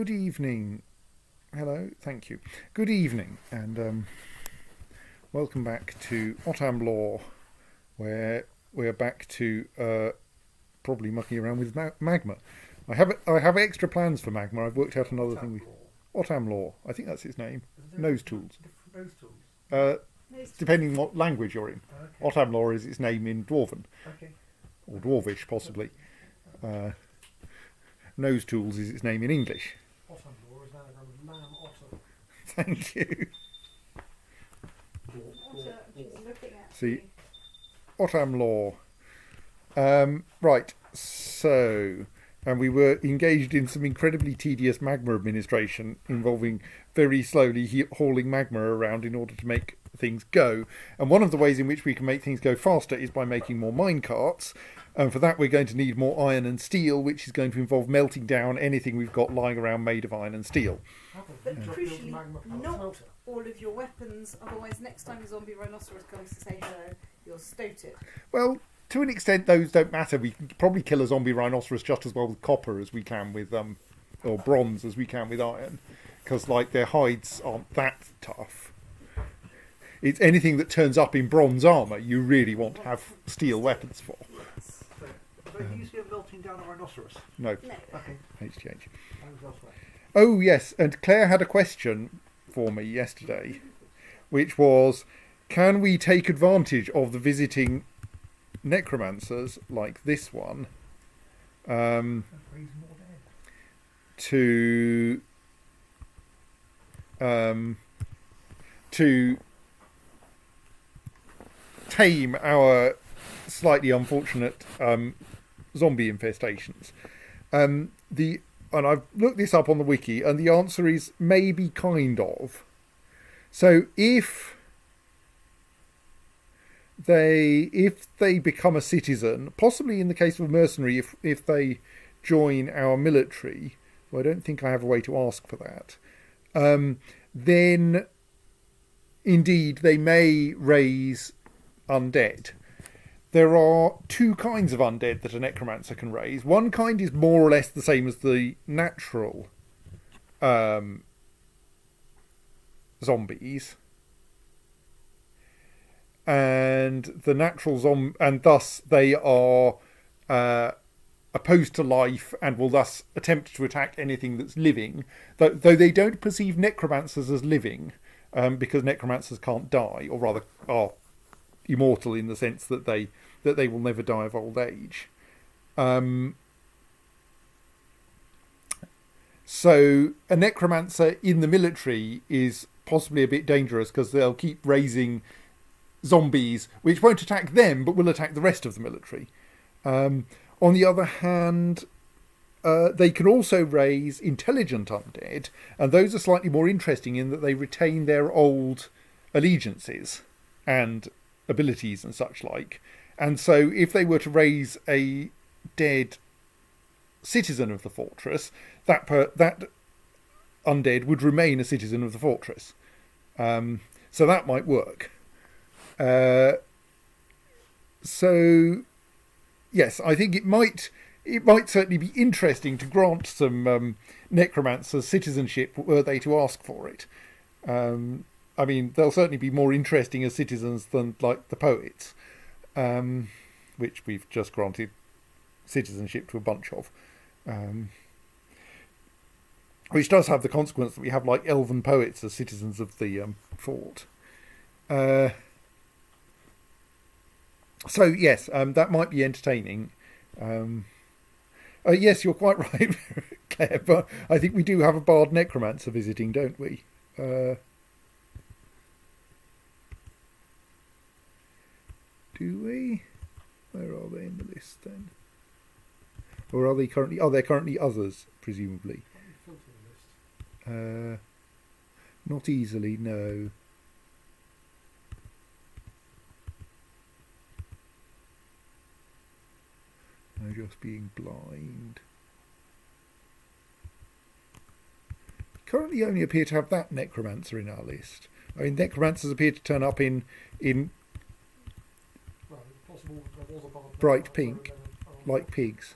Good evening. Hello, thank you. Good evening, and welcome back to Otamlòr, where we're back to probably mucking around with magma. I have extra plans for magma. I've worked out another thing. Otamlòr. I think that's his name. Nosetools. Depending what language you're in. Okay. Otamlòr is its name in Dwarven. Okay. Or Dwarvish, possibly. Nosetools is its name in English. Otamlòr is now a lamb otter. Thank you. See, Otamlòr. Right, so... And we were engaged in some incredibly tedious magma administration involving very slowly hauling magma around in order to make things go. And one of the ways in which we can make things go faster is by making more minecarts. And for that, we're going to need more iron and steel, which is going to involve melting down anything we've got lying around made of iron and steel. But crucially, not all of your weapons, otherwise next time a zombie rhinoceros comes to say hello, you're stoated. Well, to an extent, those don't matter. We can probably kill a zombie rhinoceros just as well with copper as we can with, or bronze as we can with iron, because like their hides aren't that tough. It's anything that turns up in bronze armour you really want to have steel weapons for. So do you see a melting down a rhinoceros? No. Okay. HGH. Oh yes, and Claire had a question for me yesterday, which was, can we take advantage of the visiting necromancers like this one to tame our slightly unfortunate zombie infestations? And I've looked this up on the wiki, and the answer is maybe, kind of. So if they become a citizen, possibly in the case of a mercenary, if they join our military, well, I don't think I have a way to ask for that, then indeed they may raise undead. There are two kinds of undead that a necromancer can raise. One kind is more or less the same as the natural zombies, and the natural and thus they are opposed to life and will thus attempt to attack anything that's living, though they don't perceive necromancers as living, because necromancers can't die, or rather are immortal in the sense that they will never die of old age. So a necromancer in the military is possibly a bit dangerous, because they'll keep raising zombies which won't attack them but will attack the rest of the military. On the other hand, they can also raise intelligent undead, and those are slightly more interesting in that they retain their old allegiances and abilities and such like. And so if they were to raise a dead citizen of the fortress, that undead would remain a citizen of the fortress. So that might work. So yes, I think it might certainly be interesting to grant some necromancers citizenship were they to ask for it. I mean, they'll certainly be more interesting as citizens than like the poets, which we've just granted citizenship to a bunch of, which does have the consequence that we have like elven poets as citizens of the fort. So yes, that might be entertaining. Yes, you're quite right, Claire, but I think we do have a bard necromancer visiting, don't we? Do we? Where are they in the list then? Or are they currently... Oh, they're currently others, presumably. Not easily, no. No, just being blind. Currently only appear to have that necromancer in our list. I mean, necromancers appear to turn up in bright pink, like pigs.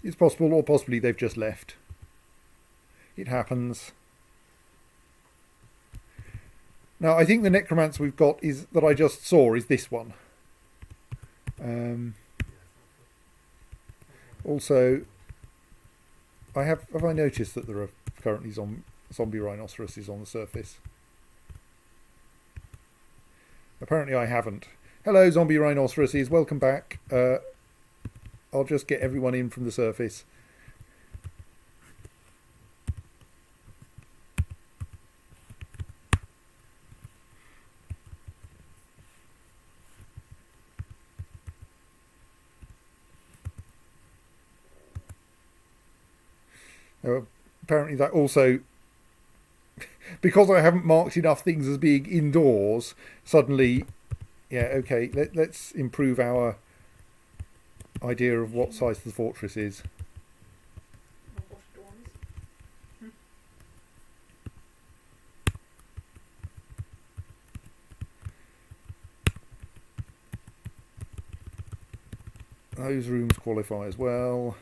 It's possible, or possibly they've just left. It happens. Now, I think the necromancer we've got is that I just saw is this one. Also, have I noticed that there are currently zombie rhinoceroses on the surface? Apparently I haven't. Hello, zombie rhinoceroses. Welcome back. I'll just get everyone in from the surface. Apparently that also, because I haven't marked enough things as being indoors, suddenly, yeah, okay, let's improve our idea of what size the fortress is. Those rooms qualify as well.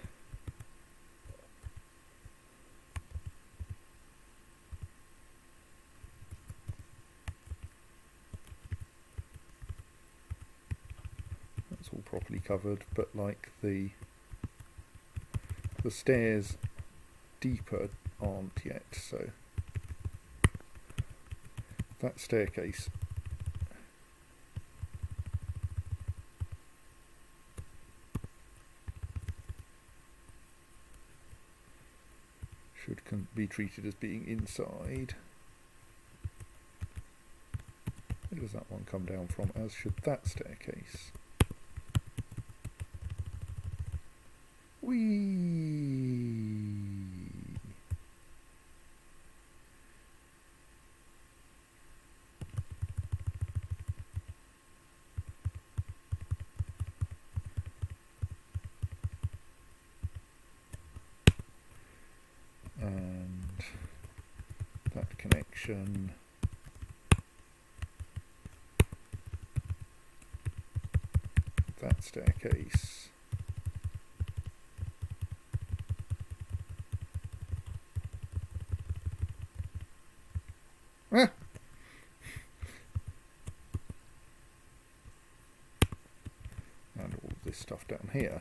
All properly covered, but like the stairs deeper aren't yet, so that staircase should be treated as being inside. Where does that one come down from? As should that staircase. And that connection. That staircase. Ah. And all of this stuff down here,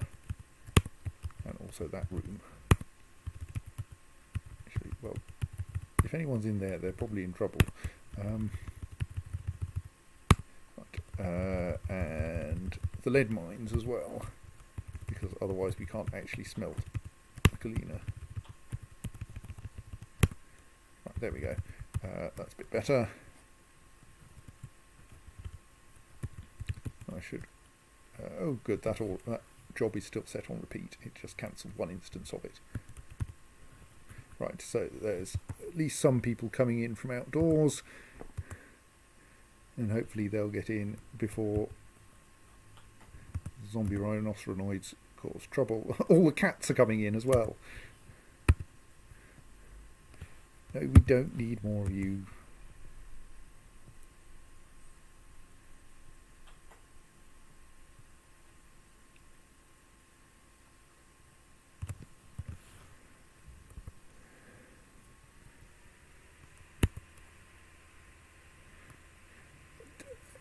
and also that room. Actually, well, if anyone's in there, they're probably in trouble. And the lead mines as well, because otherwise we can't actually smelt galena. Right, there we go. That's a bit better. I should. Oh, good. That job is still set on repeat. It just cancelled one instance of it. Right. So there's at least some people coming in from outdoors, and hopefully they'll get in before zombie rhinoceroids cause trouble. All the cats are coming in as well. No, we don't need more of you.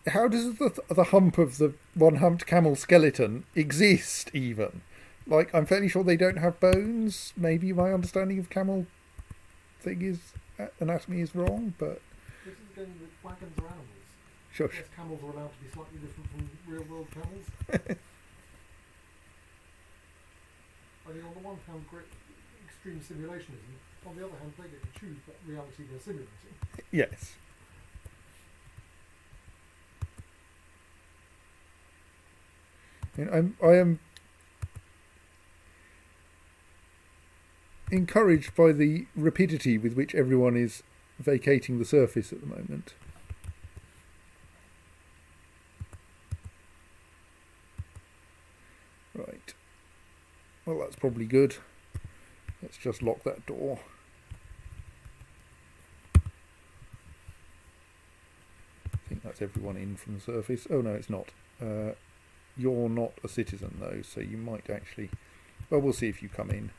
How does the hump of the one-humped camel skeleton exist, even? Like, I'm fairly sure they don't have bones. Maybe my understanding of camel anatomy is wrong, but this is again with wagons or animals. Shush. Yes, camels are allowed to be slightly different from real world camels. I mean, on the one hand, great extreme simulationism. On the other hand, they get to choose what reality they're simulating. Yes. And I am encouraged by the rapidity with which everyone is vacating the surface at the moment. Right. Well, that's probably good. Let's just lock that door. I think that's everyone in from the surface. Oh no, it's not. You're not a citizen though, so you might actually... Well, we'll see if you come in.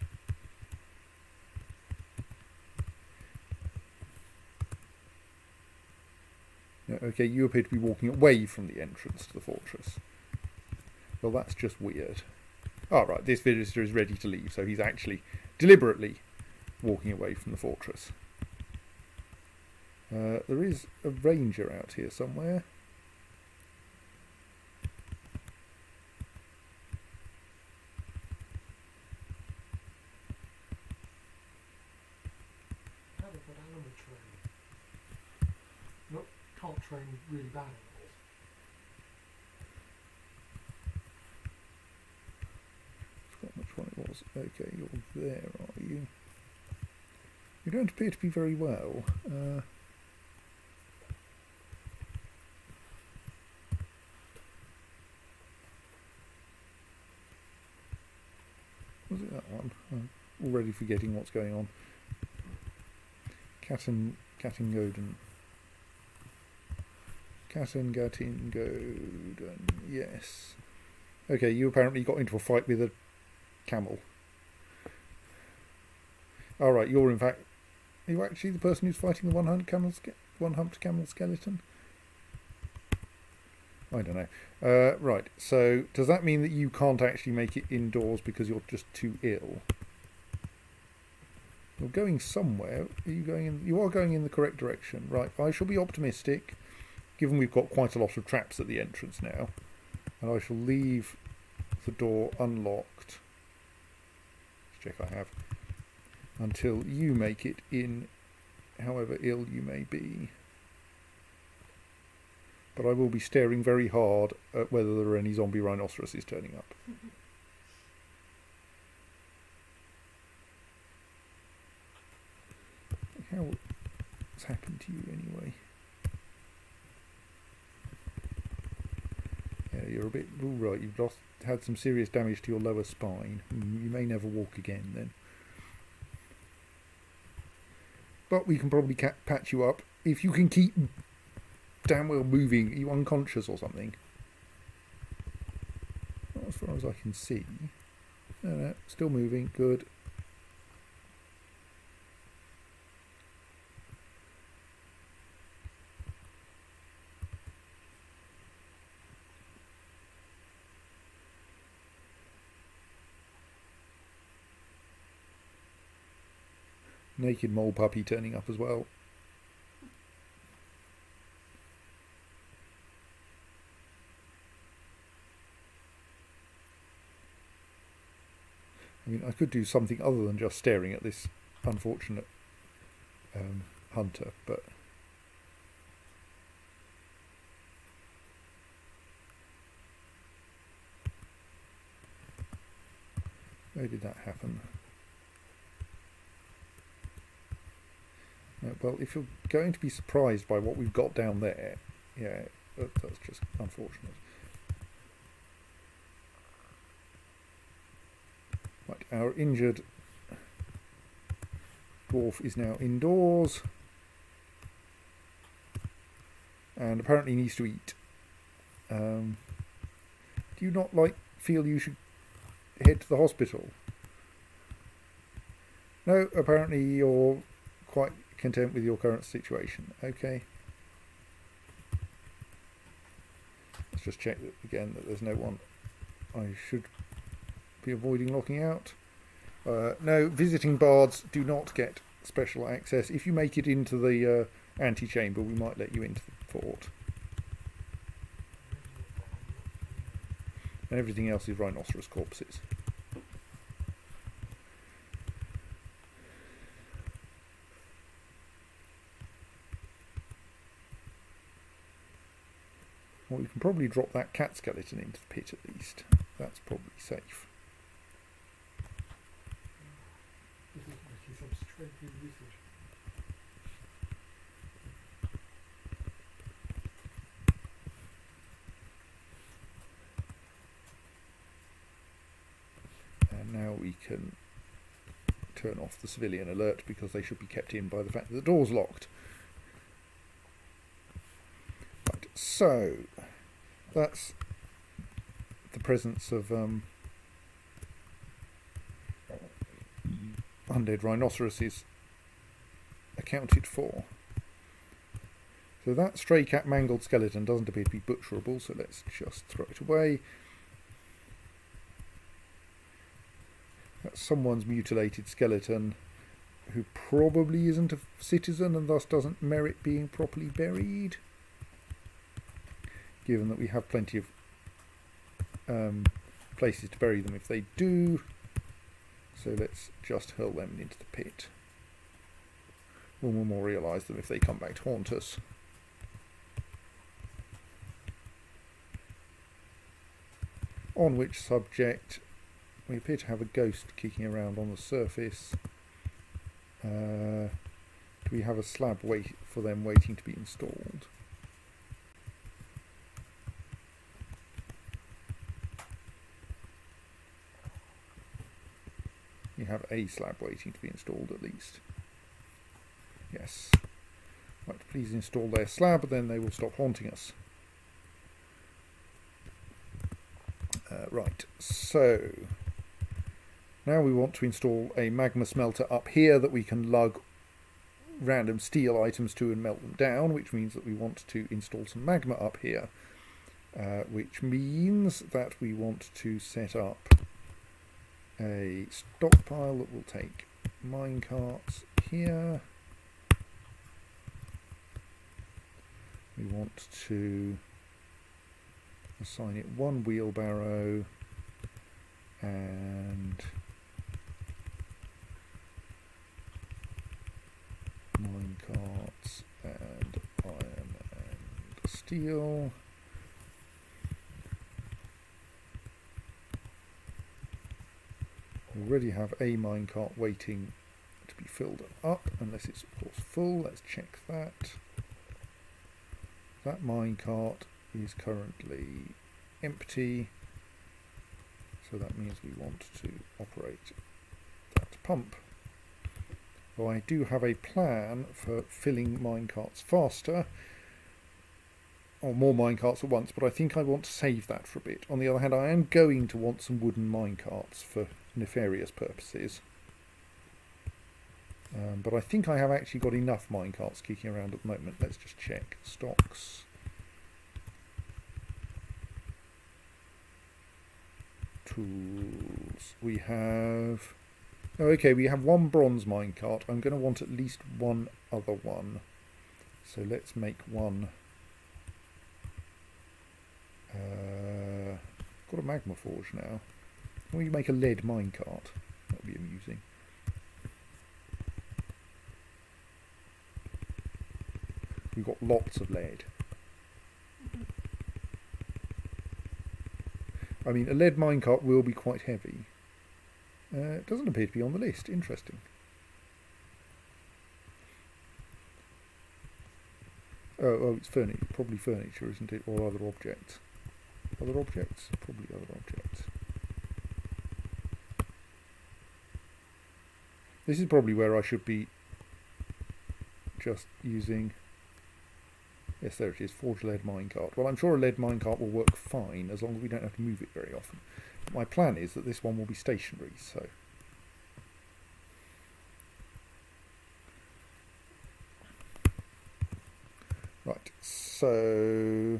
No, okay, you appear to be walking away from the entrance to the fortress. Well, that's just weird. Oh, right, this visitor is ready to leave, so he's actually deliberately walking away from the fortress. There is a ranger out here somewhere. How to put animal train? Can't train really bad animals. Forgot which one it was. Okay, you're there, are you? You don't appear to be very well. Was it that one? I'm already forgetting what's going on. Gatin Goden. Yes. Okay, you apparently got into a fight with a camel. Alright, you're in fact... Are you actually the person who's fighting the one-humped camel skeleton? I don't know. Right, so does that mean that you can't actually make it indoors because you're just too ill? You're going somewhere. Are you going in? You are going in the correct direction. Right, I shall be optimistic, given we've got quite a lot of traps at the entrance now. And I shall leave the door unlocked. Let's check I have. Until you make it in, however ill you may be. But I will be staring very hard at whether there are any zombie rhinoceroses turning up. What's happened to you anyway? Yeah, you're a bit... All right, you've had some serious damage to your lower spine. You may never walk again then. But we can probably patch you up. If you can keep damn well moving. Are you unconscious or something? Not as far as I can see. No, still moving. Good. Naked mole puppy turning up as well. I mean, I could do something other than just staring at this unfortunate hunter, but... Where did that happen? Well, if you're going to be surprised by what we've got down there, yeah, that's just unfortunate. Right, our injured dwarf is now indoors and apparently needs to eat. Do you not feel you should head to the hospital? No, apparently you're quite content with your current situation. Okay. Let's just check again that there's no one I should be avoiding locking out. No, visiting bards do not get special access. If you make it into the antechamber, we might let you into the fort. And everything else is rhinoceros corpses. Well, we can probably drop that cat skeleton into the pit at least. That's probably safe. This is actually substrate usage. And now we can turn off the civilian alert because they should be kept in by the fact that the door's locked. Right, so that's the presence of undead rhinoceroses accounted for. So So that stray cat mangled skeleton doesn't appear to be butcherable, so let's just throw it away. That's someone's mutilated skeleton who probably isn't a citizen and thus doesn't merit being properly buried, given that we have plenty of places to bury them if they do. So let's just hurl them into the pit. We'll memorialise them if they come back to haunt us. On which subject we appear to have a ghost kicking around on the surface. Do we have a slab for them waiting to be installed? We have a slab waiting to be installed at least. Yes. Right, please install their slab, then they will stop haunting us. Right, so now we want to install a magma smelter up here that we can lug random steel items to and melt them down, which means that we want to install some magma up here, which means that we want to set up a stockpile that will take minecarts here. We want to assign it one wheelbarrow and minecarts and iron and steel. We already have a minecart waiting to be filled up, unless it's of course full. Let's check that. That minecart is currently empty, so that means we want to operate that pump. Well, I do have a plan for filling minecarts faster, or more minecarts at once, but I think I want to save that for a bit. On the other hand, I am going to want some wooden minecarts for nefarious purposes. But I think I have actually got enough minecarts kicking around at the moment. Let's just check. Stocks. Tools. We have... Oh, okay, we have one bronze minecart. I'm going to want at least one other one. So let's make one. Got a magma forge now. Why don't you make a lead minecart? That would be amusing. We've got lots of lead. I mean, a lead minecart will be quite heavy. It doesn't appear to be on the list. Interesting. Oh, it's furniture. Probably furniture, isn't it? Or other objects. Other objects? Probably other objects. This is probably where I should be just using... Yes, there it is, forge lead minecart. Well, I'm sure a lead minecart will work fine as long as we don't have to move it very often. But my plan is that this one will be stationary, so... Right, so...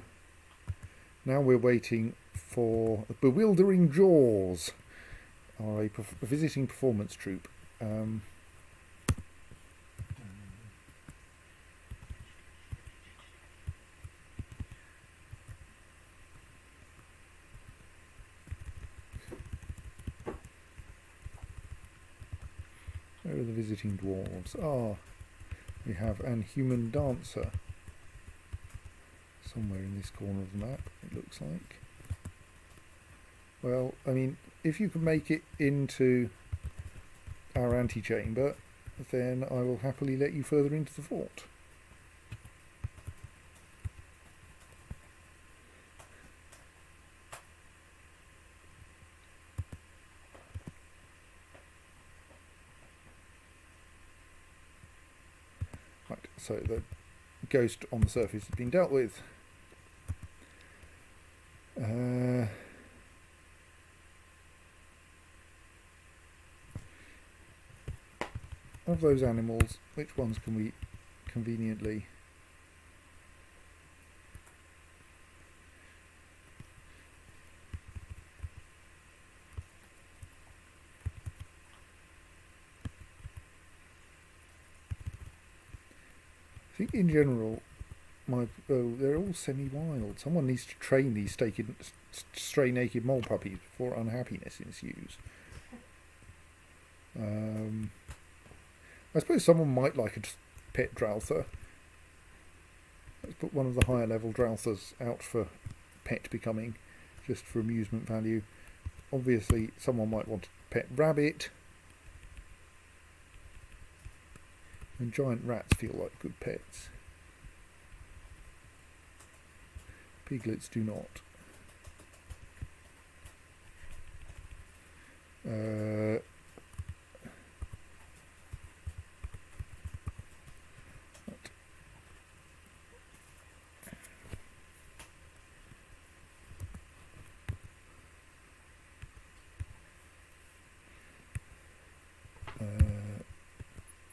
Now we're waiting for the Bewildering Jaws, a visiting performance troupe. Where are the visiting dwarves? Ah, we have an human dancer somewhere in this corner of the map, it looks like. Well, I mean, if you can make it into our antechamber, then I will happily let you further into the fort. Right, so the ghost on the surface has been dealt with. Of those animals, which ones can we conveniently think in general, they're all semi-wild. Someone needs to train these stray naked mole puppies before unhappiness ensues. I suppose someone might like a pet drouther. Let's put one of the higher level drowthers out for pet becoming, just for amusement value. Obviously, someone might want a pet rabbit. And giant rats feel like good pets. Piglets do not.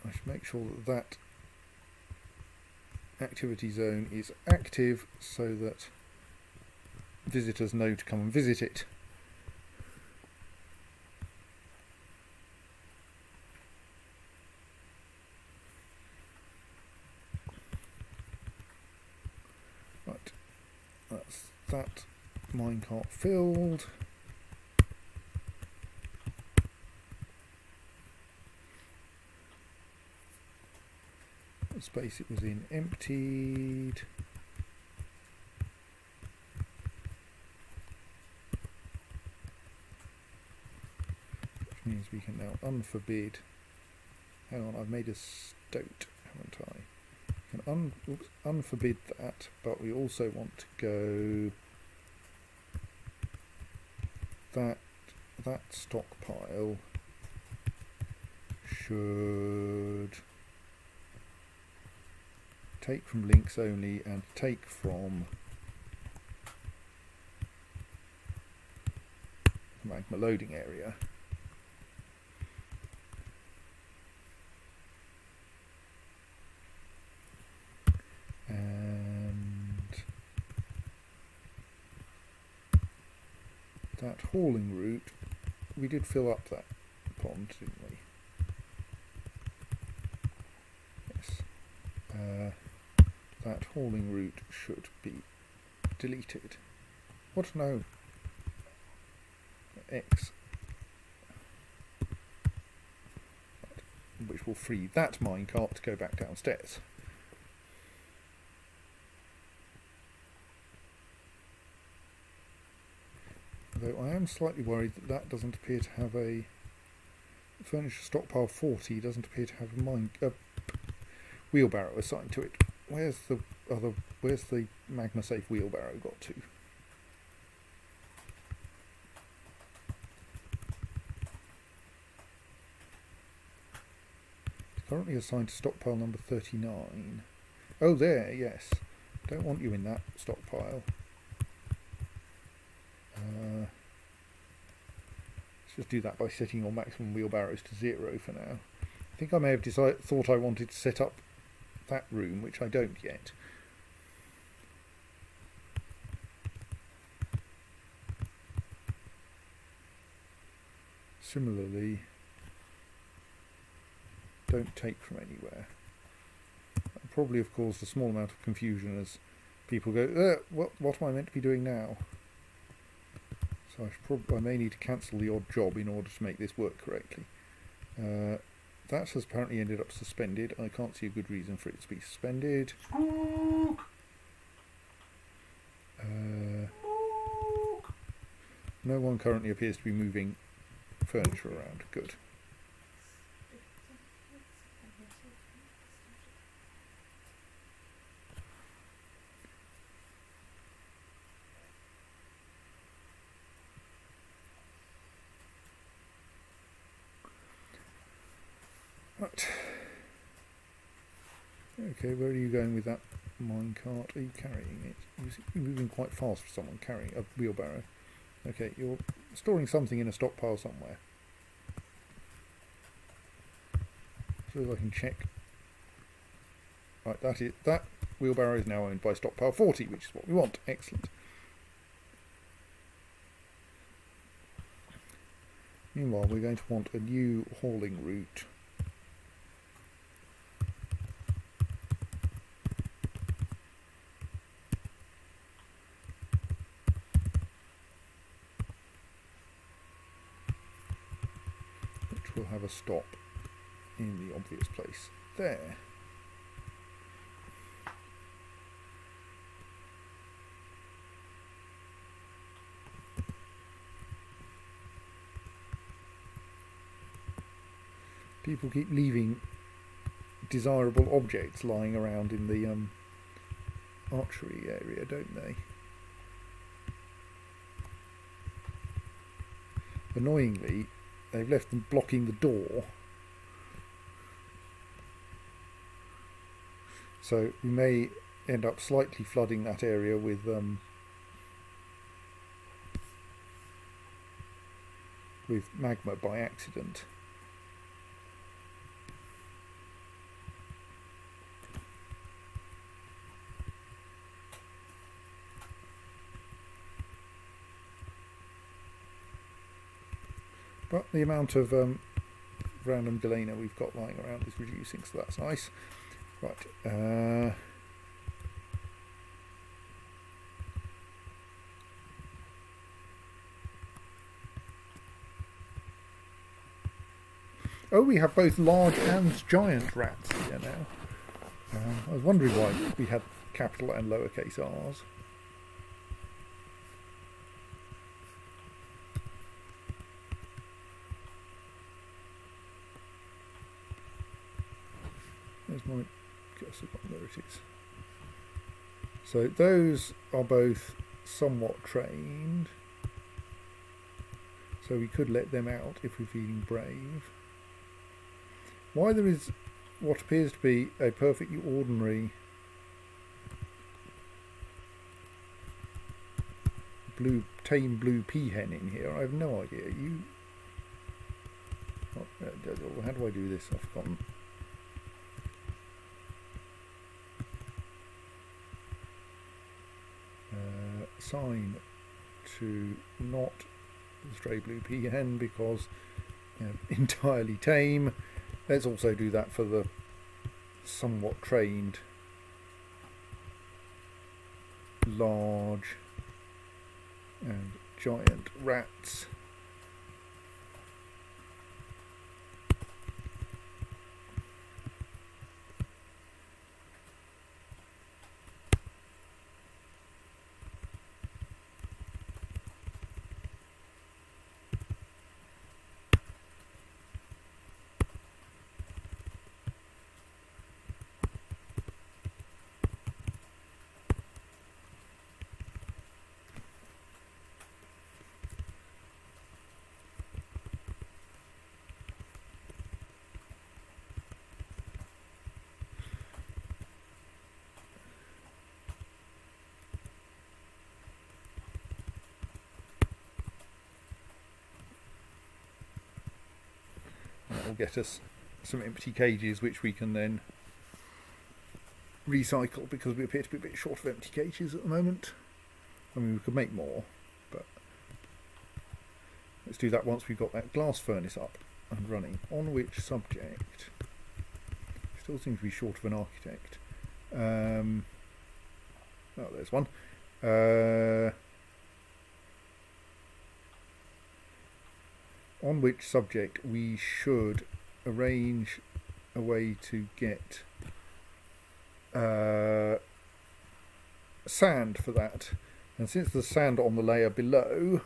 I should make sure that activity zone is active so that visitors know to come and visit it. Right, that's that minecart filled. The space it was in emptied. Which means we can now unforbid. Hang on, I've made a stoat, haven't I? We can unforbid that, but we also want to go that stockpile should take from links only and take from the magma loading area. And that hauling route, we did fill up that pond, didn't we? Yes. That hauling route should be deleted. What? No. X. Right. Which will free that minecart to go back downstairs. Though I am slightly worried that that doesn't appear to have a furniture stockpile 40 doesn't appear to have a wheelbarrow assigned to it. Where's the magma safe wheelbarrow got to? It's currently assigned to stockpile number 39. Oh, there, yes. Don't want you in that stockpile. Let's just do that by setting your maximum wheelbarrows to 0 for now. I think I may have thought I wanted to set up that room, which I don't yet. Similarly, don't take from anywhere. That probably have caused a small amount of confusion as people go, what am I meant to be doing now? So I may need to cancel the odd job in order to make this work correctly. That has apparently ended up suspended. I can't see a good reason for it to be suspended. No one currently appears to be moving furniture around. Good. Right. Okay, where are you going with that minecart? Are you carrying it? You seem to be moving quite fast for someone carrying a wheelbarrow. Okay, you're storing something in a stockpile somewhere. So I can check. Right, that wheelbarrow is now owned by stockpile 40, which is what we want. Excellent. Meanwhile, we're going to want a new hauling route. a stop in the obvious place there. People keep leaving desirable objects lying around in the archery area, don't they? Annoyingly, they've left them blocking the door. So we may end up slightly flooding that area with magma by accident. But the amount of random galena we've got lying around is reducing, so that's nice. Right. Oh, we have both large and giant rats here now. I was wondering why we had capital and lowercase r's. There's my cursor. There it is. So those are both somewhat trained. So we could let them out if we're feeling brave. Why there is what appears to be a perfectly ordinary tame blue peahen in here, I have no idea. How do I do this? I've forgotten. Assign to not the stray blue peahen because entirely tame. Let's also do that for the somewhat trained large and giant rats. That will get us some empty cages which we can then recycle because we appear to be a bit short of empty cages at the moment. I mean, we could make more, but let's do that once we've got that glass furnace up and running. On which subject? Still seems to be short of an architect. Oh, there's one. On which subject we should arrange a way to get sand for that. And since there's sand on the layer below,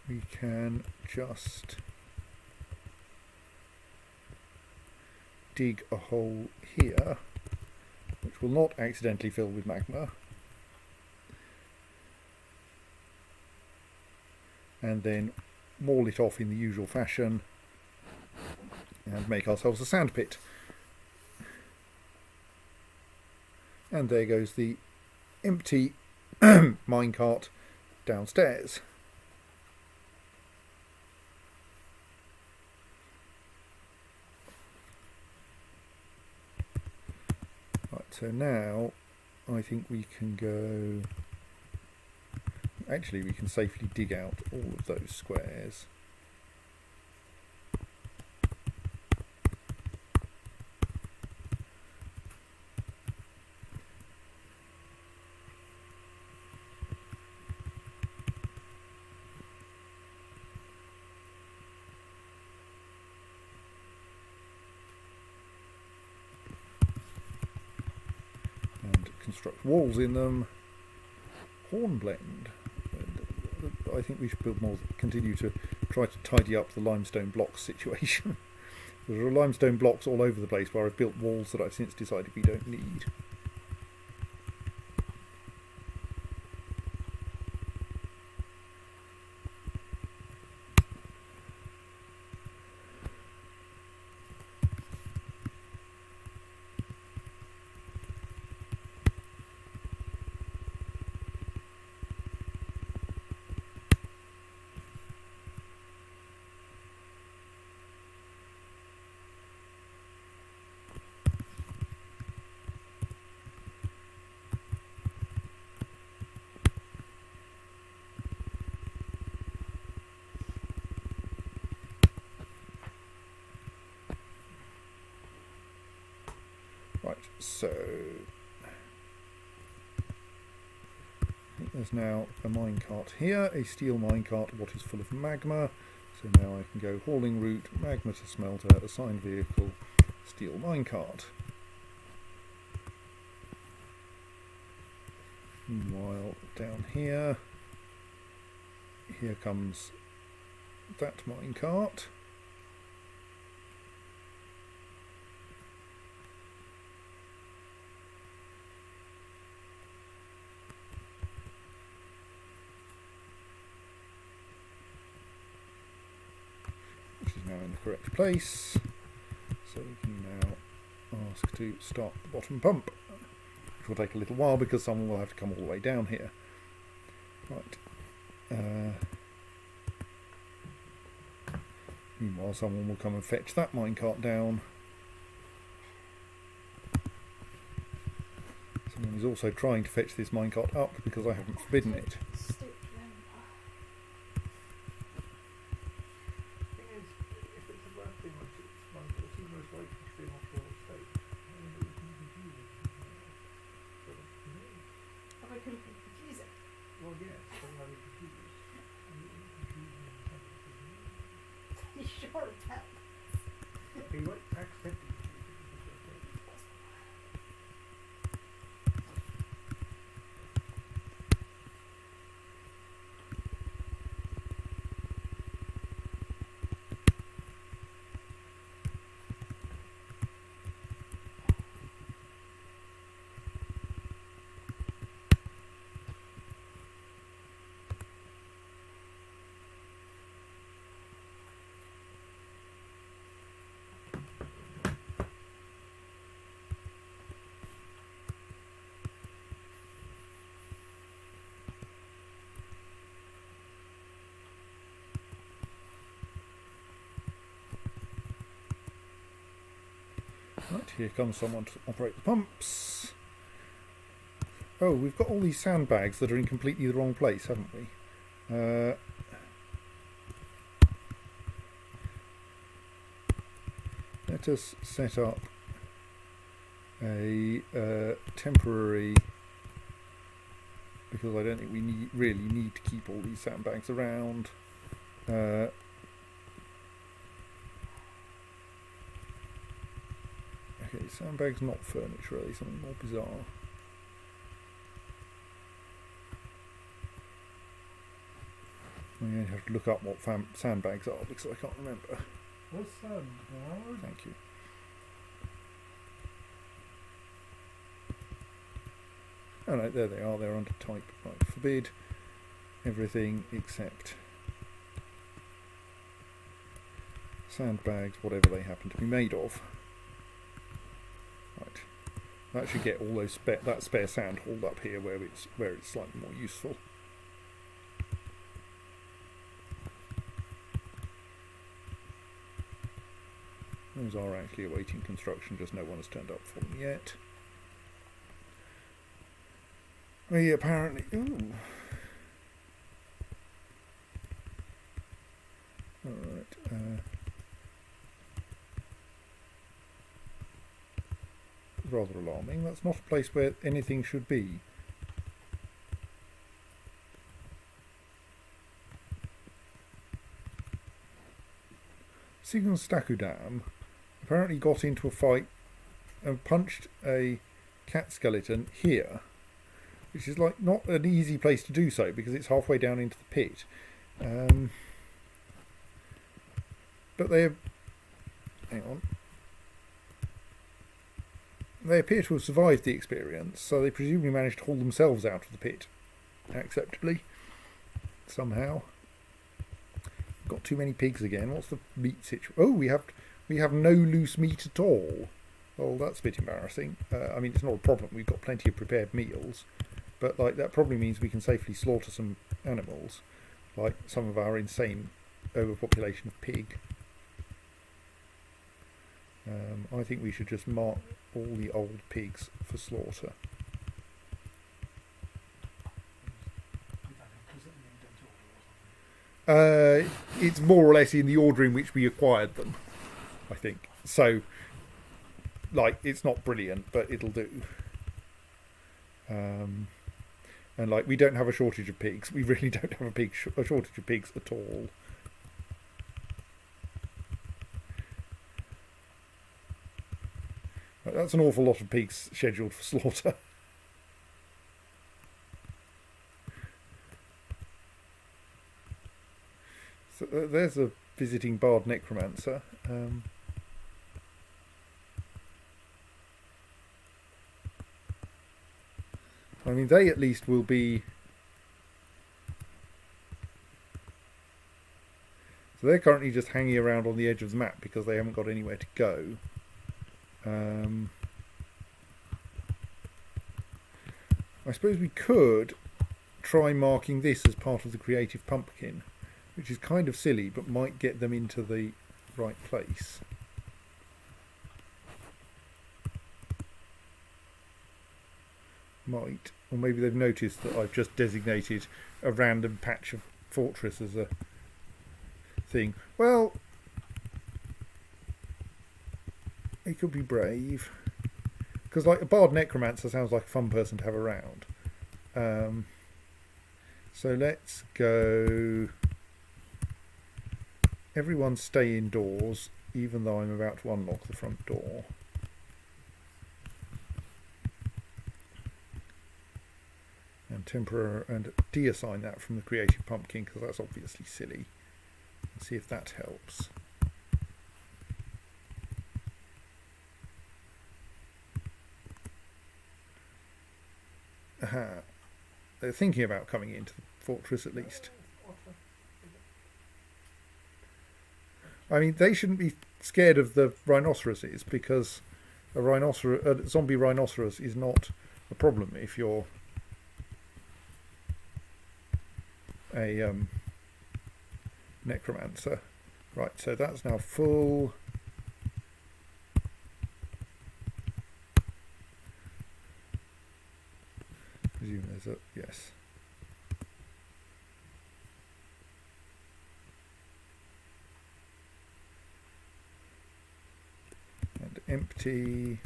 we can just dig a hole here, which will not accidentally fill with magma. And then maul it off in the usual fashion and make ourselves a sand pit. And there goes the empty minecart downstairs. Right, so now I think we can go... Actually, we can safely dig out all of those squares. construct walls in them. Hornblende. I think we should build more. Continue to try to tidy up the limestone blocks situation. There are limestone blocks all over the place where I've built walls that I've since decided we don't need. Right, so I think there's now a minecart here, a steel minecart, what is full of magma. So now I can go hauling route, magma to smelter, assigned vehicle, steel minecart. Meanwhile, down here comes that minecart. Which is now in the correct place. So we can now ask to start the bottom pump. Which will take a little while because someone will have to come all the way down here. Right. Meanwhile, someone will come and fetch that minecart down. Someone is also trying to fetch this minecart up because I haven't forbidden it. Right, here comes someone to operate the pumps. Oh, we've got all these sandbags that are in completely the wrong place, haven't we? Let us set up a temporary, because I don't think we really need to keep all these sandbags around. Okay, sandbags not furniture, really, something more bizarre. I'm going to have to look up what sandbags are because I can't remember. What's sandbag? Thank you. Oh no, there they are, they're under type. Right, forbid everything except sandbags, whatever they happen to be made of. Right, that should get all those that spare sand hauled up here where it's slightly more useful. Those are actually awaiting construction, just no one has turned up for them yet. We apparently... Ooh. Alright. Rather alarming. That's not a place where anything should be. Sigun Stakudam apparently got into a fight and punched a cat skeleton here, which is like not an easy place to do so because it's halfway down into the pit. But they appear to have survived the experience, so they presumably managed to haul themselves out of the pit acceptably somehow. Got too many pigs again. What's the meat situation? Oh, we have no loose meat at all. Well, that's a bit embarrassing. I mean, it's not a problem. We've got plenty of prepared meals, but like that probably means we can safely slaughter some animals, like some of our insane overpopulation of pig. I think we should just mark all the old pigs for slaughter. It's more or less in the order in which we acquired them, I think. So, like, it's not brilliant, but it'll do. And like, we don't have a shortage of pigs. We really don't have a shortage of pigs at all. That's an awful lot of pigs scheduled for slaughter. So there's a visiting bard necromancer. I mean, they at least will be... So they're currently just hanging around on the edge of the map because they haven't got anywhere to go. I suppose we could try marking this as part of the creative pumpkin, which is kind of silly but might get them into the right place. Might, or maybe they've noticed that I've just designated a random patch of fortress as a thing. Well, it could be brave, because like a bard necromancer sounds like a fun person to have around. So let's go. Everyone stay indoors, even though I'm about to unlock the front door. And deassign that from the creative pumpkin because that's obviously silly. Let's see if that helps. Aha. They're thinking about coming into the fortress at least. I mean, they shouldn't be scared of the rhinoceroses because a zombie rhinoceros is not a problem if you're a necromancer. Right, so that's now full. I presume there's a yes. And empty.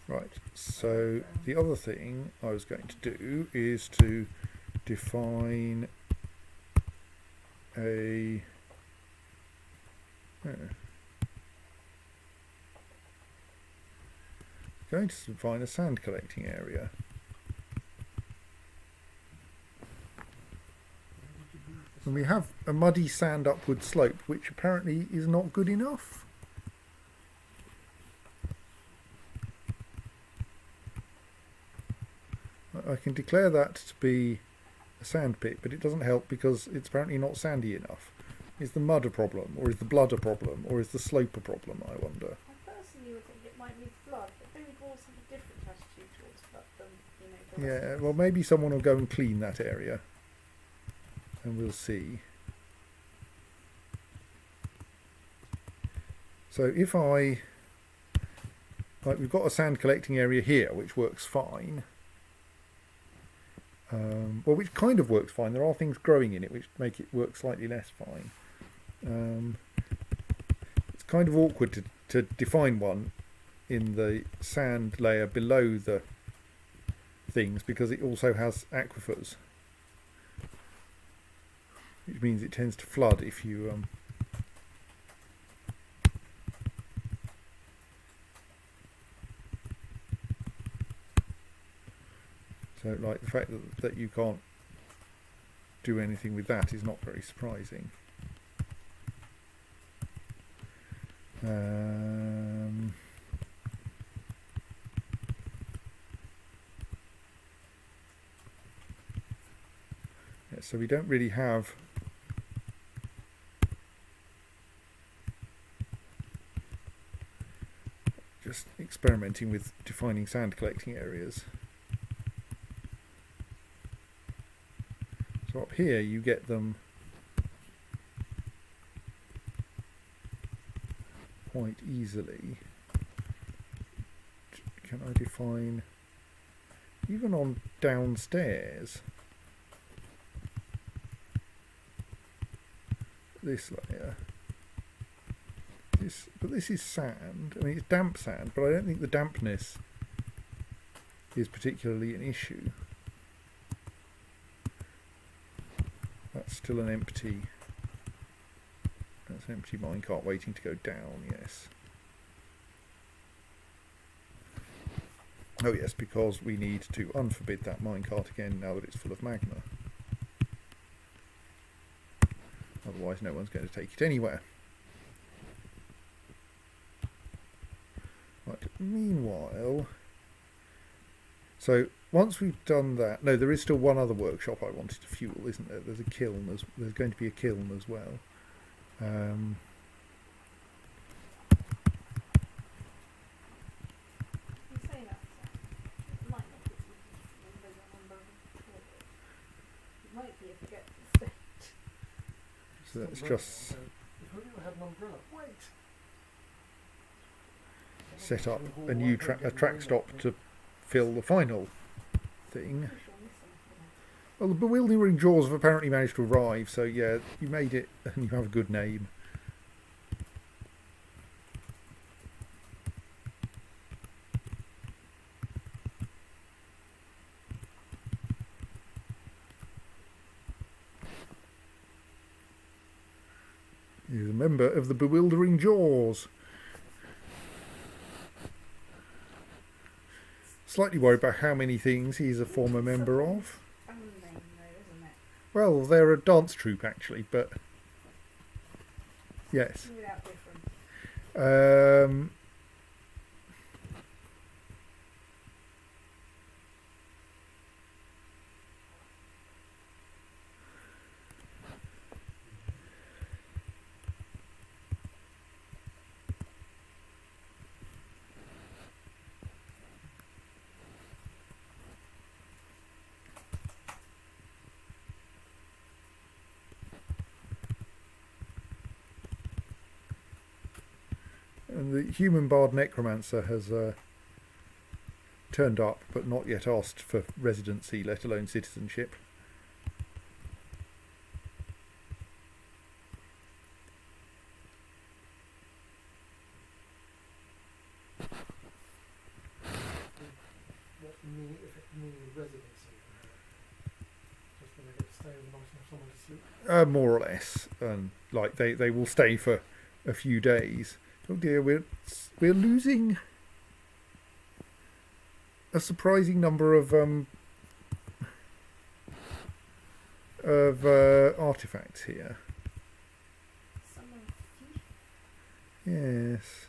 Right, so the other thing I was going to do is to define a going to define a sand collecting area. And we have a muddy sand upward slope, which apparently is not good enough. I can declare that to be a sand pit, but it doesn't help because it's apparently not sandy enough. Is the mud a problem, or is the blood a problem, or is the slope a problem, I wonder? I personally would think it might need blood, but then we've always had a different attitude towards blood than, the rest of us. Well, maybe someone will go and clean that area, and we'll see. So if we've got a sand collecting area here, which works fine. Well, which kind of works fine. There are things growing in it which make it work slightly less fine. It's kind of awkward to define one in the sand layer below the things because it also has aquifers, which means it tends to flood if you so like the fact that you can't do anything with that is not very surprising. Yeah, so we don't really have just experimenting with defining sand collecting areas. So up here you get them quite easily. Can I define even on downstairs this layer? But this is sand. I mean, it's damp sand, but I don't think the dampness is particularly an issue. That's still an empty. That's an empty minecart waiting to go down. Yes. Oh yes, because we need to unforbid that minecart again now that it's full of magma. Otherwise, no one's going to take it anywhere. Right, meanwhile, so once we've done that, no, there is still one other workshop I wanted to fuel, isn't there? There's a kiln, there's going to be a kiln as well. So that's just set up a new track stop to fill the final thing. Well, the bewildering jaws have apparently managed to arrive, so yeah, you made it and you have a good name. He's a member of the bewildering jaws. Slightly worried about how many things he's a former member of. Well, they're a dance troupe actually, but yes. And the human bard necromancer has turned up, but not yet asked for residency, let alone citizenship. More or less, and like they will stay for a few days. Oh dear, we're losing a surprising number of artifacts here. Yes.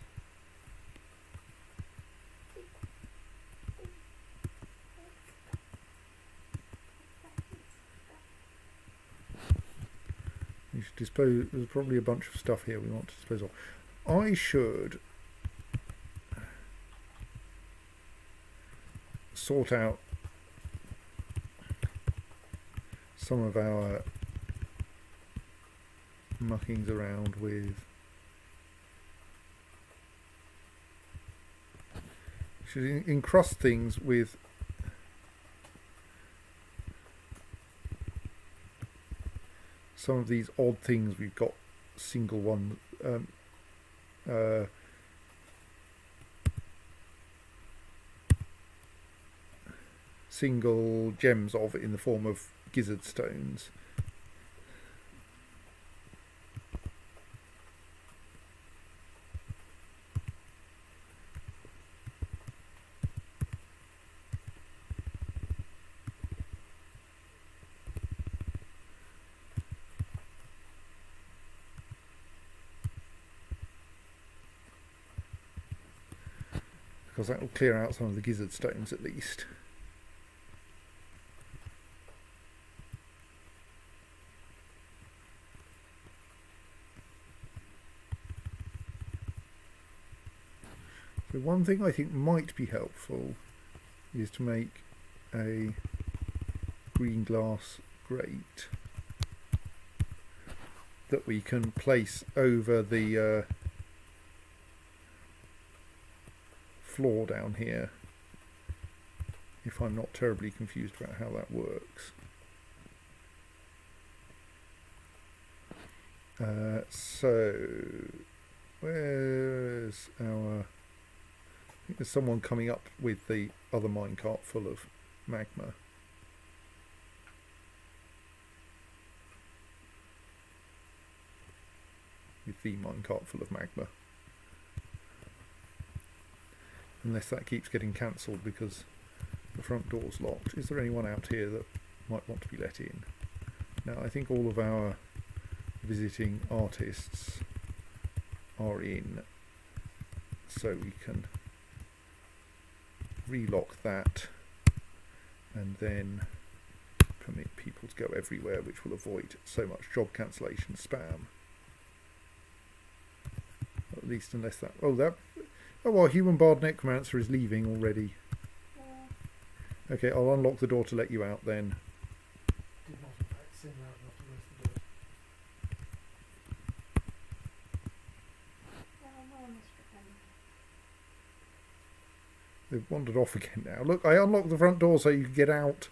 We should dispose. There's probably a bunch of stuff here we want to dispose of. I should sort out some of our muckings around with should encrust things with some of these odd things we've got single one single gems of in the form of gizzard stones. Because that will clear out some of the gizzard stones at least. So one thing I think might be helpful is to make a green glass grate that we can place over the floor down here, if I'm not terribly confused about how that works. So where's our... I think there's someone coming up with the other minecart full of magma. With the minecart full of magma. Unless that keeps getting cancelled because the front door's locked. Is there anyone out here that might want to be let in? Now I think all of our visiting artists are in, so we can relock that and then permit people to go everywhere, which will avoid so much job cancellation spam. At least unless that... Oh, our human bard necromancer is leaving already. Okay, I'll unlock the door to let you out then. Did not in fact sing loud enough to raise the bird. They've wandered off again now. Look, I unlocked the front door so you can get out.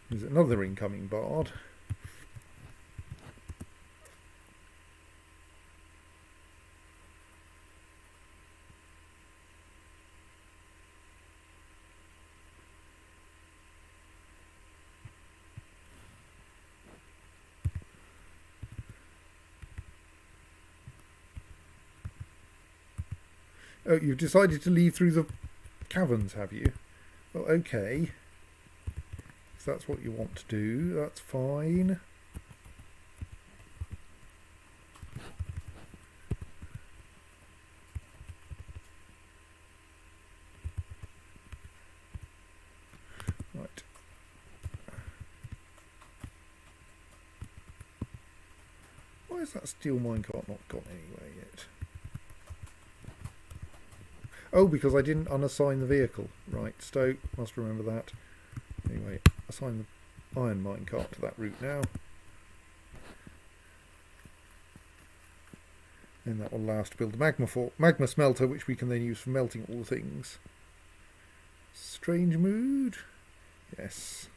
There's another incoming bard. Oh, you've decided to leave through the caverns, have you? Well, okay. If that's what you want to do, that's fine. Right. Why is that steel minecart not gone anywhere yet? Oh, because I didn't unassign the vehicle. Right, Stoke, must remember that. Anyway, assign the iron minecart to that route now. And that will allow us to build the magma smelter, which we can then use for melting all the things. Strange mood? Yes.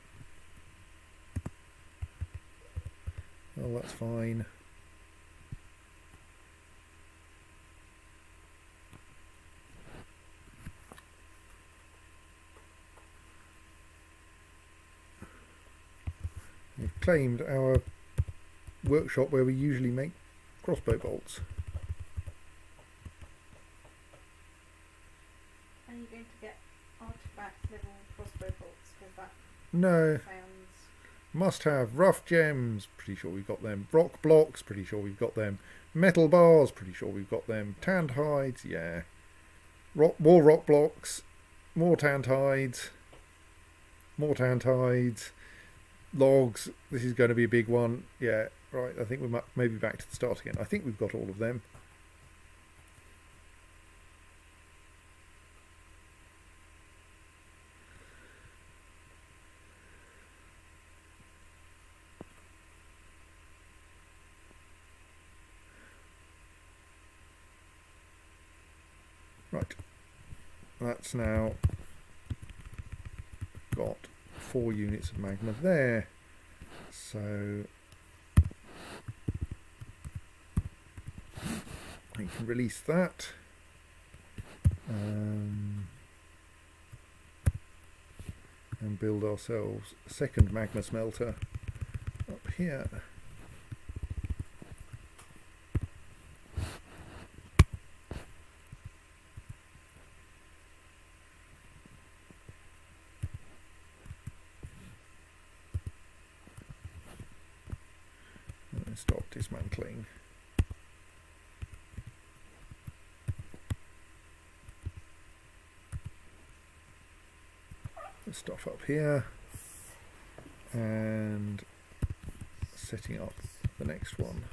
Oh, that's fine. We've claimed our workshop where we usually make crossbow bolts. Are you going to get artifact level crossbow bolts with that? No. Sounds... Must have rough gems, pretty sure we've got them. Rock blocks, pretty sure we've got them. Metal bars, pretty sure we've got them. Tanned hides, yeah. More rock blocks, more tanned hides, more tanned hides. Logs, this is going to be a big one. Yeah, right, I think we're maybe back to the start again. I think we've got all of them. Right, that's now got 4 units of magma there. So we can release that. And build ourselves a second magma smelter up here. And stop dismantling. Stuff up here and setting up the next one.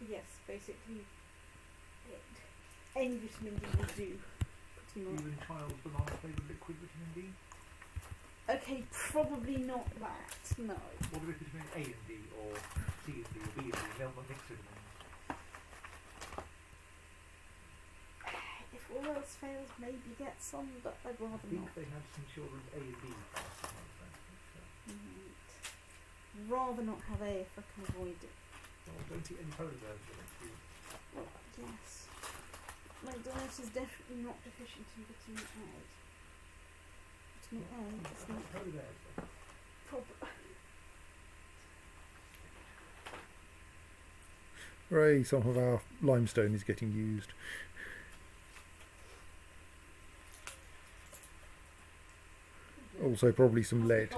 Yes, basically, any vitamin D will do. Even child's banana flavoured liquid vitamin D? Okay, probably not that, no. What about vitamin A and D, or C and D, or B and D? They'll not mix vitamins. If all else fails, maybe get some, but I'd rather I think not. they have some children's A and D. Rather not have A if I can avoid it. Well, don't eat any polar bears for the next few. Well, yes. My diet is definitely not deficient in vitamin A. Vitamin A is not Polar bears, though. Hooray, some of our limestone is getting used. Also probably some lead.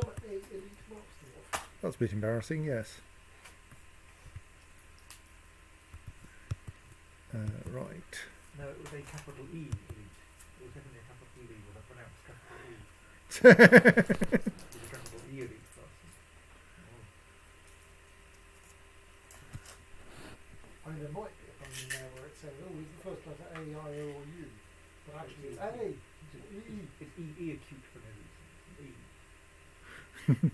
That's a bit embarrassing, yes. Right. No, it was a capital E elite. It was definitely a capital E with a pronounced capital E. It was a capital E elite person. I mean, there might be something there where it says, oh, it's the first letter A, I, O, or U. But actually it's A, E. It's E acute for no reason. It's E.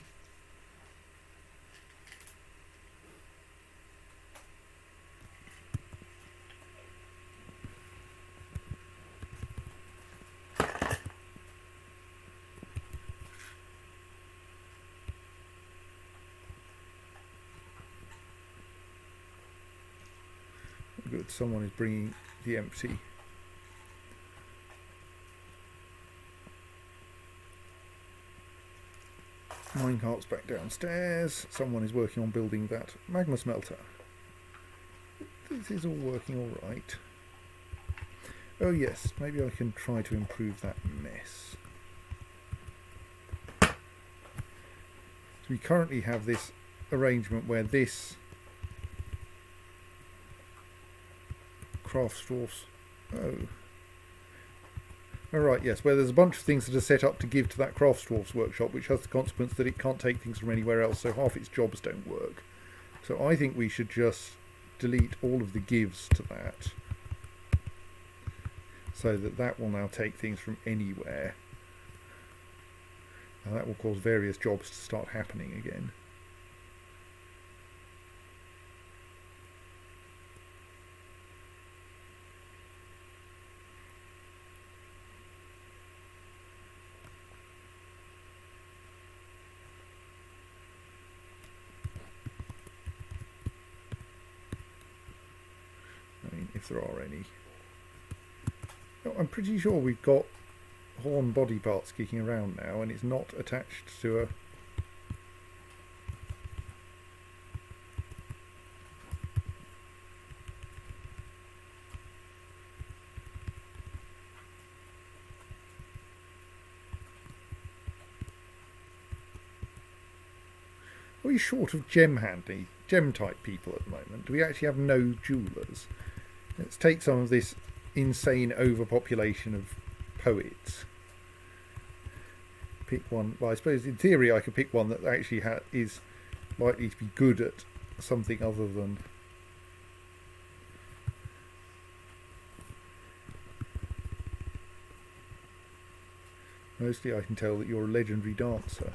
Good, someone is bringing the empty. Minecart's back downstairs. Someone is working on building that magma smelter. This is all working all right. Oh yes, maybe I can try to improve that mess. So we currently have this arrangement where this Craftsdwarf's right, yes, where there's a bunch of things that are set up to give to that Craftsdwarf's workshop, which has the consequence that it can't take things from anywhere else, so half its jobs don't work. So I think we should just delete all of the gives to that, so that that will now take things from anywhere, and that will cause various jobs to start happening again. If there are any. I'm pretty sure we've got horn body parts kicking around now, and it's not attached to a... Are we short of gem type people at the moment? Do we actually have no jewellers? Let's take some of this insane overpopulation of poets. Pick one. Well, I suppose in theory I could pick one that actually is likely to be good at something other than Mostly I can tell that you're a legendary dancer.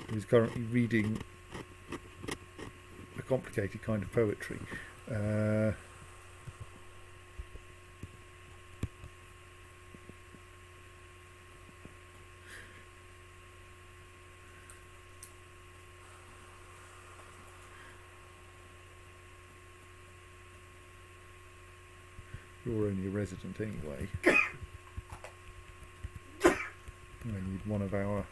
Who's currently reading a complicated kind of poetry. You're only a resident anyway. I need one of our...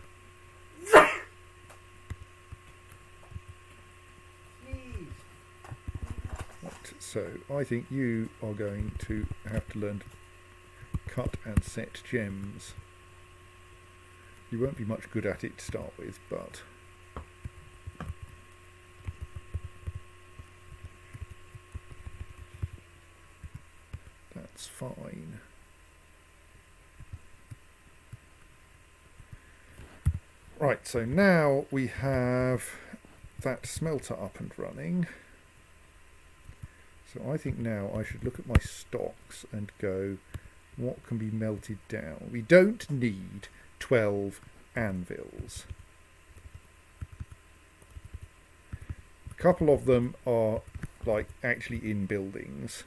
Right, so I think you are going to have to learn to cut and set gems. You won't be much good at it to start with, but... that's fine. Right, so now we have that smelter up and running. So I think now I should look at my stocks and go, what can be melted down? We don't need 12 anvils. A couple of them are like actually in buildings.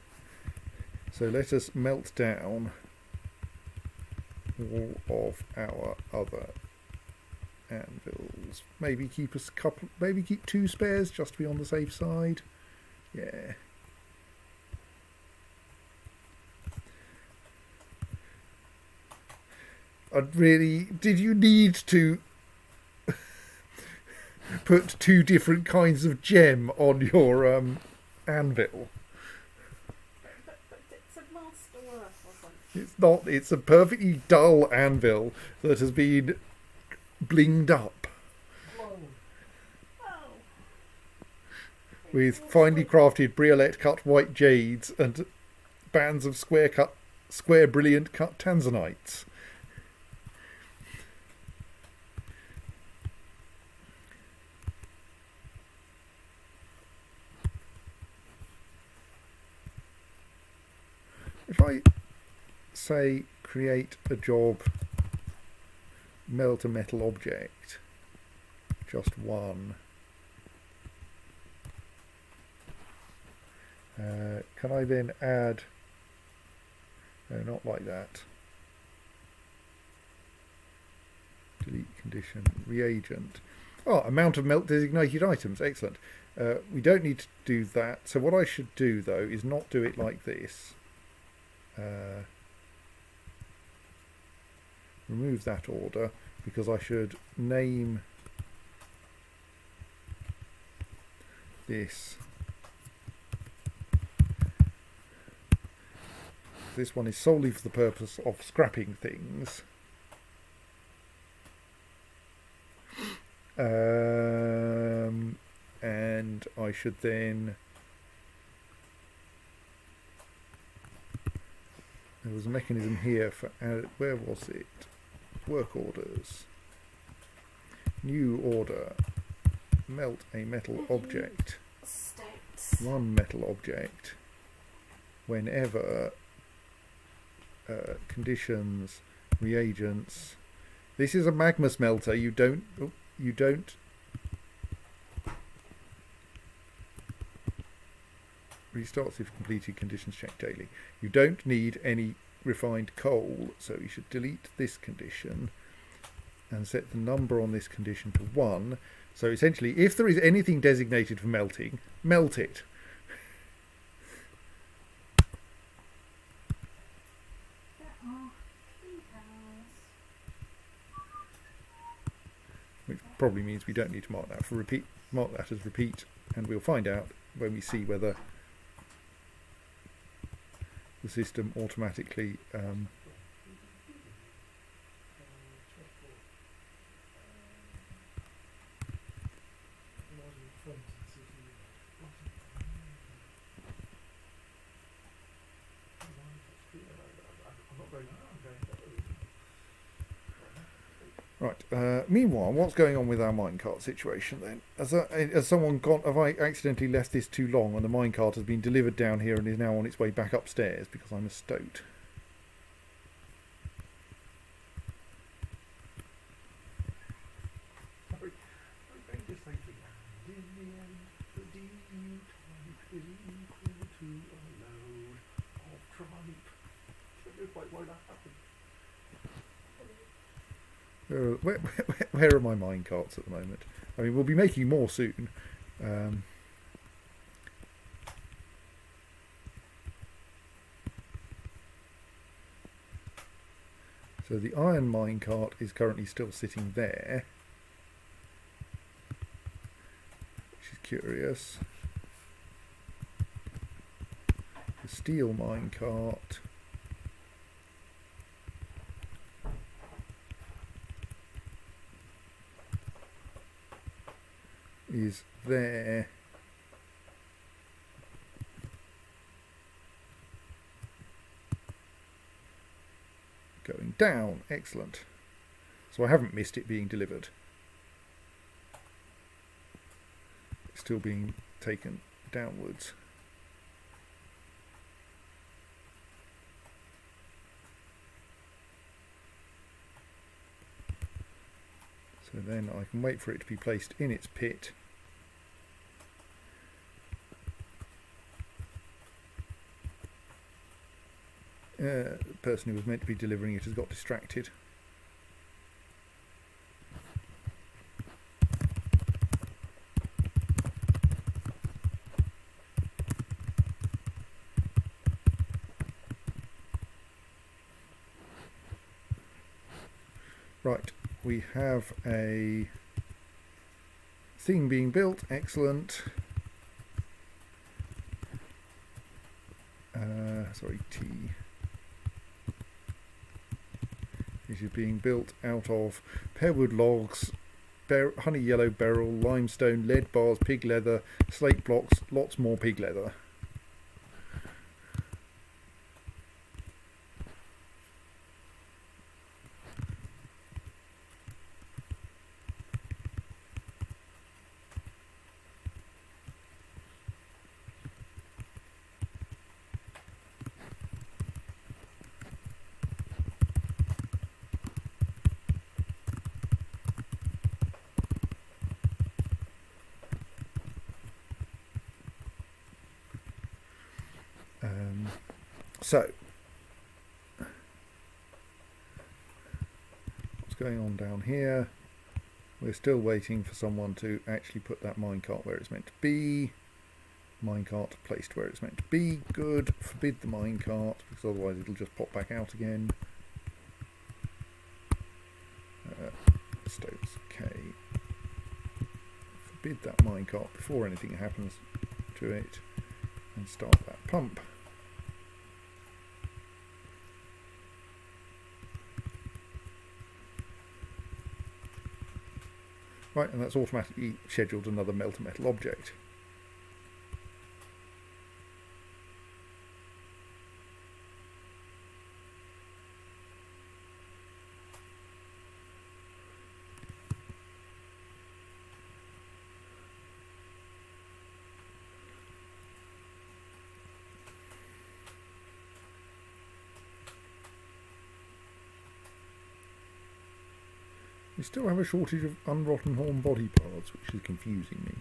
So let us melt down all of our other anvils. Maybe keep us couple. Maybe keep 2 spares just to be on the safe side. Yeah. Did you need to put 2 different kinds of gem on your anvil? It's a masterwork, wasn't it? It's not. It's a perfectly dull anvil that has been blinged up Oh. with finely crafted briolette cut white jades and bands of square brilliant cut tanzanites. If I say create a job, melt a metal object, just one, can I then add, no, not like that, delete condition, reagent, amount of melt designated items, excellent. We don't need to do that, so what I should do though is not do it like this. Remove that order because I should name this. This one is solely for the purpose of scrapping things. And I should then... there was a mechanism here for... where was it? Work orders. New order. Melt a metal object. States. One metal object. Whenever conditions, reagents. This is a magma smelter. You don't restarts if completed conditions check daily. You don't need any refined coal, so you should delete this condition and set the number on this condition to 1. So essentially, if there is anything designated for melting, melt it. Which probably means we don't need to mark that for repeat. Mark that as repeat, and we'll find out when we see whether the system automatically Right. Meanwhile, what's going on with our minecart situation then? Has someone gone? Have I accidentally left this too long, and the minecart has been delivered down here and is now on its way back upstairs because I'm a stoat? Sorry, I'm going to say the and in the end, the du type is equal to a load of tripe. I don't know quite why that happened. Where are my minecarts at the moment? I mean, we'll be making more soon. So the iron minecart is currently still sitting there, which is curious. The steel minecart is there. Going down, excellent. So I haven't missed it being delivered. It's still being taken downwards. So then I can wait for it to be placed in its pit. The person who was meant to be delivering it has got distracted. Right, we have a thing being built, excellent. Sorry, T. This is being built out of pearwood logs, honey yellow beryl, limestone, lead bars, pig leather, slate blocks, lots more pig leather. So, what's going on down here? We're still waiting for someone to actually put that minecart where it's meant to be. Minecart placed where it's meant to be. Good. Forbid the minecart, because otherwise it'll just pop back out again. Stoats K. Forbid that minecart before anything happens to it. And start that pump. Right, and that's automatically scheduled another melter metal object. We still have a shortage of unrotten horn body parts, which is confusing me.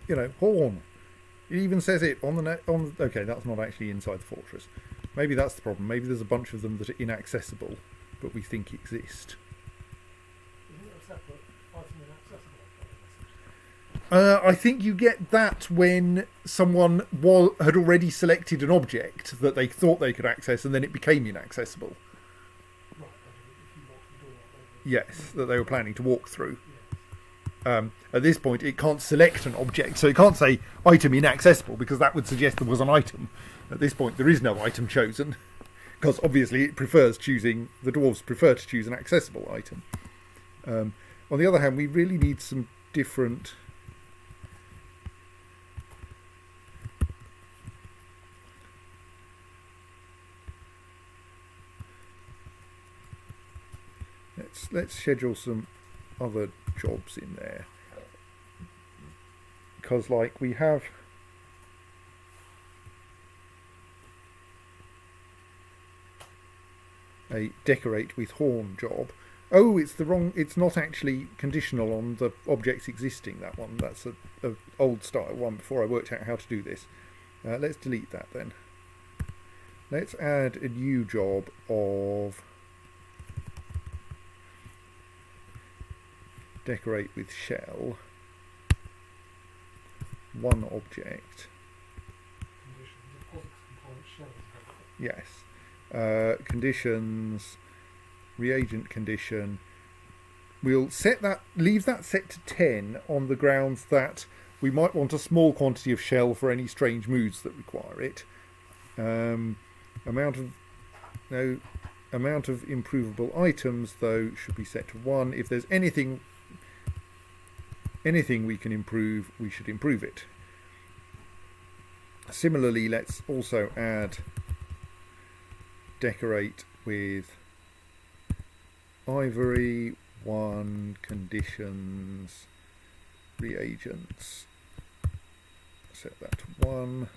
You know, horn. It even says it on the net. Okay, that's not actually inside the fortress. Maybe that's the problem. Maybe there's a bunch of them that are inaccessible, but we think exist. Isn't it a separate item inaccessible? I think you get that when someone had already selected an object that they thought they could access, and then it became inaccessible. Right, if you lock the door, Yes, that they were planning to walk through. At this point, it can't select an object, so it can't say item inaccessible, because that would suggest there was an item. At this point, there is no item chosen, because obviously the dwarves prefer to choose an accessible item. On the other hand, we really need some different... let's schedule some other jobs in there, because like we have a decorate with horn job. Oh, it's the wrong. It's not actually conditional on the objects existing. That one. That's a old style one. Before I worked out how to do this. Let's delete that then. Let's add a new job of decorate with shell. One object. Yes. Conditions, reagent condition. We'll set that, leave that set to 10 on the grounds that we might want a small quantity of shell for any strange moods that require it. Amount of improvable items though should be set to 1. If there's anything we can improve, we should improve it. Similarly, let's also add decorate with ivory, 1 conditions, reagents, set that to 1.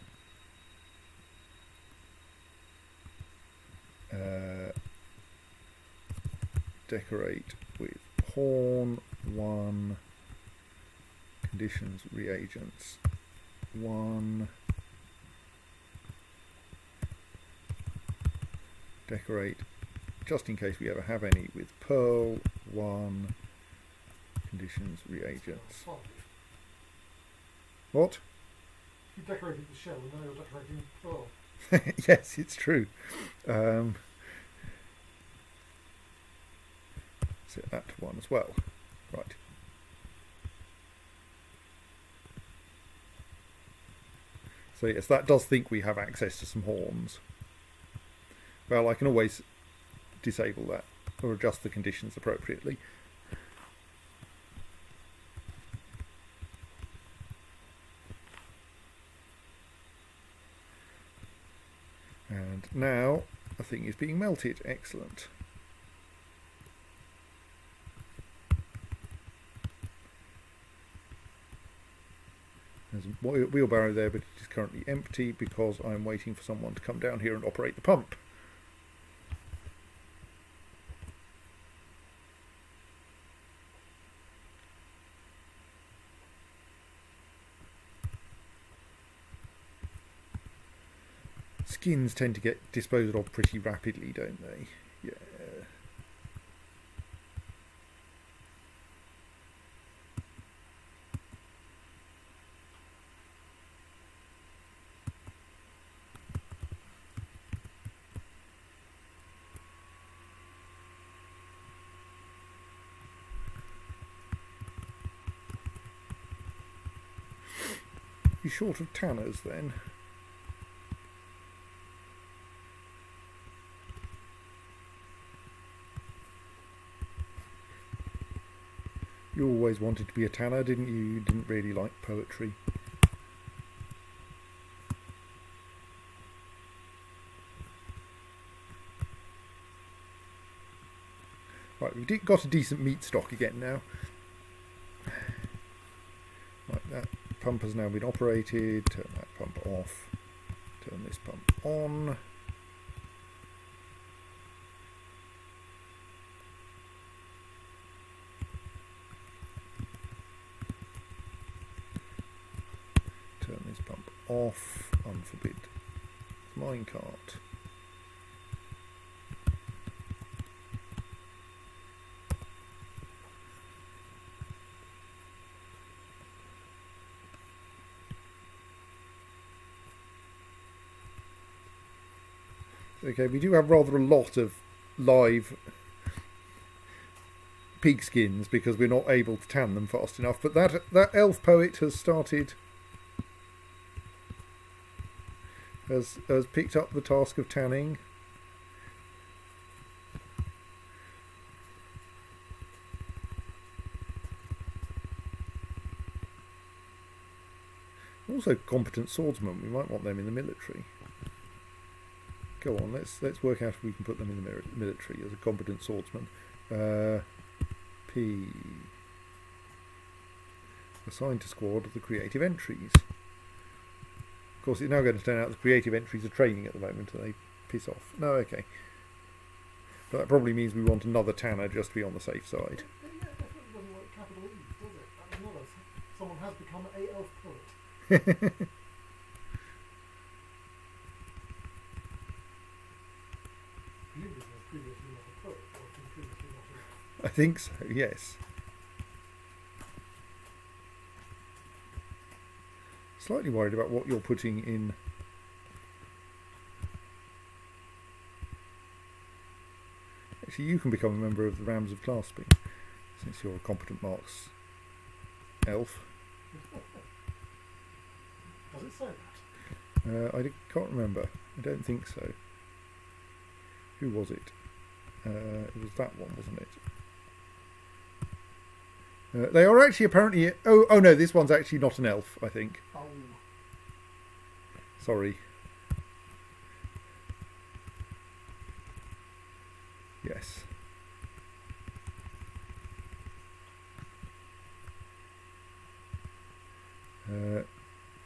Decorate with horn, 1 conditions, reagents, 1. Decorate, just in case we ever have any, with pearl, 1 conditions, reagents. What? You decorated the shell and now you're decorating pearl. Yes, it's true. Set that to 1 as well. Right. So yes, that does think we have access to some horns. Well, I can always disable that or adjust the conditions appropriately. And now the thing is being melted. Excellent. There's a wheelbarrow there, but it is currently empty because I'm waiting for someone to come down here and operate the pump. Skins tend to get disposed of pretty rapidly, don't they? Yeah. Be short of tanners then. You always wanted to be a tanner, didn't you? You didn't really like poetry. Right, we've got a decent meat stock again now. Right, that pump has now been operated. Turn that pump off. Turn this pump on. Turn this pump off. Unforbid minecart. Okay, we do have rather a lot of live pig skins because we're not able to tan them fast enough. But that elf poet has started, has picked up the task of tanning. Also, competent swordsmen. We might want them in the military. Go on, let's work out if we can put them in the military as a competent swordsman. P. Assign to squad the creative entries. Of course, it's now going to turn out the creative entries are training at the moment and they piss off. No, okay. But that probably means we want another Tanner just to be on the safe side. Yeah, it definitely doesn't work capital E, does it? I mean, someone has become a elf poet. Presumably was previously not a poet, or previously not an elf. I think so, yes. Slightly worried about what you're putting in. Actually, you can become a member of the Rams of Clasping, since you're a competent marks elf. Does it say that? I can't remember. I don't think so. Who was it? It was that one, wasn't it? They are actually apparently... Oh no, this one's actually not an elf, I think. Oh. Sorry. Yes.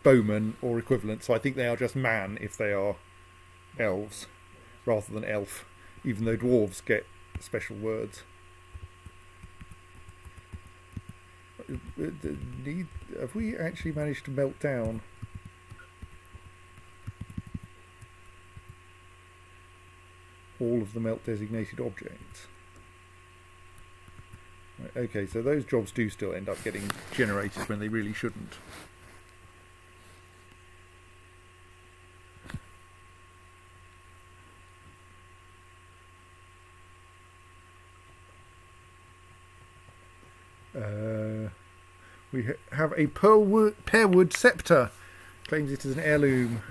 Bowman or equivalent, so I think they are just man if they are elves rather than elf, even though dwarves get special words. Have we actually managed to melt down? All of the melt designated objects. Right, okay, so those jobs do still end up getting generated when they really shouldn't. We have a pearwood scepter. Claims it as an heirloom.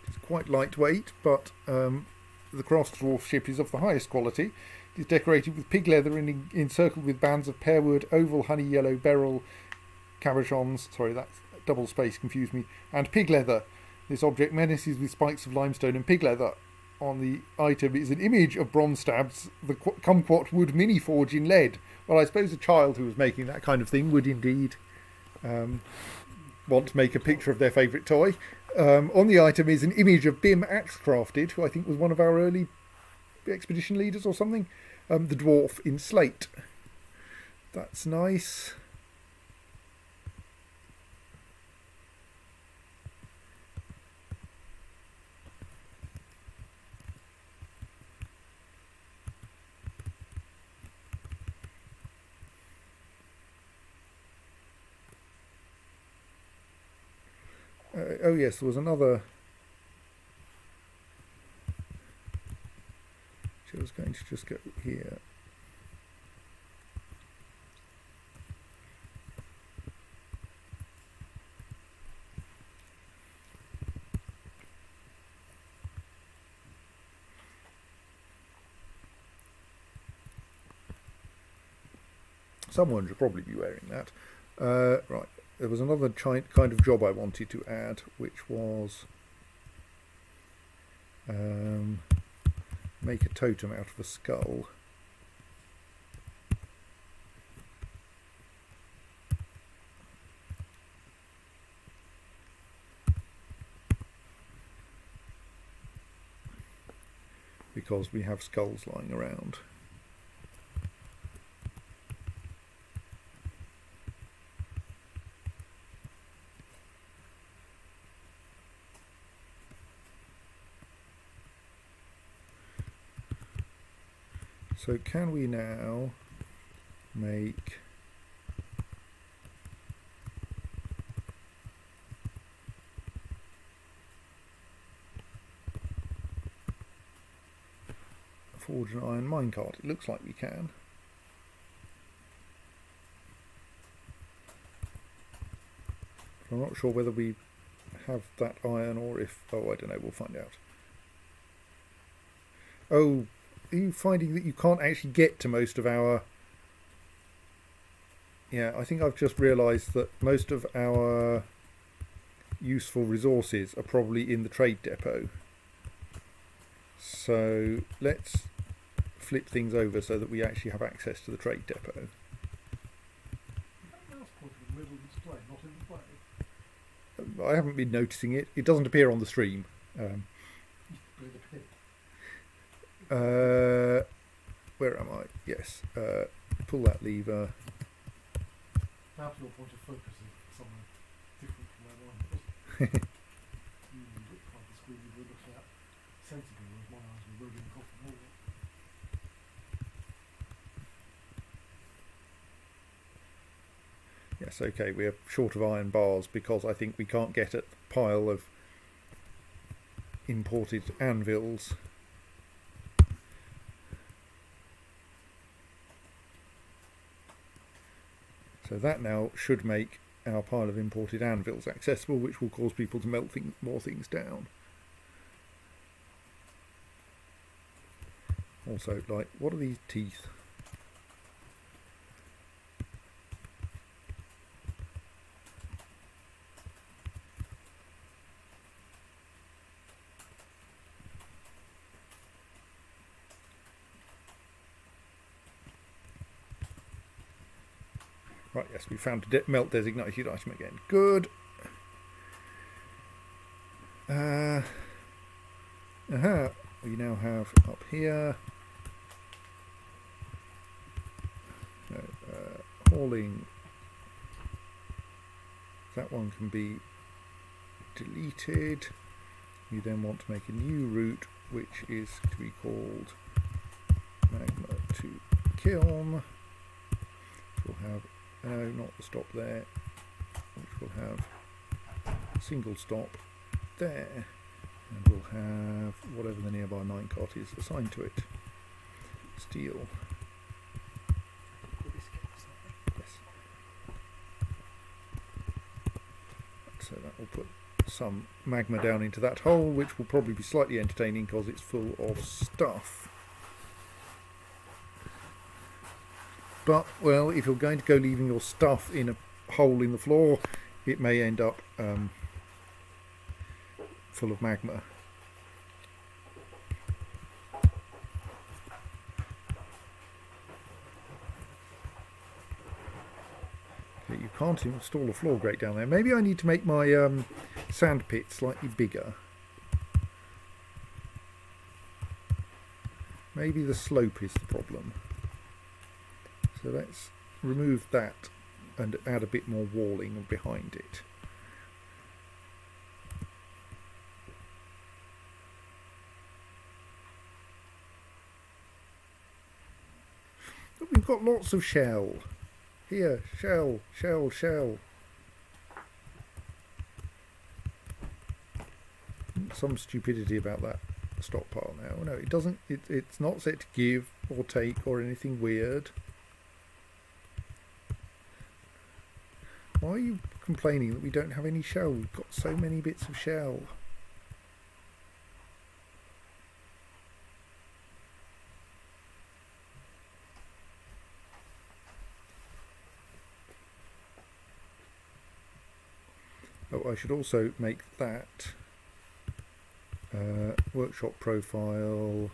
It's quite lightweight, but the Cross Dwarf ship is of the highest quality. It is decorated with pig leather and encircled with bands of pearwood, oval, honey yellow, beryl, cabochons. Sorry, that's double space confused me. And pig leather. This object menaces with spikes of limestone and pig leather. On the item is an image of bronze stabs, the kumquat wood mini forge in lead. Well, I suppose a child who was making that kind of thing would indeed want to make a picture of their favourite toy. On the item is an image of Bim Axecrafted, who I think was one of our early expedition leaders or something. The dwarf in slate. That's nice. Oh yes, there was another. I was going to just go here. Someone should probably be wearing that. Right. There was another kind of job I wanted to add, which was make a totem out of a skull. Because we have skulls lying around. So can we now make a forge and iron minecart? It looks like we can. I'm not sure whether we have that iron or if... Oh, I don't know, we'll find out. Oh, are you finding that you can't actually get to most of our... Yeah, I think I've just realised that most of our useful resources are probably in the trade depot. So let's flip things over so that we actually have access to the trade depot. Mouse pointer in the middle of the display, not in the play. I haven't been noticing it. It doesn't appear on the stream. But it appeared. Where am I? Yes. Pull that lever. Perhaps your point of focus is somewhere different from where mine was. Which part of the screen you were looking at sensibly, whereas my eyes were rolling across the wall. Yes, okay, we're short of iron bars because I think we can't get at the pile of imported anvils. So that now should make our pile of imported anvils accessible, which will cause people to melt more things down. Also, like, what are these teeth? Right, yes, we found a melt designated item again. Good. We now have up here hauling. That one can be deleted. You then want to make a new route, which is to be called magma to kiln. We'll have no, not the stop there, which will have a single stop there, and we'll have whatever the nearby minecart is assigned to it. Steel. Yes. So that will put some magma down into that hole, which will probably be slightly entertaining because it's full of stuff. But, well, if you're going to go leaving your stuff in a hole in the floor, it may end up full of magma. Okay, you can't install a floor grate down there. Maybe I need to make my sand pit slightly bigger. Maybe the slope is the problem. So let's remove that and add a bit more walling behind it. But we've got lots of shell. Here, shell, shell, shell. Some stupidity about that stockpile now. No, it doesn't. It's not set to give or take or anything weird. Why are you complaining that we don't have any shell? We've got so many bits of shell. Oh, I should also make that workshop profile.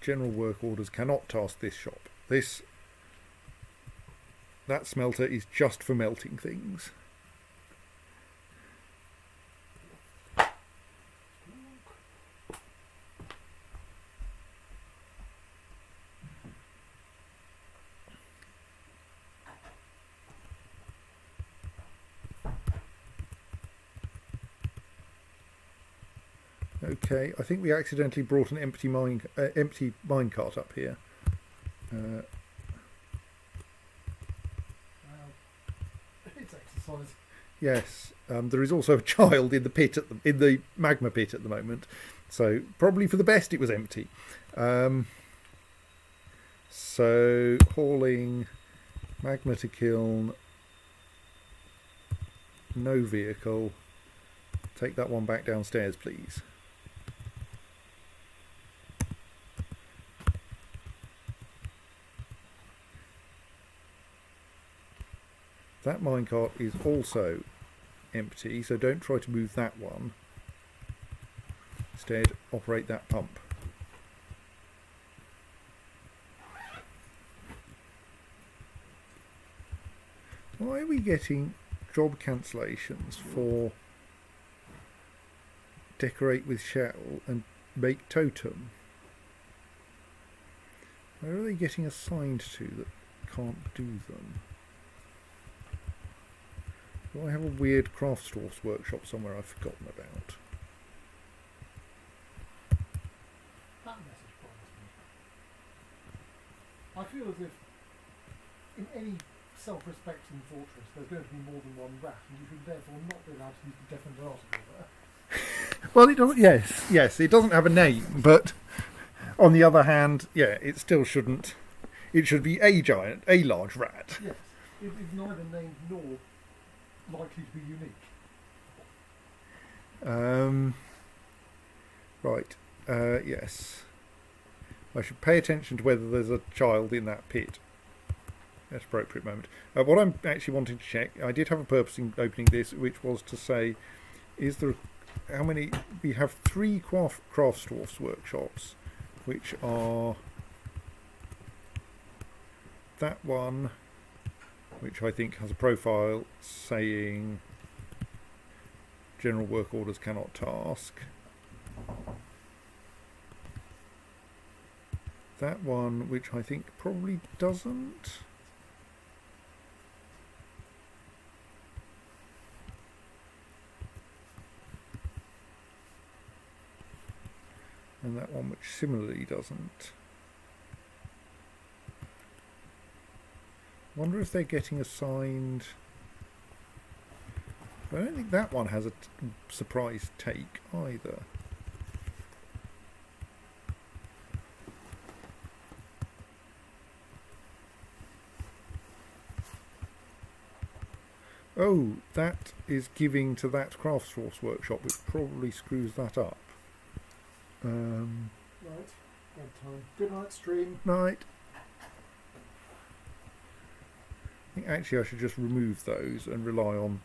General work orders cannot task this shop. That smelter is just for melting things. Okay, I think we accidentally brought an empty minecart up here. It's exercise. Yes, there is also a child in the pit in the magma pit at the moment, so probably for the best it was empty. So hauling magma to kiln, no vehicle. Take that one back downstairs, please. That minecart is also empty, so don't try to move that one. Instead, operate that pump. Why are we getting job cancellations for decorate with shell and make totem? Where are they getting assigned to that can't do them? Do I have a weird craftsdwarf's workshop somewhere I've forgotten about? That message bothers me. I feel as if in any self-respecting fortress there's going to be more than one rat, and you should therefore not be allowed to use the definite article there. Well, it doesn't. Yes, it doesn't have a name, but on the other hand, yeah, it still shouldn't. It should be a giant, a large rat. Yes, it's neither named nor likely to be unique. Right. Yes. I should pay attention to whether there's a child in that pit. At appropriate moment. What I'm actually wanting to check, I did have a purpose in opening this, which was to say, is there how many? We have 3 craftsdwarfs workshops, which are that one, which I think has a profile saying general work orders cannot task. That one, which I think probably doesn't. And that one which similarly doesn't. Wonder if they're getting assigned. I don't think that one has a surprise take either. Oh, that is giving to that craftsdwarf's workshop, which probably screws that up. Right, bedtime. Good night, stream. Night. I think actually I should just remove those and rely on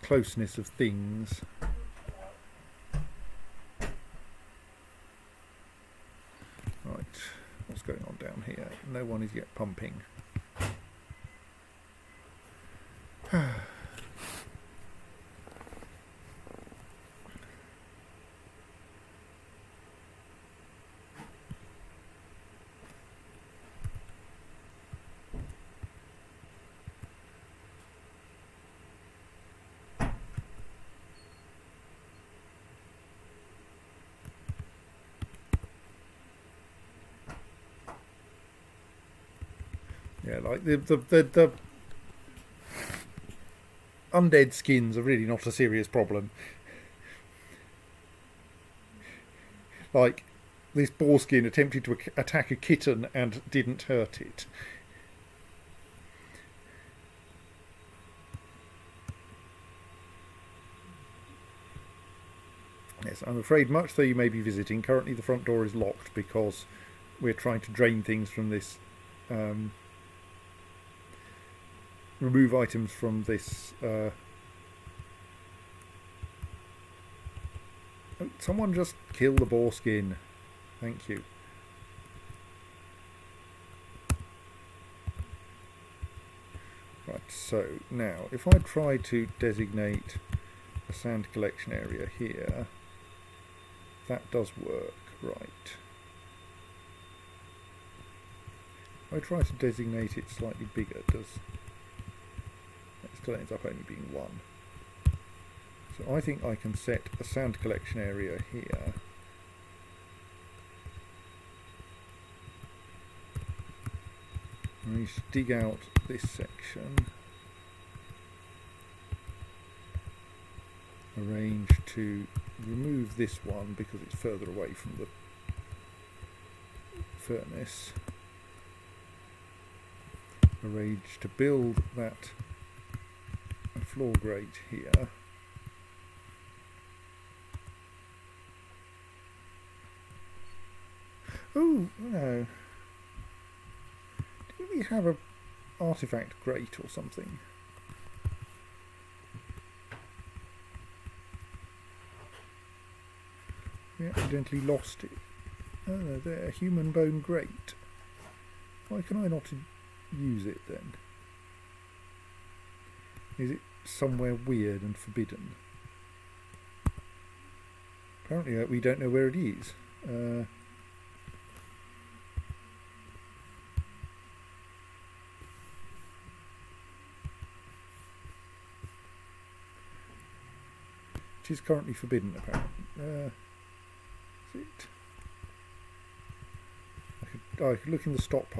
closeness of things. Right, what's going on down here? No one is yet pumping. Yeah, like the undead skins are really not a serious problem. Like this boar skin attempted to attack a kitten and didn't hurt it. Yes, I'm afraid much though you may be visiting, currently the front door is locked because we're trying to drain things from this remove items from this oh, someone just kill the boar skin, thank you. Right, so now if I try to designate a sand collection area here, that does work. Right, if I try to designate it slightly bigger, does it still ends up only being 1. So I think I can set a sand collection area here. And we should dig out this section. Arrange to remove this one because it's further away from the furnace. Arrange to build that floor grate here. Oh no! Did we have a artifact grate or something. We accidentally lost it. Oh no, there, human bone grate. Why can I not use it then? Is it somewhere weird and forbidden? Apparently we don't know where it is. It is currently forbidden, apparently. Is it? I could look in the stocks,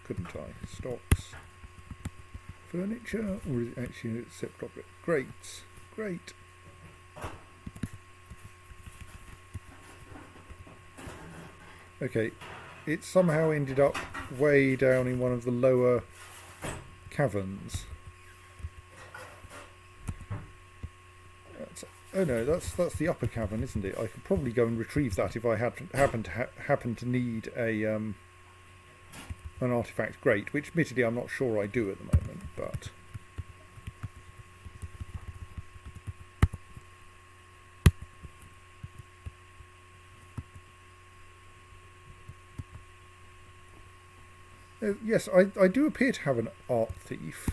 couldn't I? Stocks. Furniture, or is it actually a separate object? Grates. Great. Okay, it somehow ended up way down in one of the lower caverns. Oh no, that's the upper cavern, isn't it? I could probably go and retrieve that if I happen to need a an artifact grate, which admittedly I'm not sure I do at the moment, but yes, I do appear to have an art thief.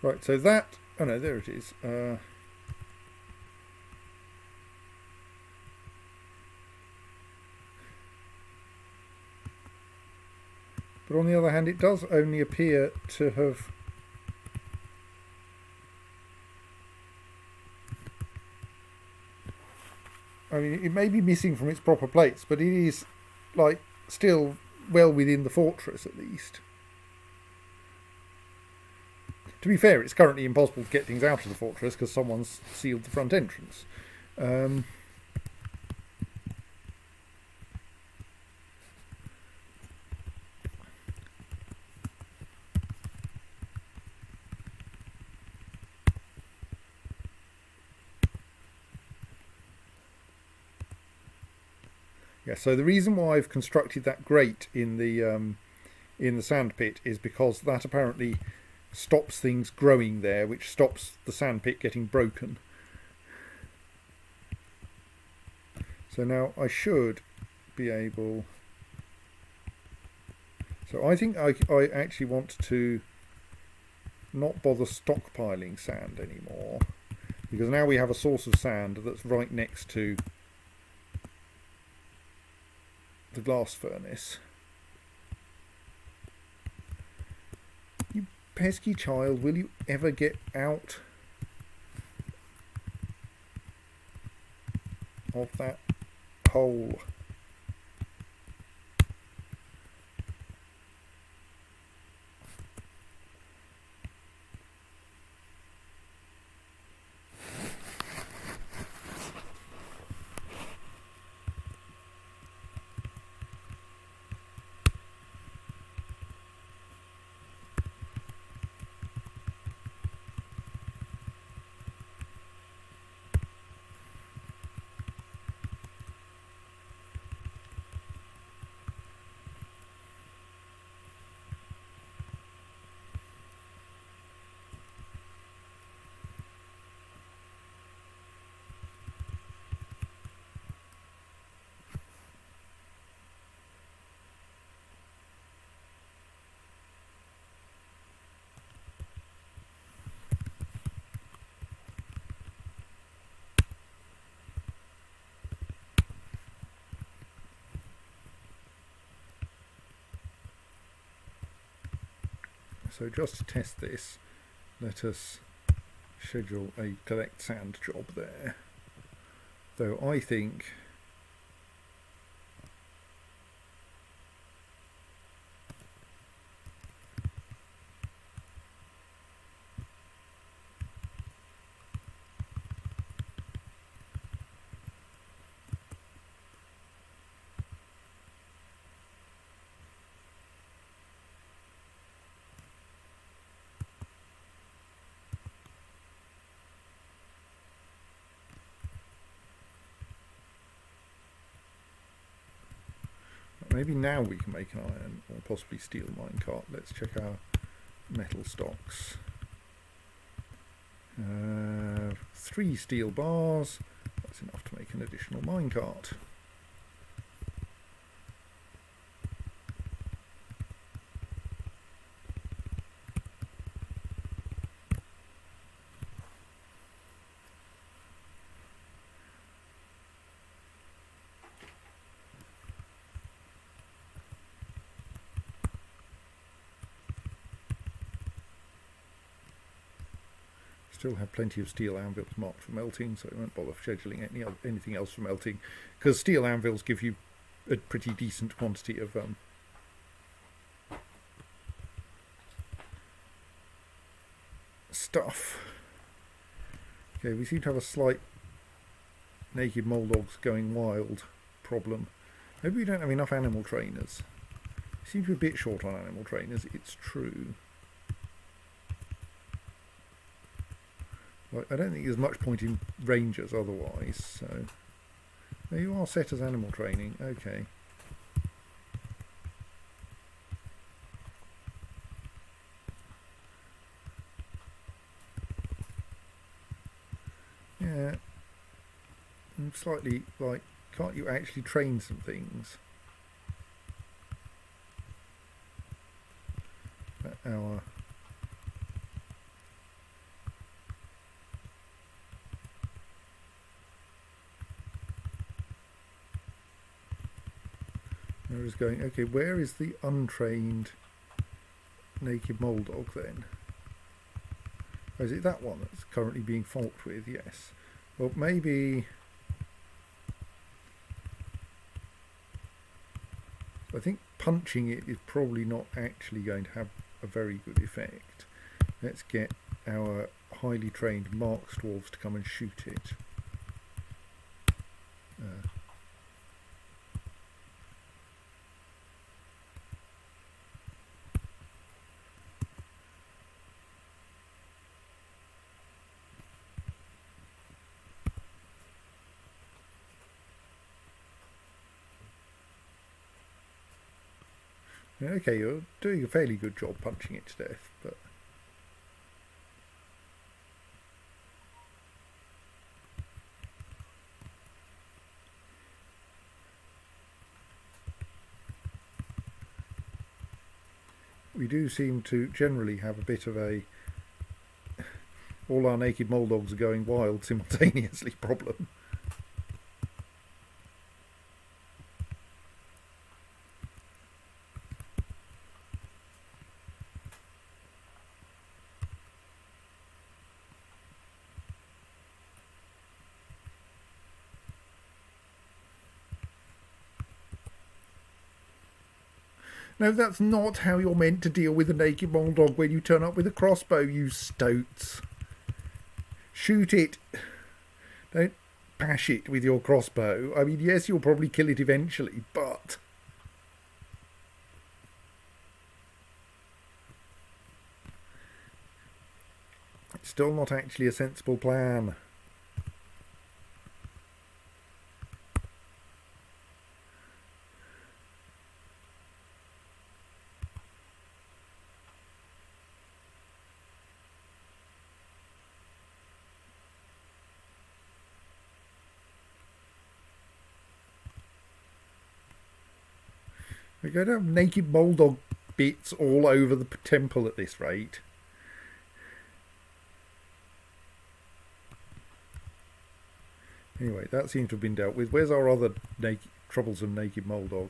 Right, so that... Oh no, there it is. But on the other hand, it does only appear to have... I mean, it may be missing from its proper place, but it is, like, still well within the fortress, at least. To be fair, it's currently impossible to get things out of the fortress because someone's sealed the front entrance. Yeah, so the reason why I've constructed that grate in the sand pit is because that apparently stops things growing there, which stops the sandpit getting broken. So now I should be able... So I think I actually want to not bother stockpiling sand anymore, because now we have a source of sand that's right next to the glass furnace. Pesky child, will you ever get out of that hole? So just to test this, let us schedule a collect sand job there. Though I think maybe now we can make an iron or possibly steel minecart. Let's check our metal stocks. 3 steel bars. That's enough to make an additional minecart. Still have plenty of steel anvils marked for melting, so I won't bother scheduling anything else for melting, because steel anvils give you a pretty decent quantity of stuff. Okay, we seem to have a slight naked mole dogs going wild problem. Maybe we don't have enough animal trainers. We seem to be a bit short on animal trainers, it's true. I don't think there's much point in rangers otherwise, so... There you are set as animal training, okay. Yeah. I'm slightly like, can't you actually train some things? Our... I was going, okay, where is the untrained naked mole dog then? Or is it that one that's currently being fought with? Yes. Well, maybe... I think punching it is probably not actually going to have a very good effect. Let's get our highly trained marks dwarves to come and shoot it. Okay, you're doing a fairly good job punching it to death, but... we do seem to generally have a bit of a all our naked mole dogs are going wild simultaneously problem. No, that's not how you're meant to deal with a naked mole dog when you turn up with a crossbow, you stoats. Shoot it. Don't bash it with your crossbow. I mean, yes, you'll probably kill it eventually, but... it's still not actually a sensible plan. We're going to have naked mole dog bits all over the temple at this rate. Anyway, that seems to have been dealt with. Where's our other troublesome naked mole dog?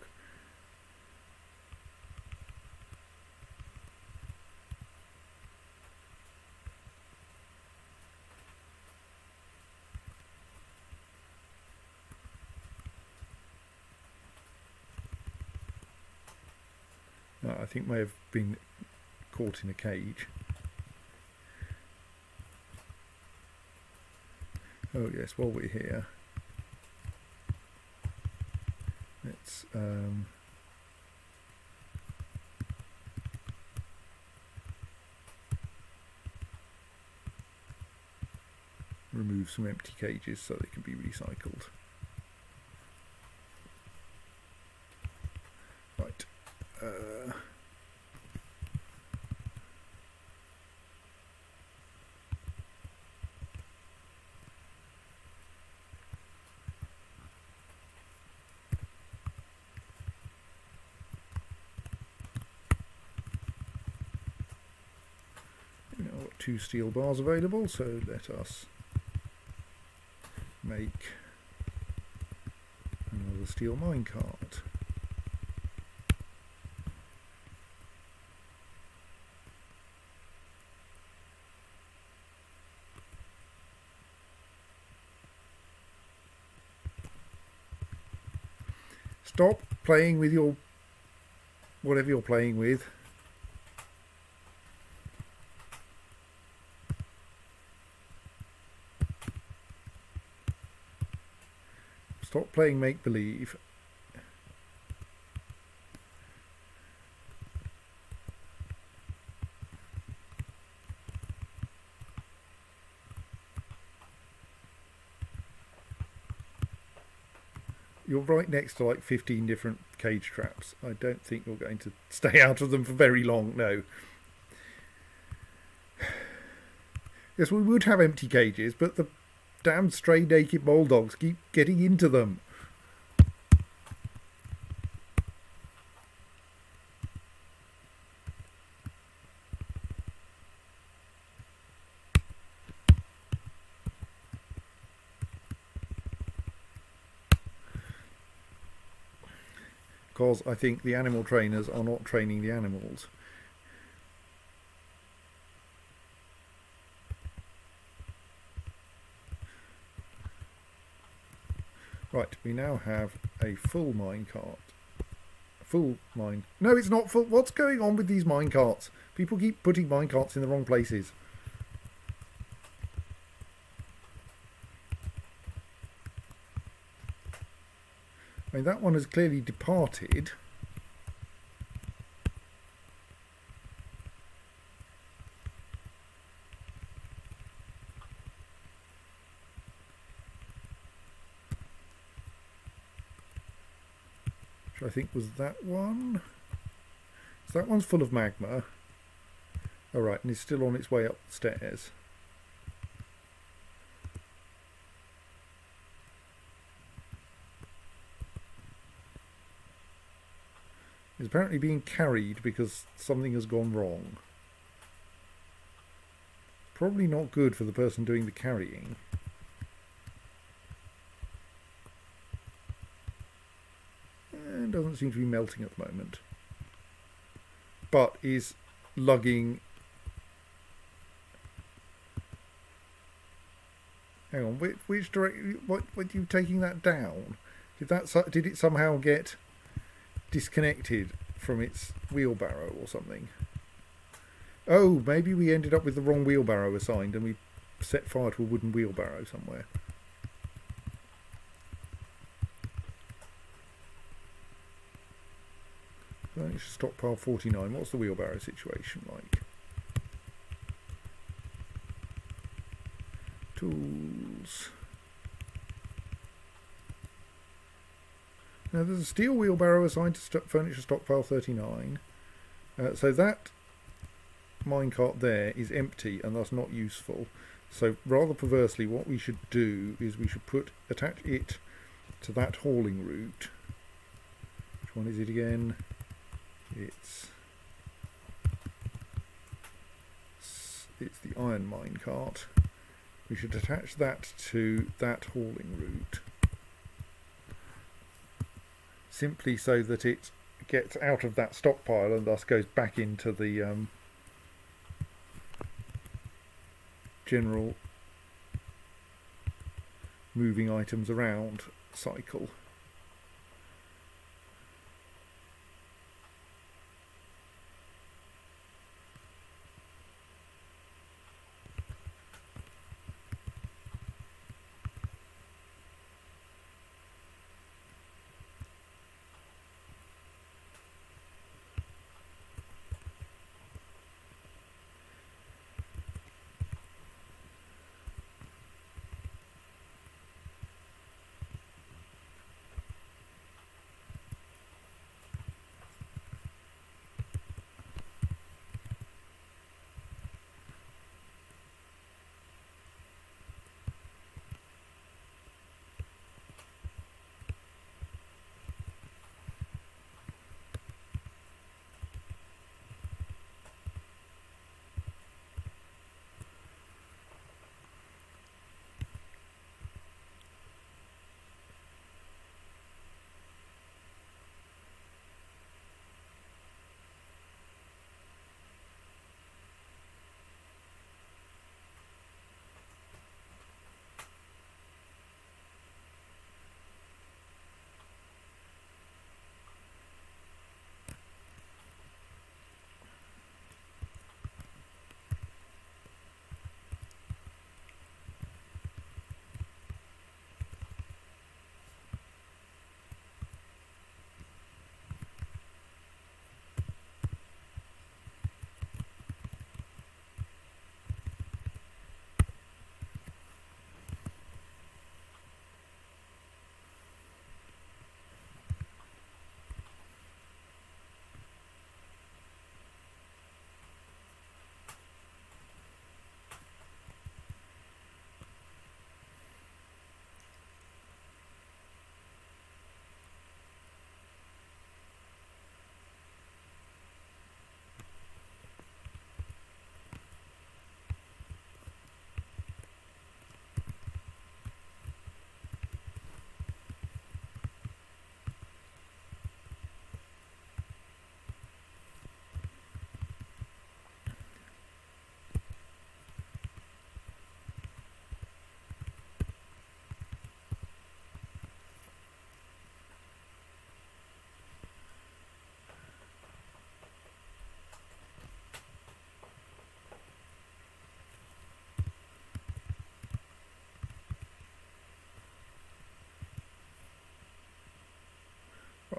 I think may have been caught in a cage. Oh yes, while we're here, let's remove some empty cages so they can be recycled. Right. We've now got 2 steel bars available, so let us make another steel minecart. Stop playing with your whatever you're playing with. Stop playing make-believe. You're right next to like 15 different cage traps. I don't think you're going to stay out of them for very long, no. Yes, we would have empty cages, but the damn stray naked mole dogs keep getting into them. Because I think the animal trainers are not training the animals. Right, we now have a full minecart. Full mine. No, it's not full. What's going on with these minecarts? People keep putting minecarts in the wrong places. I mean, that one has clearly departed. Which I think was that one. So that one's full of magma. Alright, and it's still on its way up the stairs. It's apparently being carried because something has gone wrong. Probably not good for the person doing the carrying. And doesn't seem to be melting at the moment. But is lugging... Hang on, which direction... What are you taking that down? Did it somehow get disconnected from its wheelbarrow or something? Oh, maybe we ended up with the wrong wheelbarrow assigned and we set fire to a wooden wheelbarrow somewhere. Furniture stockpile 49. What's the wheelbarrow situation like? Tools. Now there's a steel wheelbarrow assigned to furniture stockpile 39. So that minecart there is empty and thus not useful. So rather perversely, what we should do is we should attach it to that hauling route. Which one is it again? It's the iron minecart. We should attach that to that hauling route, simply so that it gets out of that stockpile and thus goes back into the general moving items around cycle.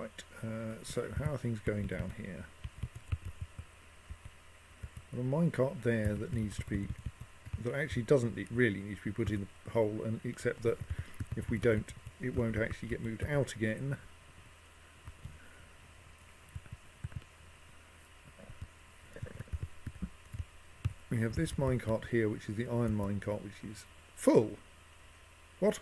Right, so how are things going down here? Well, a minecart there that needs to be, that actually doesn't really need to be put in the hole, and except that if we don't, it won't actually get moved out again. We have this minecart here, which is the iron minecart, which is full. What?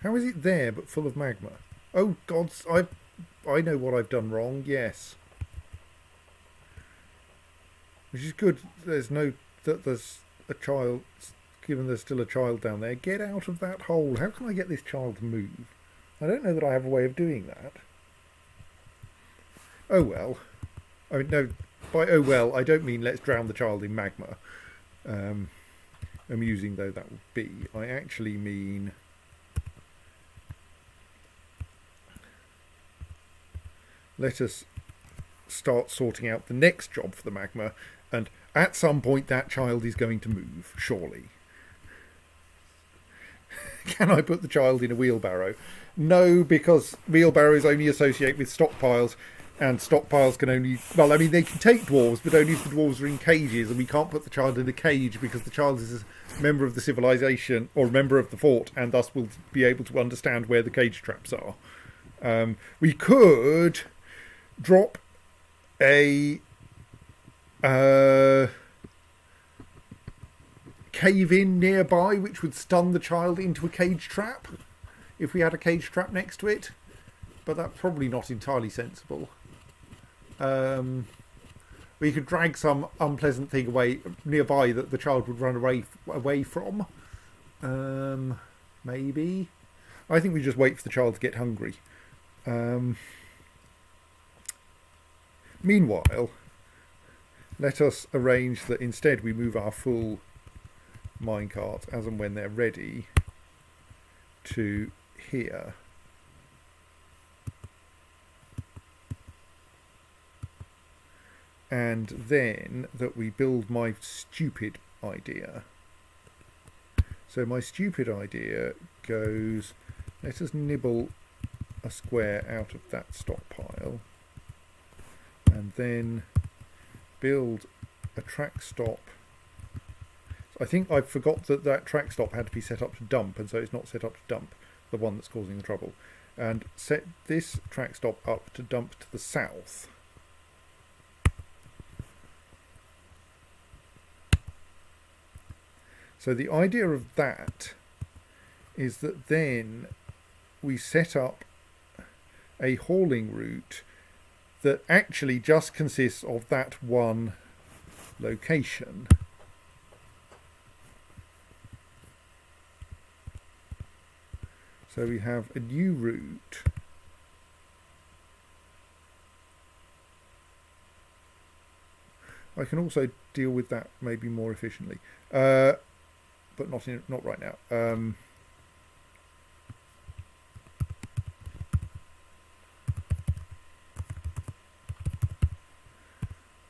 How is it there but full of magma? Oh gods, I know what I've done wrong. Yes, which is good. There's a child. Given there's still a child down there, get out of that hole. How can I get this child to move? I don't know that I have a way of doing that. Oh well. I mean, no. By oh well, I don't mean let's drown the child in magma. Amusing though that would be, I actually mean let us start sorting out the next job for the magma, and at some point that child is going to move, surely. Can I put the child in a wheelbarrow? No, because wheelbarrows only associate with stockpiles, and stockpiles can only, well, I mean, they can take dwarves, but only if the dwarves are in cages, and we can't put the child in a cage because the child is a member of the civilization, or a member of the fort, and thus will be able to understand where the cage traps are. We could drop a cave-in nearby, which would stun the child into a cage trap, if we had a cage trap next to it, but that's probably not entirely sensible. We could drag some unpleasant thing away nearby that the child would run away from. Maybe. I think we just wait for the child to get hungry. Meanwhile, let us arrange that instead we move our full minecart as and when they're ready to here. And then that we build my stupid idea. So my stupid idea goes, let us nibble a square out of that stockpile and then build a track stop. I think I forgot that track stop had to be set up to dump, and so it's not set up to dump, the one that's causing the trouble. And set this track stop up to dump to the south. So the idea of that is that then we set up a hauling route that actually just consists of that one location. So we have a new route. I can also deal with that maybe more efficiently. But not right now.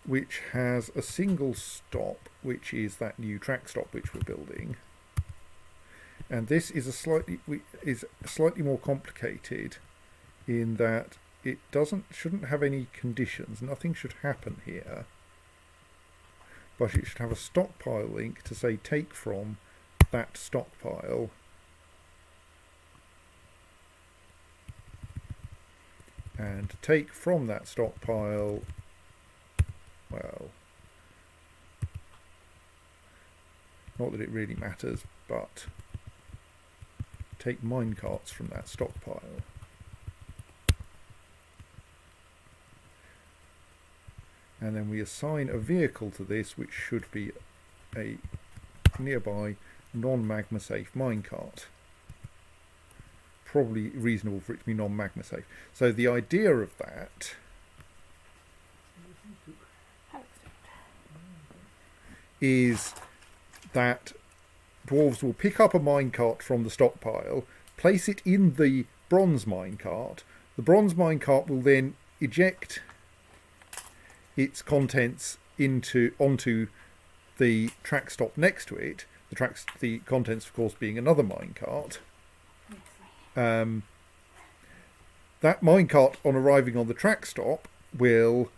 Which has a single stop, which is that new track stop which we're building. And this is slightly more complicated in that it shouldn't have any conditions. Nothing should happen here. But it should have a stockpile link to say take from that stockpile and take from that stockpile, well, not that it really matters, but take minecarts from that stockpile. And then we assign a vehicle to this, which should be a nearby non-magma safe minecart. Probably reasonable for it to be non-magma safe. So the idea of that is that dwarves will pick up a minecart from the stockpile, place it in the bronze minecart. The bronze minecart will then eject its contents onto the track stop next to it. The contents, of course, being another minecart. that minecart on arriving on the track stop will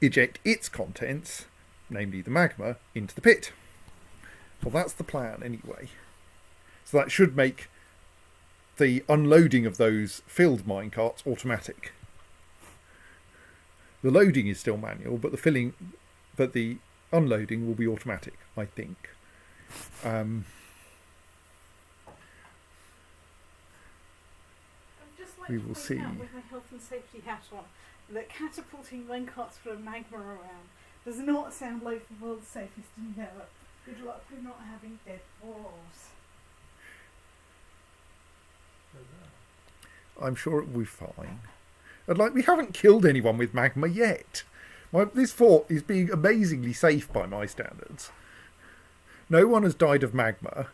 eject its contents, namely the magma, into the pit. Well, that's the plan anyway. So that should make the unloading of those filled minecarts automatic. The loading is still manual, but the unloading will be automatic, I think. I'm just like We to will point see. out with my health and safety hat on that catapulting minecarts for a magma around does not sound like the world's safest endeavour. Good luck with not having dead wolves. I'm sure it will be fine. And we haven't killed anyone with magma yet. This fort is being amazingly safe by my standards. No one has died of magma,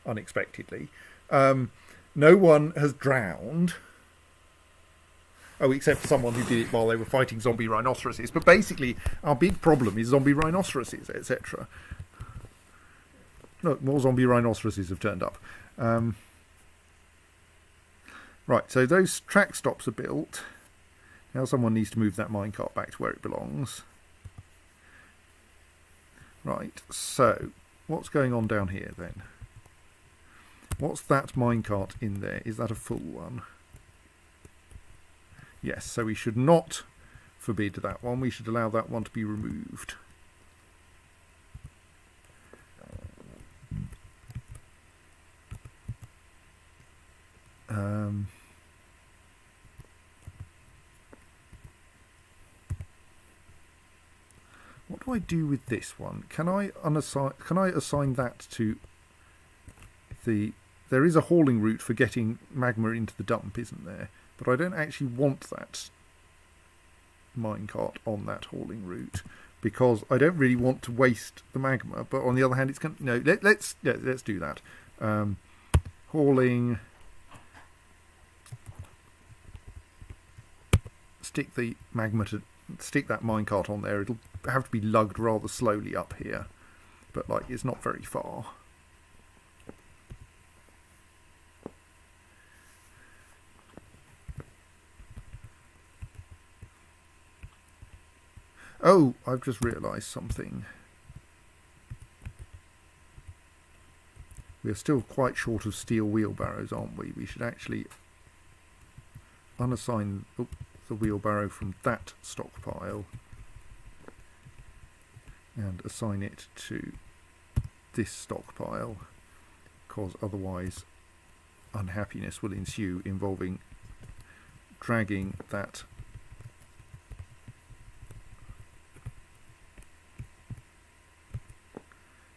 unexpectedly. No one has drowned. Oh, except for someone who did it while they were fighting zombie rhinoceroses. But basically, our big problem is zombie rhinoceroses, etc. Look, more zombie rhinoceroses have turned up. Right, so those track stops are built. Now someone needs to move that minecart back to where it belongs. Right, so what's going on down here then? What's that minecart in there? Is that a full one? Yes, so we should not forbid that one. We should allow that one to be removed. What do I do with this one? Can I assign that to the... There is a hauling route for getting magma into the dump, isn't there? But I don't actually want that minecart on that hauling route because I don't really want to waste the magma. But on the other hand, it's going to... No, let's do that. Hauling... Stick the magma to... Stick that minecart on there. It'll have to be lugged rather slowly up here. But, it's not very far. Oh, I've just realised something. We're still quite short of steel wheelbarrows, aren't we? We should actually unassign the wheelbarrow from that stockpile and assign it to this stockpile, because otherwise unhappiness will ensue involving dragging that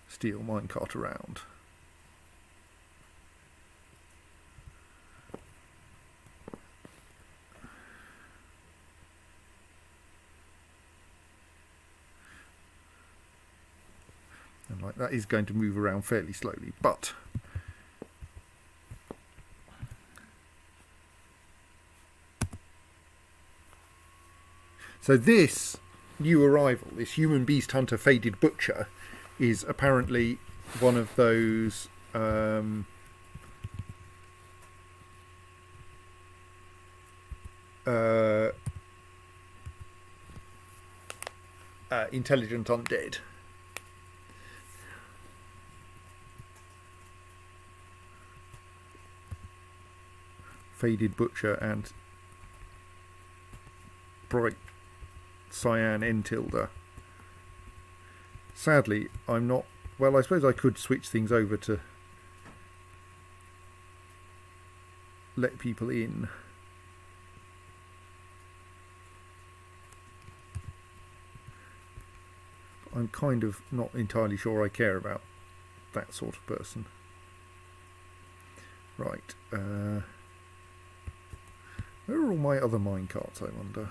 steel minecart around. And that is going to move around fairly slowly, but so this new arrival, this human beast hunter faded butcher, is apparently one of those intelligent undead. Faded butcher and bright cyan N-tilde. Sadly, I'm not... Well, I suppose I could switch things over to let people in. I'm kind of not entirely sure I care about that sort of person. Right. Where are all my other minecarts, I wonder?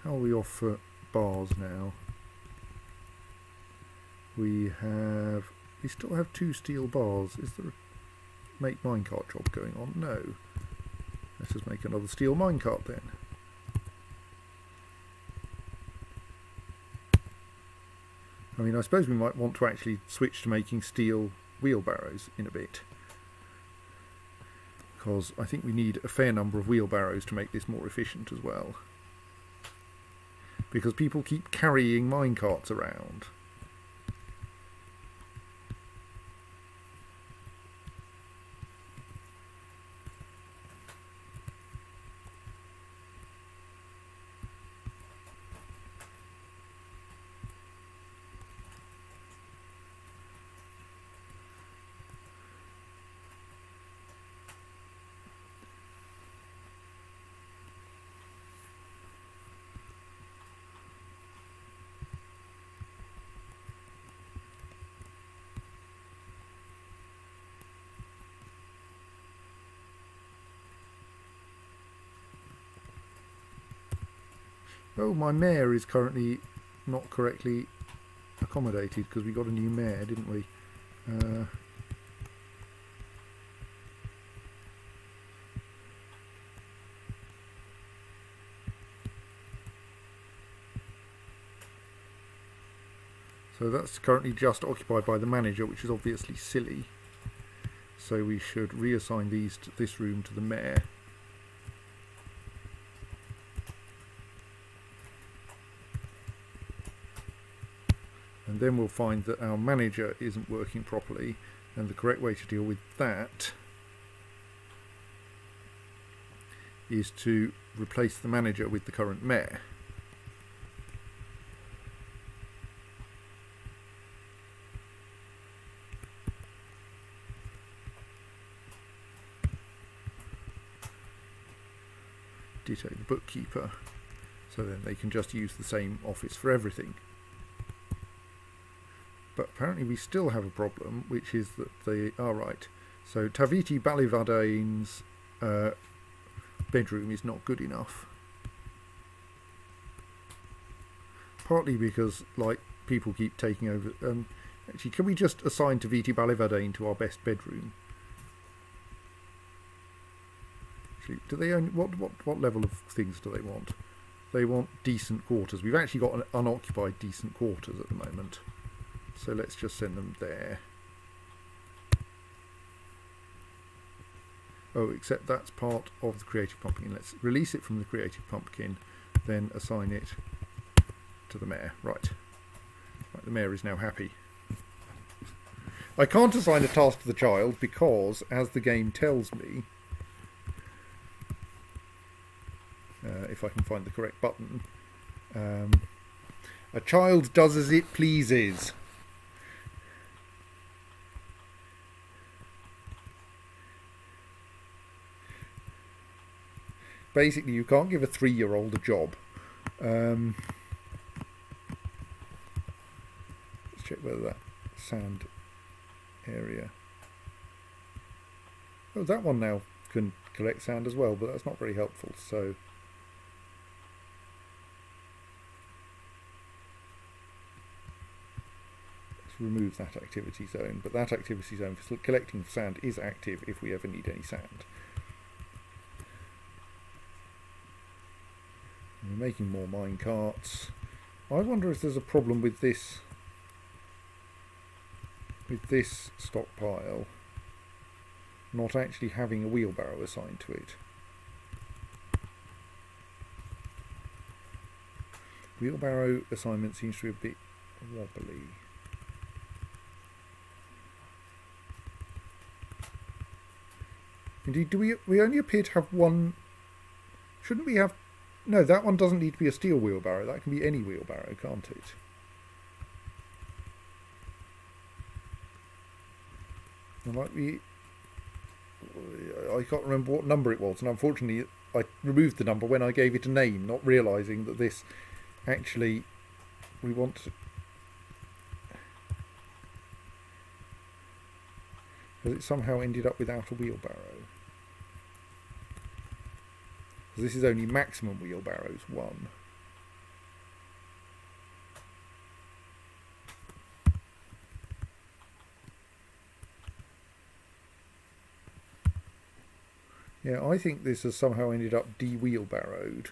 How are we off for bars now? We still have 2 steel bars. Is there a make minecart job going on? No. Let's just make another steel minecart then. I mean, I suppose we might want to actually switch to making steel wheelbarrows in a bit, because I think we need a fair number of wheelbarrows to make this more efficient as well, because people keep carrying minecarts around. Oh, my mare is currently not correctly accommodated because we got a new mare, didn't we? So that's currently just occupied by the manager, which is obviously silly. So we should reassign this room to the mare. And then we'll find that our manager isn't working properly, and the correct way to deal with that is to replace the manager with the current mare. Ditto the bookkeeper, so then they can just use the same office for everything. But apparently we still have a problem, which is that they are right. So Taviti Balivadane's bedroom is not good enough. Partly because, like, people keep taking over. Actually, can we just assign Taviti Balivadane to our best bedroom? Actually, do they only what level of things do they want? They want decent quarters. We've actually got an unoccupied decent quarters at the moment. So let's just send them there. Oh, except that's part of the Creative Pumpkin. Let's release it from the Creative Pumpkin, then assign it to the mayor. Right, the mayor is now happy. I can't assign a task to the child because, as the game tells me, if I can find the correct button, a child does as it pleases. Basically, you can't give a 3-year-old a job. Let's check whether that sand area... Oh, that one now can collect sand as well, but that's not very helpful, so... Let's remove that activity zone, but that activity zone for collecting sand is active if we ever need any sand. We're making more mine carts. I wonder if there's a problem with this stockpile not actually having a wheelbarrow assigned to it. Wheelbarrow assignment seems to be a bit wobbly. Indeed, do we only appear to have one? Shouldn't we have? No, that one doesn't need to be a steel wheelbarrow. That can be any wheelbarrow, can't it? I can't remember what number it was, and unfortunately I removed the number when I gave it a name, not realising that this actually we want to... Because it somehow ended up without a wheelbarrow. This is only maximum wheelbarrows 1. Yeah, I think this has somehow ended up de-wheelbarrowed.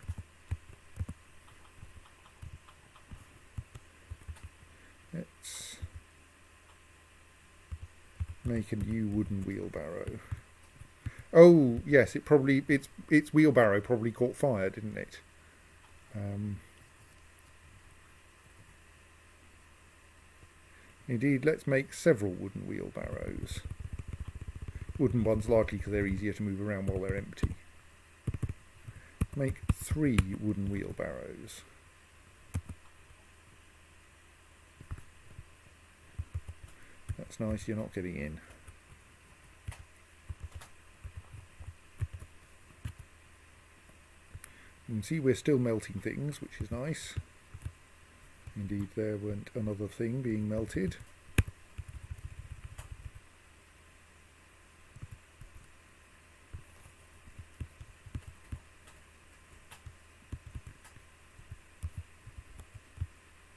Make a new wooden wheelbarrow. Oh yes, its wheelbarrow probably caught fire, didn't it? Indeed, let's make several wooden wheelbarrows. Wooden ones largely because they're easier to move around while they're empty. Make 3 wooden wheelbarrows. That's nice, you're not getting in. You can see we're still melting things, which is nice. Indeed, there went another thing being melted.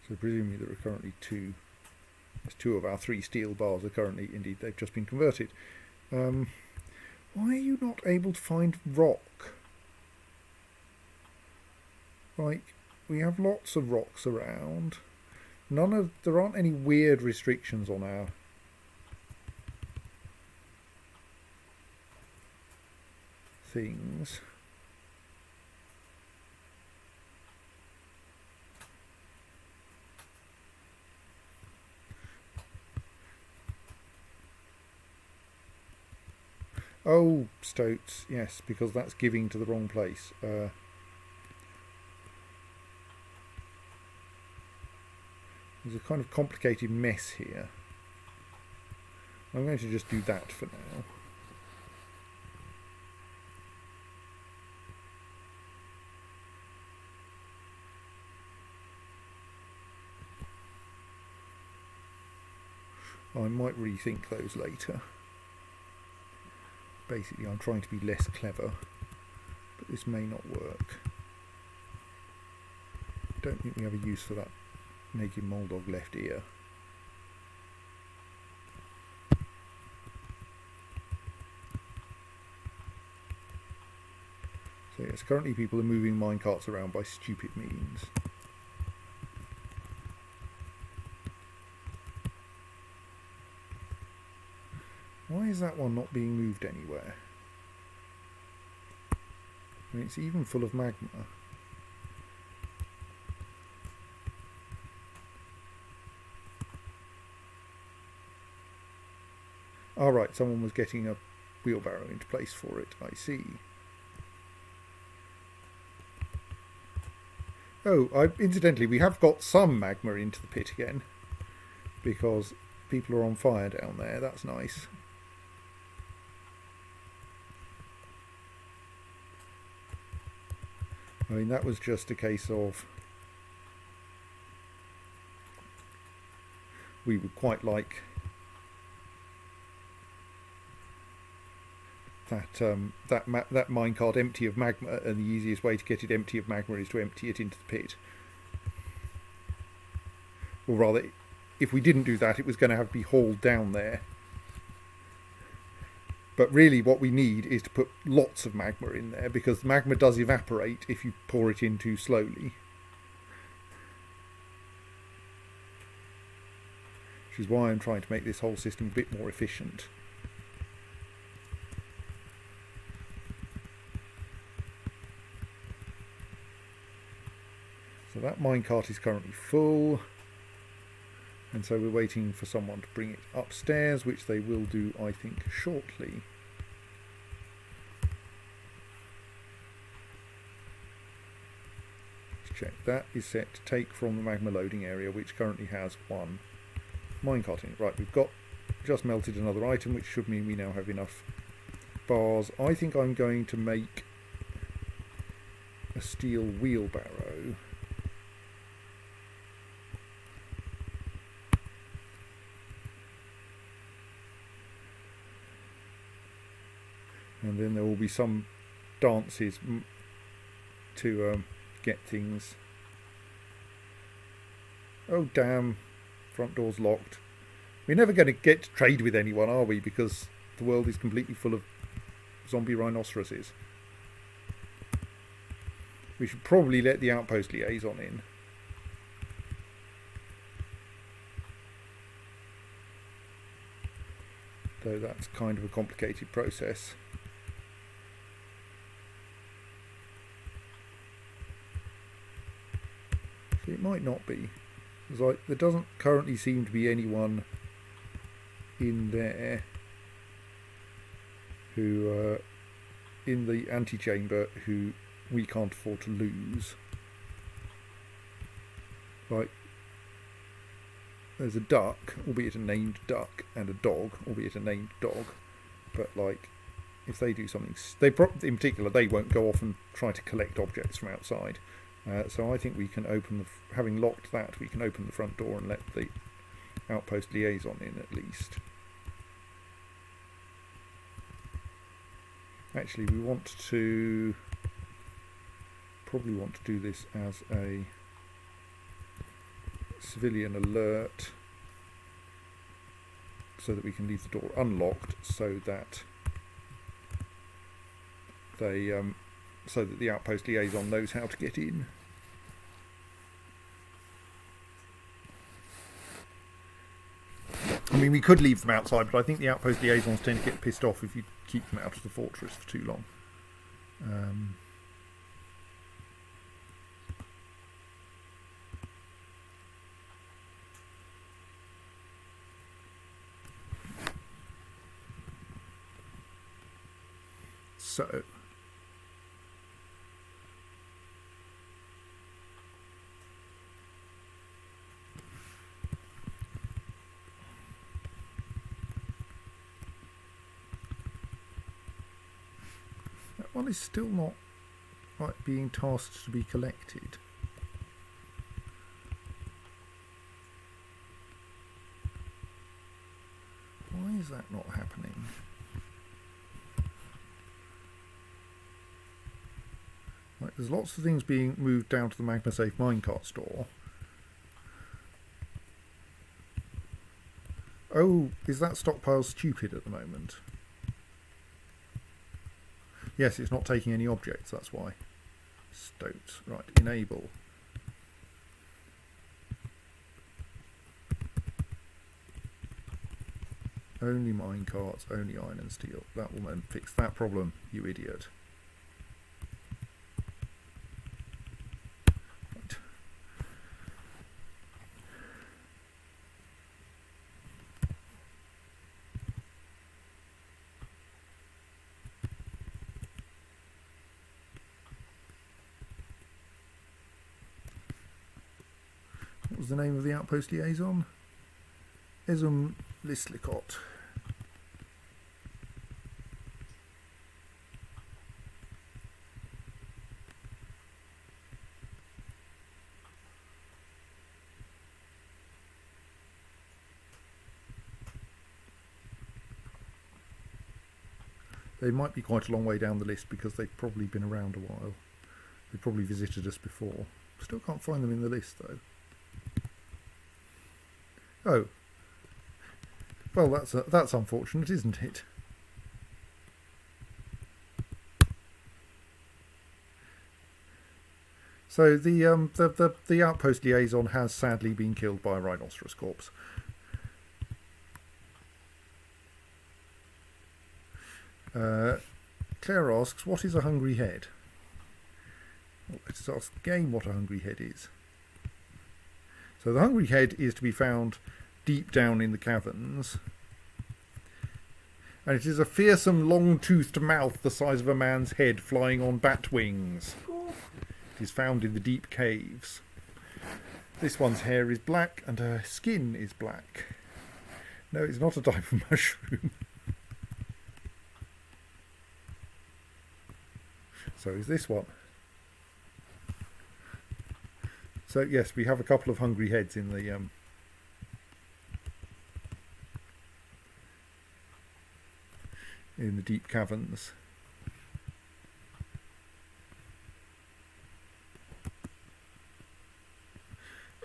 So presumably there are currently 2. There's 2 of our 3 steel bars are currently, indeed, they've just been converted. Why are you not able to find rock? Like, we have lots of rocks around. There aren't any weird restrictions on our things. Oh, stoats, yes, because that's giving to the wrong place. There's a kind of complicated mess here. I'm going to just do that for now. I might rethink those later. Basically, I'm trying to be less clever, but this may not work. Don't think we have a use for that naked Moldog left ear. So yes, currently people are moving minecarts around by stupid means. Why is that one not being moved anywhere? I mean, it's even full of magma. All right, someone was getting a wheelbarrow into place for it, I see. Oh, incidentally, we have got some magma into the pit again, because people are on fire down there, that's nice. I mean, that was just a case of we would quite like that minecart empty of magma, and the easiest way to get it empty of magma is to empty it into the pit. Or rather, if we didn't do that, it was going to have to be hauled down there. But really what we need is to put lots of magma in there, because magma does evaporate if you pour it in too slowly. Which is why I'm trying to make this whole system a bit more efficient. So that minecart is currently full, and so we're waiting for someone to bring it upstairs, which they will do, I think, shortly. Let's check. That is set to take from the magma loading area, which currently has 1 minecart in it. Right, we've got just melted another item, which should mean we now have enough bars. I think I'm going to make a steel wheelbarrow. And then there will be some dances to get things. Oh damn, front door's locked. We're never going to get to trade with anyone, are we? Because the world is completely full of zombie rhinoceroses. We should probably let the outpost liaison in. though that's kind of a complicated process. So it might not be. It's like there doesn't currently seem to be anyone in there who in the antechamber who we can't afford to lose. Like, there's a duck, albeit a named duck, and a dog, albeit a named dog. But like, if they do something, in particular, they won't go off and try to collect objects from outside. So I think we can open having locked that, we can open the front door and let the outpost liaison in at least. Actually, we probably want to do this as a civilian alert, so that we can leave the door unlocked, so that the outpost liaison knows how to get in. I mean, we could leave them outside, but I think the outpost liaisons tend to get pissed off if you keep them out of the fortress for too long. So that one is still not like being tasked to be collected. Why is that not happening? Like, there's lots of things being moved down to the magma safe minecart store. Oh, is that stockpile stupid at the moment? Yes, it's not taking any objects, that's why. Stoats. Right, enable. Only minecarts, only iron and steel. That will then fix that problem, you idiot. Right. What was the name of the outpost liaison? Lislicott. They might be quite a long way down the list because they've probably been around a while. They've probably visited us before. Still can't find them in the list though. Oh. Well, that's unfortunate, isn't it? So the outpost liaison has sadly been killed by a rhinoceros corpse. Claire asks, what is a hungry head? Well, let's ask the game what a hungry head is. So the hungry head is to be found deep down in the caverns, and it is a fearsome long-toothed mouth the size of a man's head flying on bat wings. It is found in the deep caves. This one's hair is black and her skin is black. No, it's not a type of mushroom. So is this one. So yes, we have a couple of hungry heads in the deep caverns.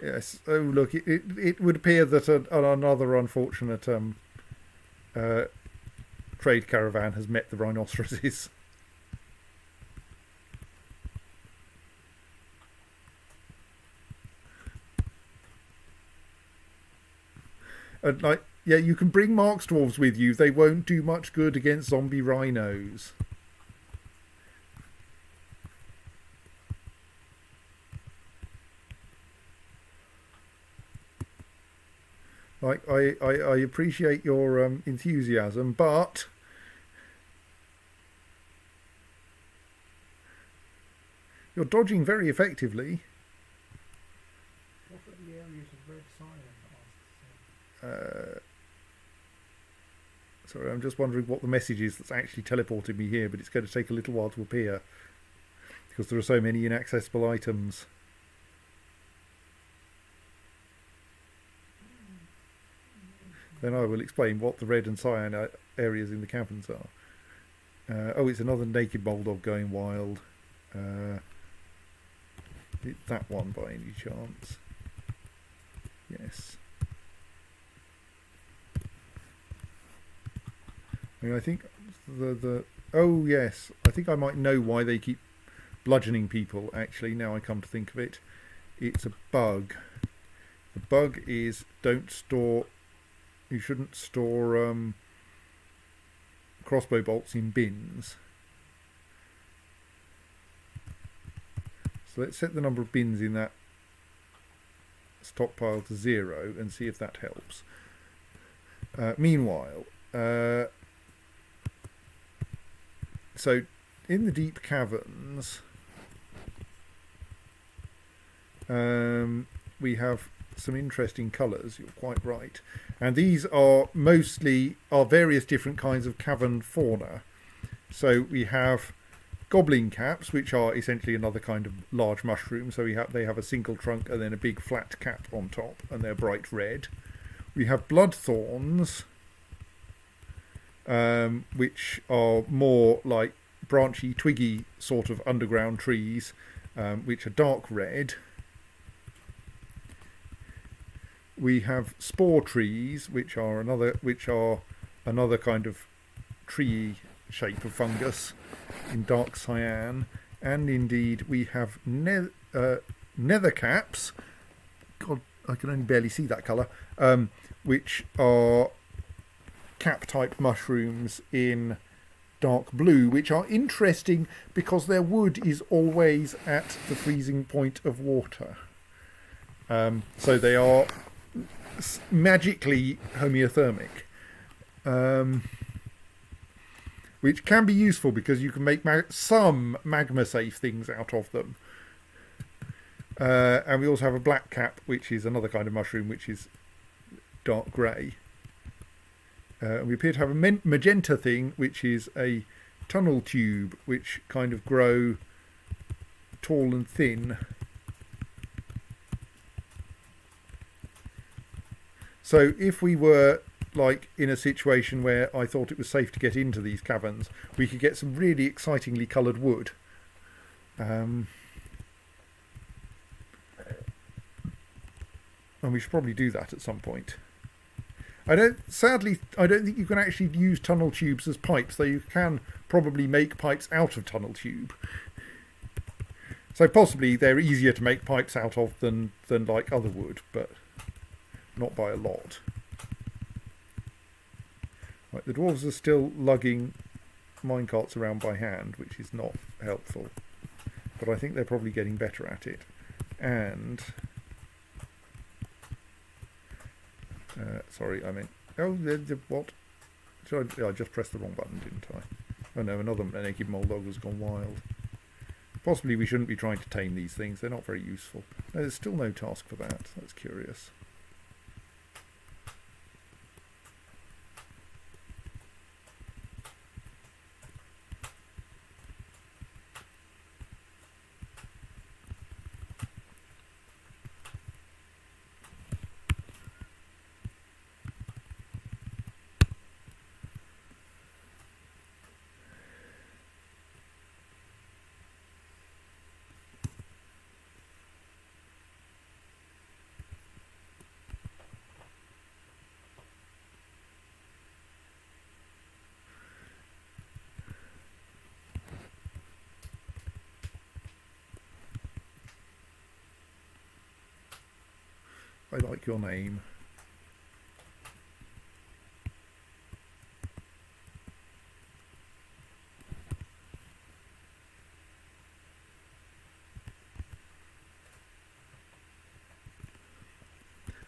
Yes. Oh look, it would appear that another unfortunate trade caravan has met the rhinoceroses. And like, yeah, you can bring Mark Dwarves with you. They won't do much good against zombie rhinos. Like, I appreciate your enthusiasm, but you're dodging very effectively. What are the areas of red cyan? Sorry, I'm just wondering what the message is that's actually teleported me here, but it's going to take a little while to appear because there are so many inaccessible items. Then I will explain what the red and cyan areas in the caverns are. Oh, it's another naked bulldog going wild. It's that one by any chance? Yes. I mean, I think oh yes, I think I might know why they keep bludgeoning people. Actually, now I come to think of it, it's a bug. The bug is you shouldn't store crossbow bolts in bins. So let's set the number of bins in that stockpile to 0 and see if that helps. Meanwhile, so in the deep caverns, we have some interesting colours. You're quite right, and these are mostly various different kinds of cavern fauna. So we have goblin caps, which are essentially another kind of large mushroom. So they have a single trunk and then a big flat cap on top, and they're bright red. We have blood thorns, which are more like branchy, twiggy sort of underground trees, which are dark red. We have spore trees, which are another kind of tree shape of fungus in dark cyan, and indeed we have nether caps. God, I can only barely see that colour. Which are cap-type mushrooms in dark blue, which are interesting because their wood is always at the freezing point of water. So they are magically homeothermic, which can be useful because you can make some magma-safe things out of them. And we also have a black cap, which is another kind of mushroom, which is dark grey. We appear to have a magenta thing, which is a tunnel tube, which kind of grow tall and thin. So if we were like in a situation where I thought it was safe to get into these caverns, we could get some really excitingly coloured wood. And we should probably do that at some point. Sadly, I don't think you can actually use tunnel tubes as pipes, though you can probably make pipes out of tunnel tube. So possibly they're easier to make pipes out of than like other wood, but not by a lot. Right, the dwarves are still lugging minecarts around by hand, which is not helpful, but I think they're probably getting better at it. And sorry, I meant what? I just pressed the wrong button, didn't I? Oh no, another naked mole dog has gone wild. Possibly we shouldn't be trying to tame these things. They're not very useful. No, there's still no task for that. That's curious. I like your name.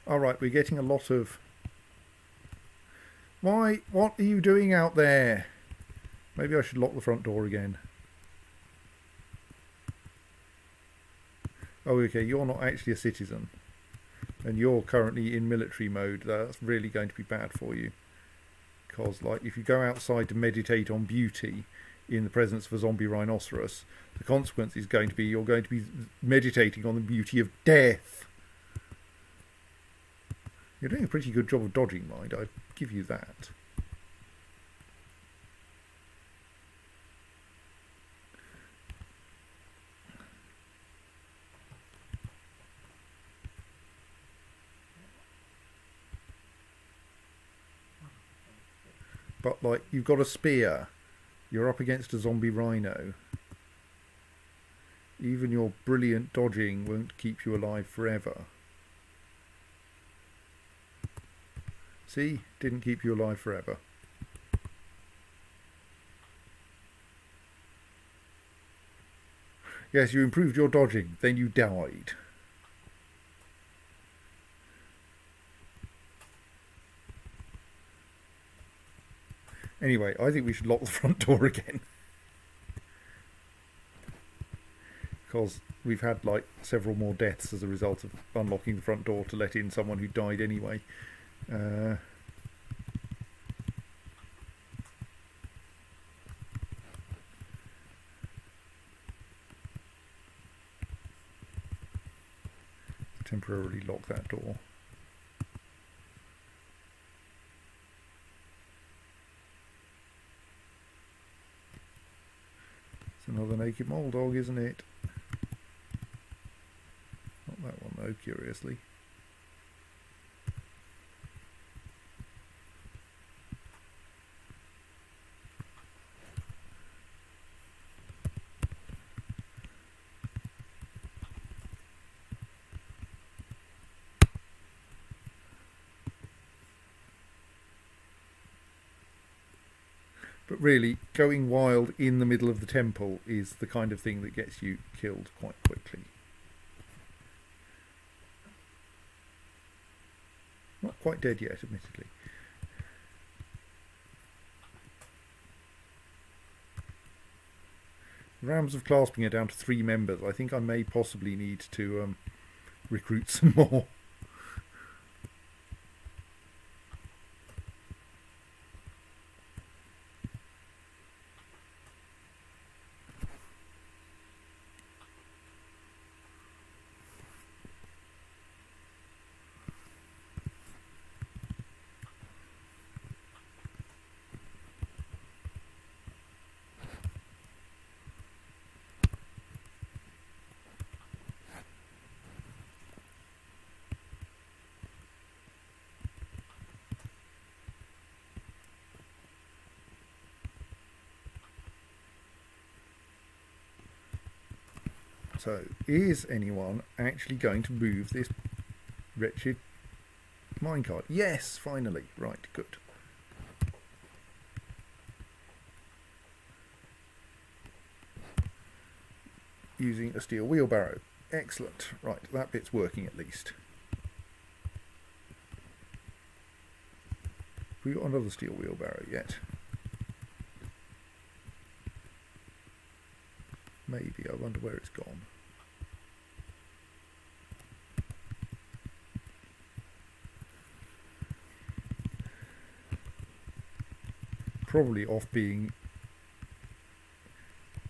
All right, we're getting a lot of... Why? What are you doing out there? Maybe I should lock the front door again. Oh, okay, you're not actually a citizen. And you're currently in military mode. That's really going to be bad for you. Because, like, if you go outside to meditate on beauty in the presence of a zombie rhinoceros, the consequence is going to be you're going to be meditating on the beauty of death. You're doing a pretty good job of dodging, mind. I give you that. But, like, you've got a spear. You're up against a zombie rhino. Even your brilliant dodging won't keep you alive forever. See? Didn't keep you alive forever. Yes, you improved your dodging, then you died. Anyway, I think we should lock the front door again. Because we've had, like, several more deaths as a result of unlocking the front door to let in someone who died anyway. Temporarily lock that door. It's another naked mole dog, isn't it? Not that one though, curiously. But really, going wild in the middle of the temple is the kind of thing that gets you killed quite quickly. Not quite dead yet, admittedly. The Rams of Clasping are down to 3 members. I think I may possibly need to recruit some more. So, is anyone actually going to move this wretched minecart? Yes, finally. Right, good. Using a steel wheelbarrow. Excellent. Right, that bit's working at least. Have we got another steel wheelbarrow yet? Maybe. I wonder where it's gone. Probably off being...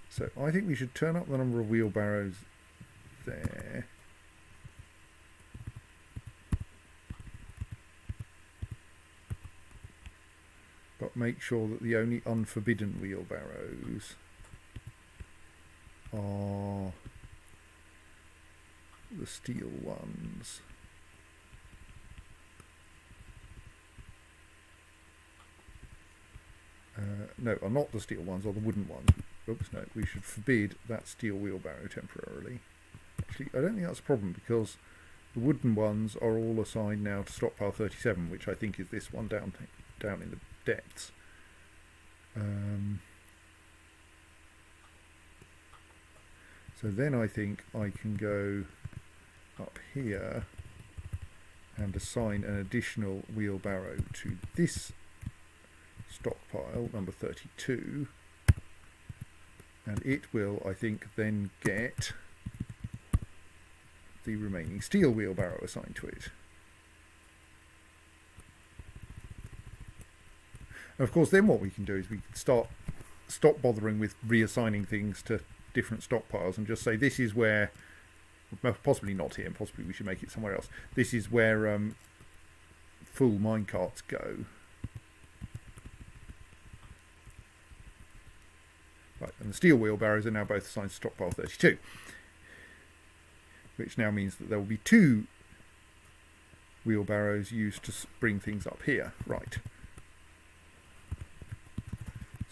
So I think we should turn up the number of wheelbarrows there. But make sure that the only unforbidden wheelbarrows are the steel ones. No, are not the steel ones, or the wooden ones. Oops, no, we should forbid that steel wheelbarrow temporarily. Actually, I don't think that's a problem, because the wooden ones are all assigned now to stockpile 37, which I think is this one down in the depths. So then I think I can go up here and assign an additional wheelbarrow to this stockpile, number 32, and it will, I think, then get the remaining steel wheelbarrow assigned to it. And of course, then what we can do is we can stop bothering with reassigning things to different stockpiles and just say this is where, possibly not here, and possibly we should make it somewhere else. This is where full minecarts go. Right, and the steel wheelbarrows are now both assigned to stockpile 32, which now means that there will be 2 wheelbarrows used to bring things up here. Right.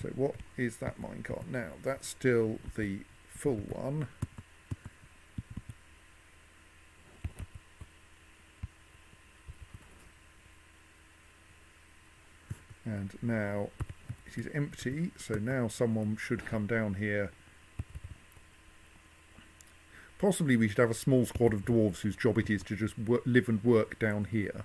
So what is that minecart now? That's still the full one. And now it is empty, so now someone should come down here. Possibly we should have a small squad of dwarves whose job it is to just live and work down here.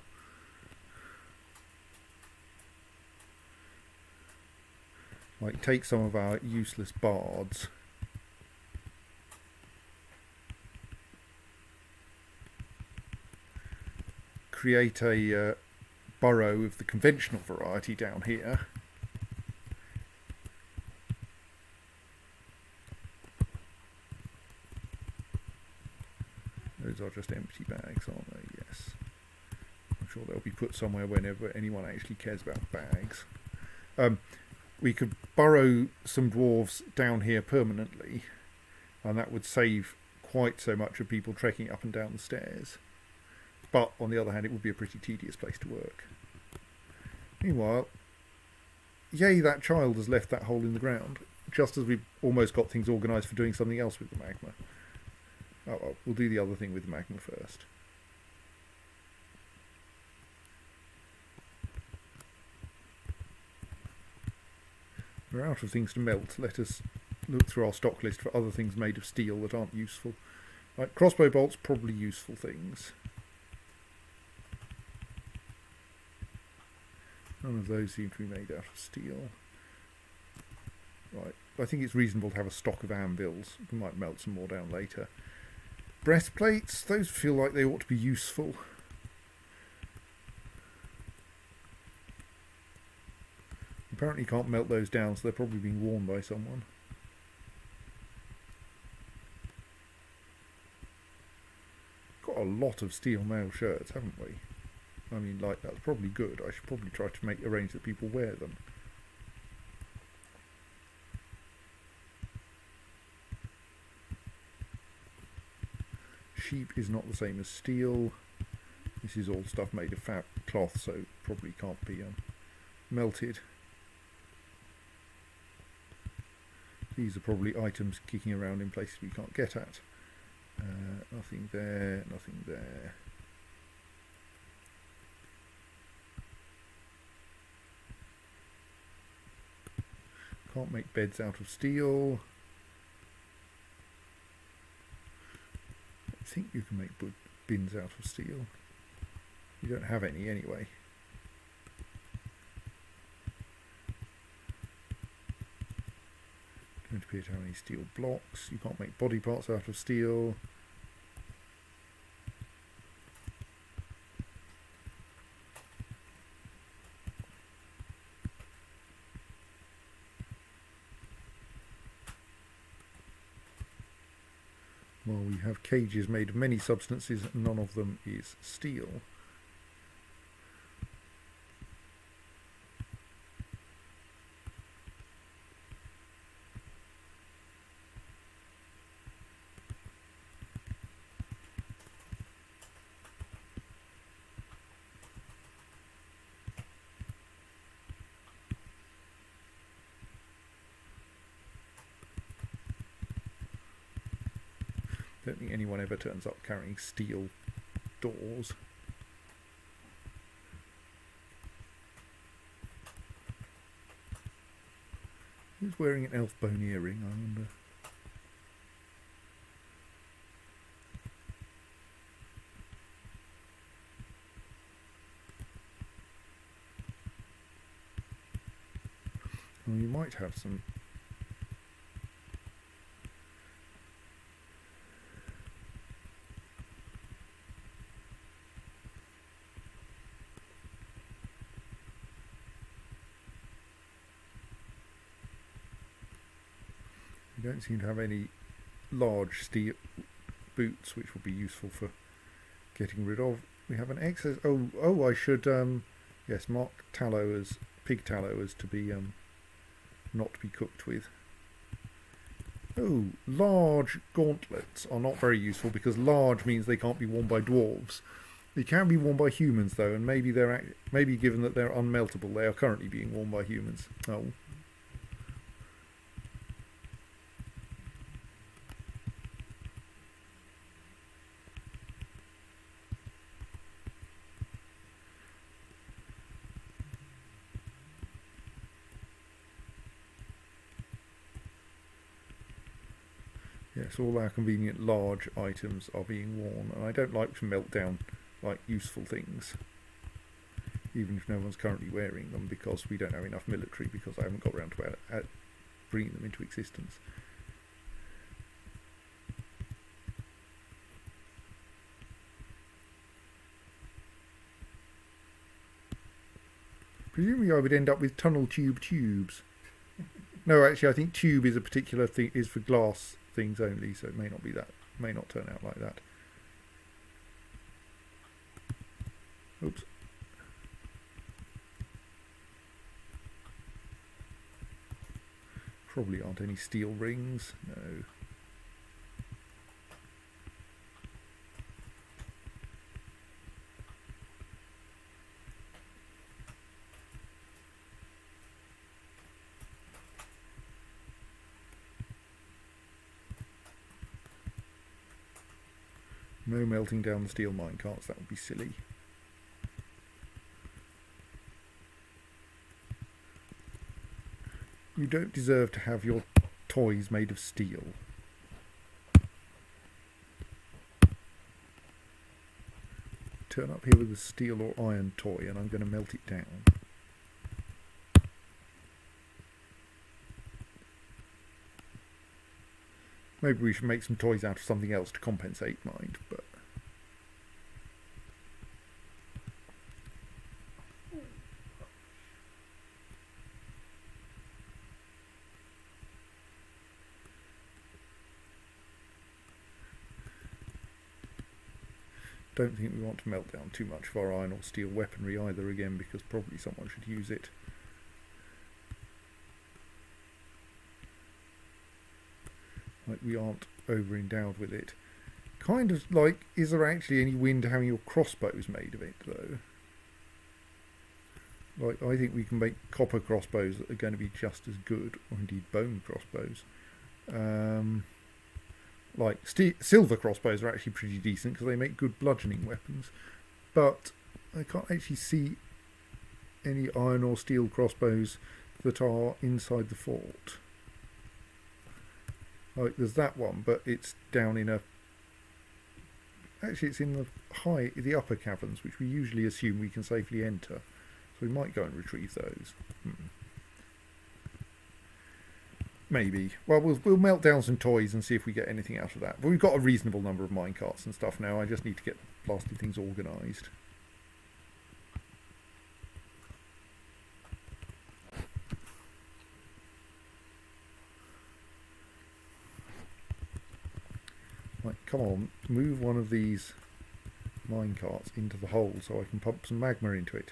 Like, take some of our useless bards. Create a burrow of the conventional variety down here. Those are just empty bags, aren't they? Yes. I'm sure they'll be put somewhere whenever anyone actually cares about bags. We could burrow some dwarves down here permanently, and that would save quite so much of people trekking up and down the stairs. But on the other hand, it would be a pretty tedious place to work. Meanwhile, yay, that child has left that hole in the ground, just as we've almost got things organised for doing something else with the magma. Oh well, we'll do the other thing with the magma first. We're out of things to melt. Let us look through our stock list for other things made of steel that aren't useful. Right, crossbow bolts, probably useful things. None of those seem to be made out of steel. Right, I think it's reasonable to have a stock of anvils. We might melt some more down later. Breastplates, those feel like they ought to be useful. Apparently you can't melt those down, so they're probably being worn by someone. Got a lot of steel mail shirts, haven't we? I mean, like, that's probably good. I should probably try to arrange that people wear them. Sheep is not the same as steel. This is all stuff made of cloth, so probably can't be melted. These are probably items kicking around in places we can't get at. Nothing there, nothing there. Can't make beds out of steel. I think you can make bins out of steel. You don't have any anyway. Don't appear to have any steel blocks. You can't make body parts out of steel. Well, we have cages made of many substances, none of them is steel. Don't think anyone ever turns up carrying steel doors. Who's wearing an elf bone earring, I wonder? Well, you might have some. We don't seem to have any large steel boots, which will be useful for getting rid of. We have an excess. Oh! I should yes, mark tallow as pig tallow as to be not to be cooked with. Oh, large gauntlets are not very useful because large means they can't be worn by dwarves. They can be worn by humans though, and maybe maybe given that they're unmeltable, they are currently being worn by humans. Oh. Yes, all our convenient large items are being worn, and I don't like to melt down like useful things, even if no one's currently wearing them, because we don't have enough military, because I haven't got around to bringing them into existence. Presumably I would end up with tunnel tubes. No, actually I think tube is a particular thing, is for glass things only, so it may not be that, may not turn out like that. Oops. Probably aren't any steel rings, no. No melting down the steel minecarts, that would be silly. You don't deserve to have your toys made of steel. Turn up here with a steel or iron toy and I'm going to melt it down. Maybe we should make some toys out of something else to compensate, mind, but... Don't think we want to melt down too much of our iron or steel weaponry either again, because probably someone should use it. Like, we aren't over endowed with it. Kind of like, is there actually any win to having your crossbows made of it though? Like, I think we can make copper crossbows that are going to be just as good, or indeed bone crossbows. Like, silver crossbows are actually pretty decent because they make good bludgeoning weapons. But I can't actually see any iron or steel crossbows that are inside the fort. Like, there's that one, but it's down in a... Actually, it's in the upper caverns, which we usually assume we can safely enter. So we might go and retrieve those. Maybe. Well, we'll melt down some toys and see if we get anything out of that. But we've got a reasonable number of minecarts and stuff now. I just need to get blasted things organised. Right, come on, move one of these minecarts into the hole so I can pump some magma into it.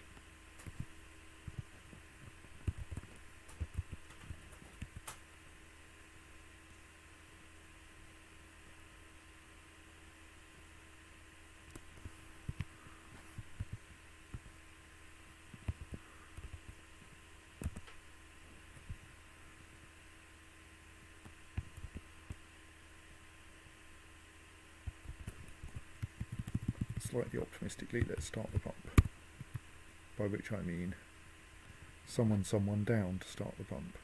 Slightly optimistically, let's start the pump. By which I mean summon someone down to start the pump.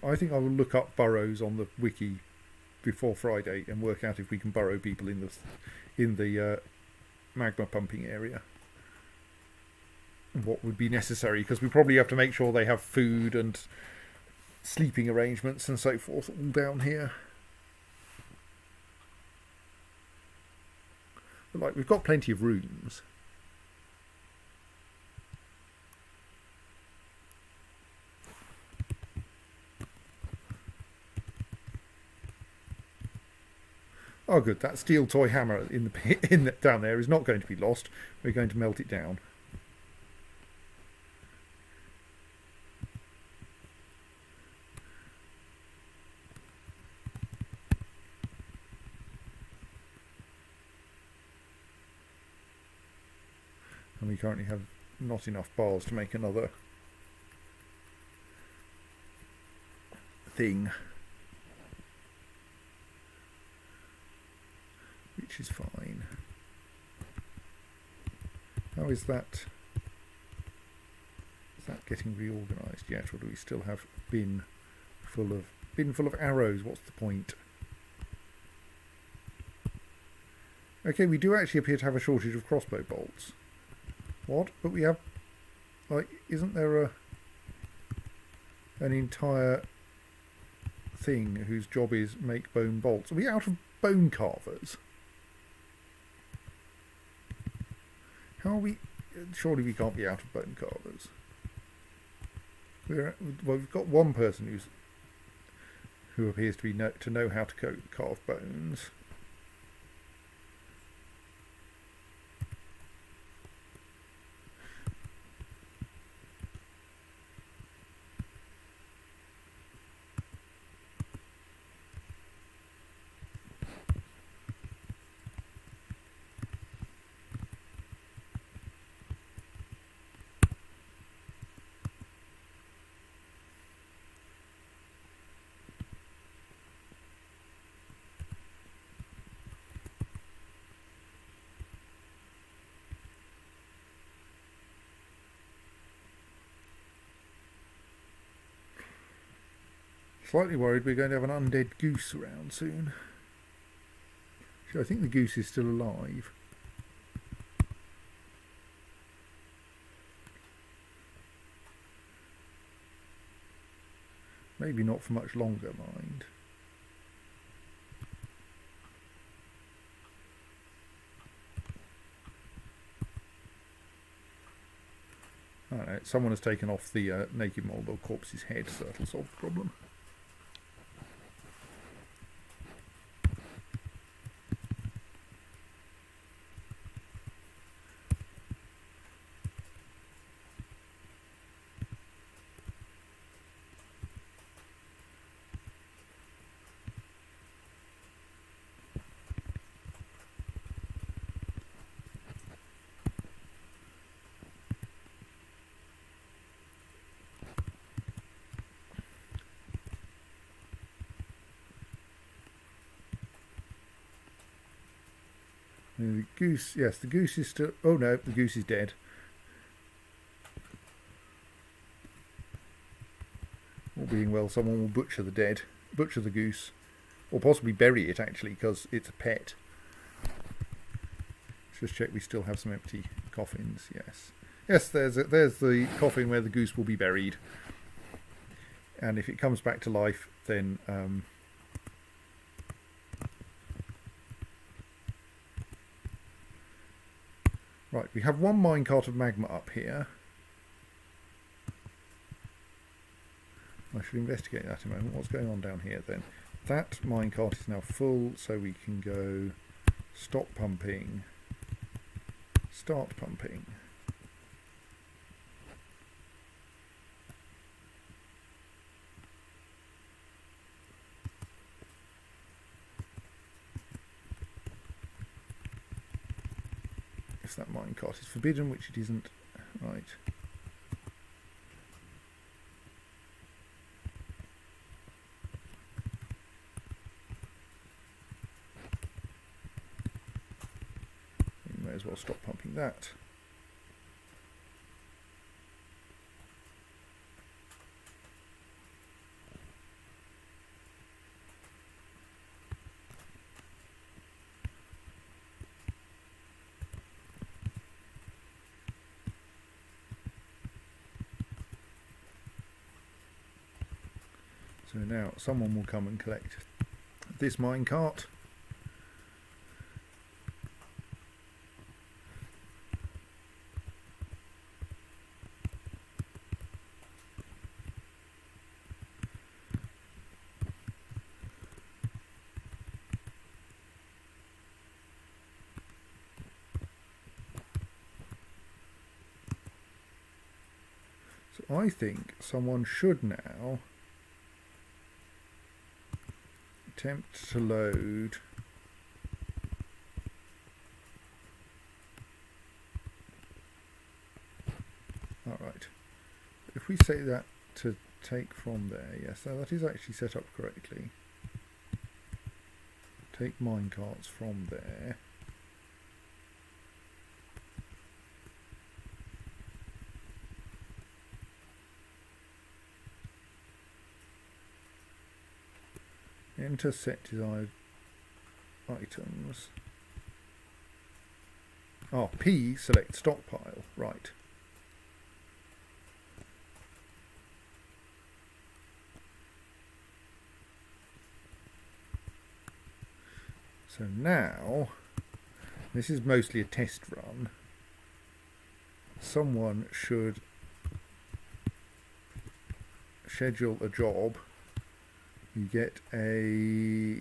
I think I will look up burrows on the wiki before Friday and work out if we can burrow people in the magma pumping area. What would be necessary, because we probably have to make sure they have food and sleeping arrangements and so forth all down here. But like, we've got plenty of rooms. Oh, good. That steel toy hammer in the pit, down there is not going to be lost. We're going to melt it down. And we currently have not enough bars to make another thing, which is fine. How is that? Is that getting reorganised yet, or do we still have bin full of arrows? What's the point? Okay, we do actually appear to have a shortage of crossbow bolts. What? But we have, like, isn't there an entire thing whose job is make bone bolts? Are we out of bone carvers? How are we? Surely we can't be out of bone carvers. Well, we've got one person who appears to be to know how to carve bones. Slightly worried we're going to have an undead goose around soon. Actually, I think the goose is still alive. Maybe not for much longer, mind. I don't know, someone has taken off the naked mole corpse's head, so that'll solve the problem. The goose, yes, the goose is still... Oh no, the goose is dead. All being well, someone will butcher the goose. Or possibly bury it, actually, because it's a pet. Let's just check we still have some empty coffins, yes. Yes, there's the coffin where the goose will be buried. And if it comes back to life, then... Right, we have one minecart of magma up here. I should investigate that in a moment. What's going on down here then? That minecart is now full, so we can go stop pumping, start pumping. If that minecart is forbidden, which it isn't, right. You may as well stop pumping that. So now someone will come and collect this minecart. So I think someone should now attempt to load alright. If we say that to take from there, yes, so that is actually set up correctly. Take minecarts from there. Enter set desired items. Oh, P select stockpile, right. So now, this is mostly a test run. Someone should schedule a job. You get a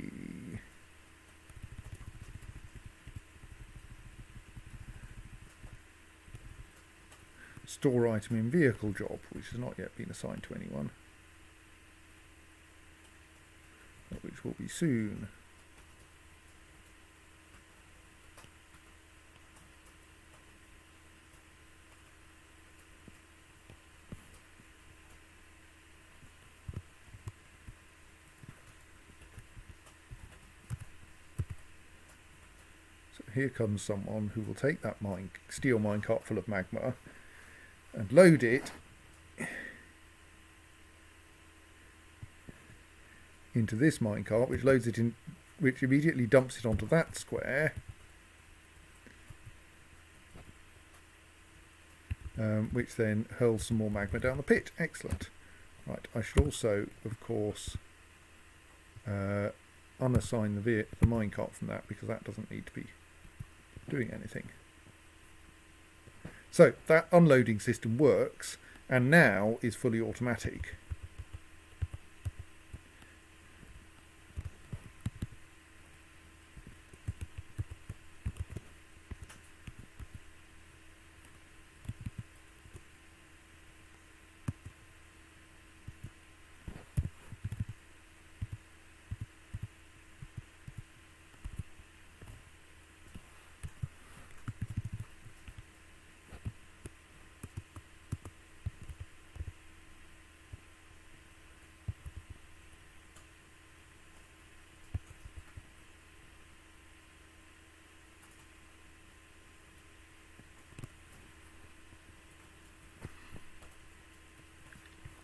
store item in vehicle job, which has not yet been assigned to anyone, but which will be soon. Here comes someone who will take that steel minecart full of magma and load it into this minecart, which loads it in, which immediately dumps it onto that square, which then hurls some more magma down the pit. Excellent. Right, I should also, of course, unassign the minecart from that, because that doesn't need to be doing anything. So that unloading system works and now is fully automatic.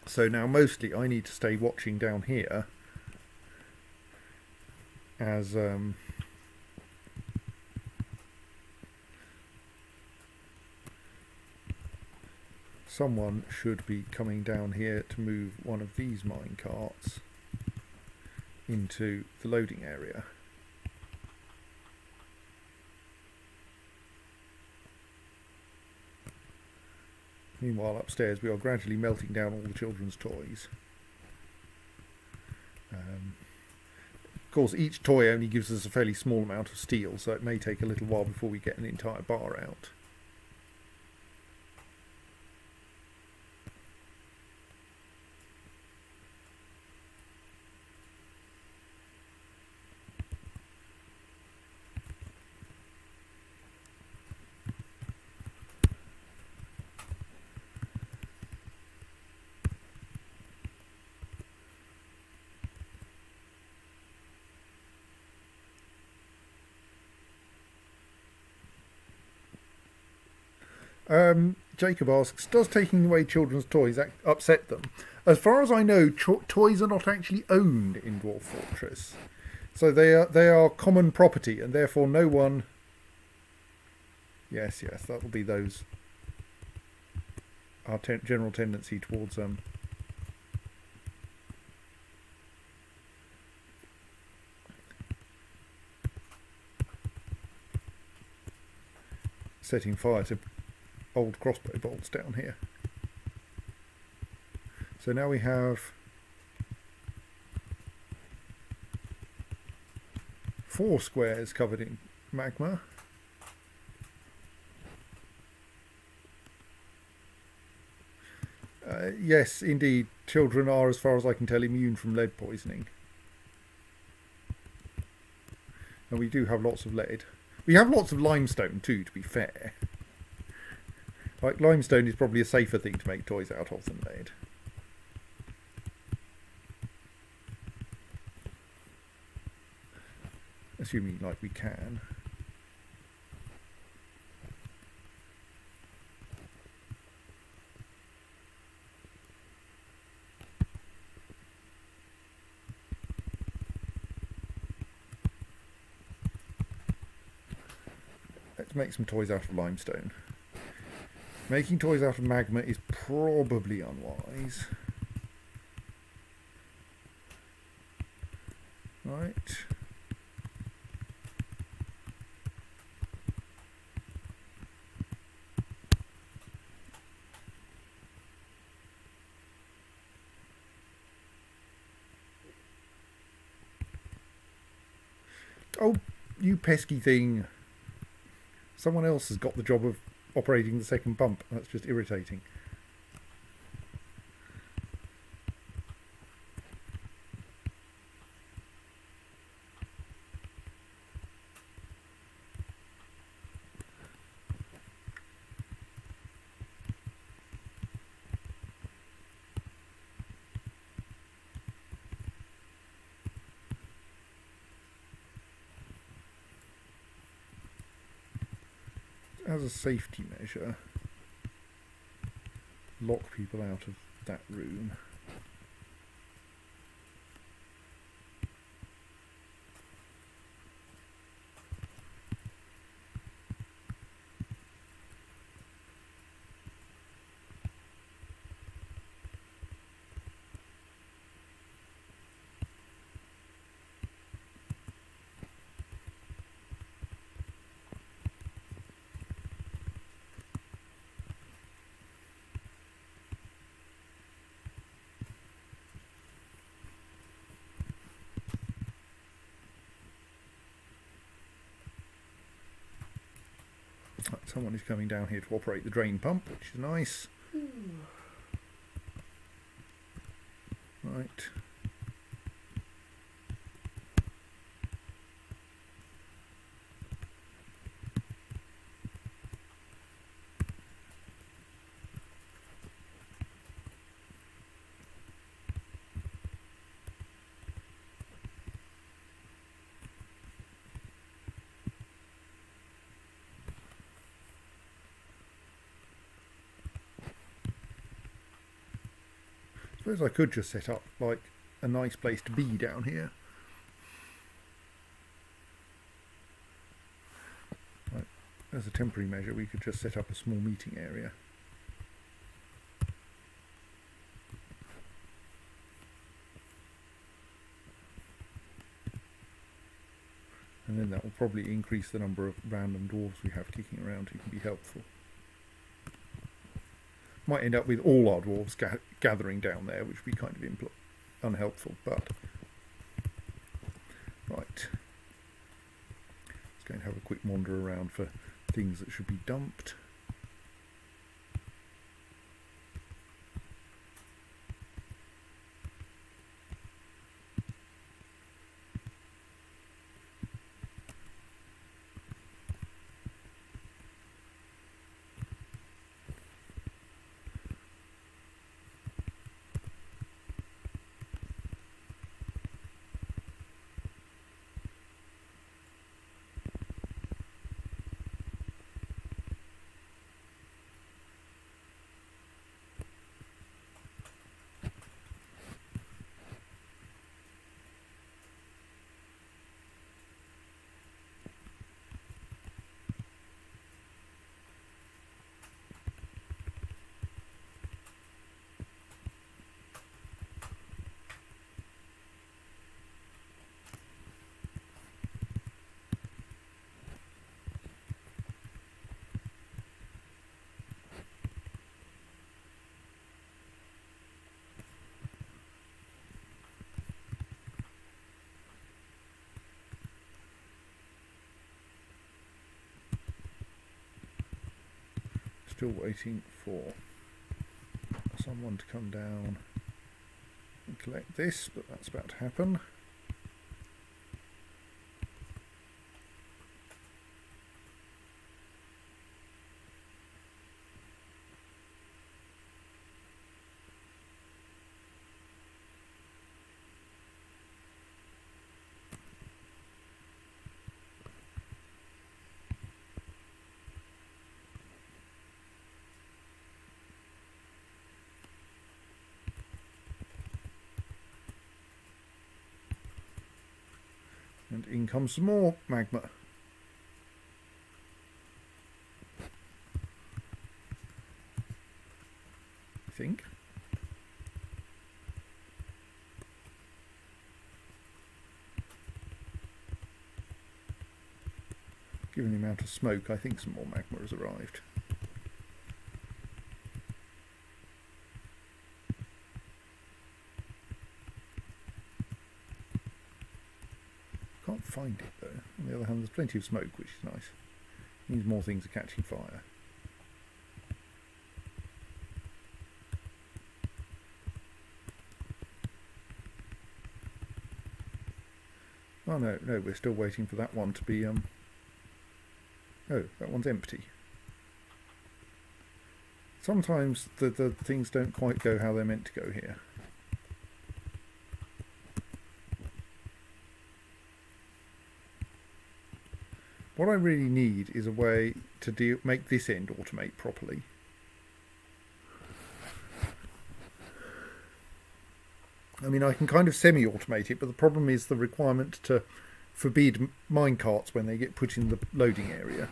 So now mostly I need to stay watching down here as someone should be coming down here to move one of these mine carts into the loading area. Meanwhile, upstairs we are gradually melting down all the children's toys. Of course, each toy only gives us a fairly small amount of steel, so it may take a little while before we get an entire bar out. Jacob asks, does taking away children's toys upset them? As far as I know, toys are not actually owned in Dwarf Fortress. So they are common property, and therefore no one... Yes, that will be those... Our general tendency towards... setting fire to old crossbow bolts down here. So now we have 4 squares covered in magma. Yes, indeed, children are, as far as I can tell, immune from lead poisoning. And we do have lots of lead. We have lots of limestone too, to be fair. Like, limestone is probably a safer thing to make toys out of than lead. Assuming, like, we can. Let's make some toys out of limestone. Making toys out of magma is probably unwise. Right. Oh, you pesky thing. Someone else has got the job of operating the second pump. That's just irritating. As a safety measure, lock people out of that room. Someone is coming down here to operate the drain pump, which is nice. Right. I suppose I could just set up like a nice place to be down here. Like, as a temporary measure, we could just set up a small meeting area. And then that will probably increase the number of random dwarves we have kicking around who can be helpful. Might end up with all our dwarves gathering down there, which would be kind of unhelpful, but... Right. Let's go and have a quick wander around for things that should be dumped. still waiting for someone to come down and collect this, but that's about to happen. And in comes some more magma. I think. Given the amount of smoke, I think some more magma has arrived. Can't find it though. On the other hand, there's plenty of smoke, which is nice. Means more things are catching fire. Oh no, we're still waiting for that one to be oh, that one's empty. Sometimes the things don't quite go how they're meant to go here. What I really need is a way to make this end automate properly. I mean, I can kind of semi-automate it, but the problem is the requirement to forbid minecarts when they get put in the loading area.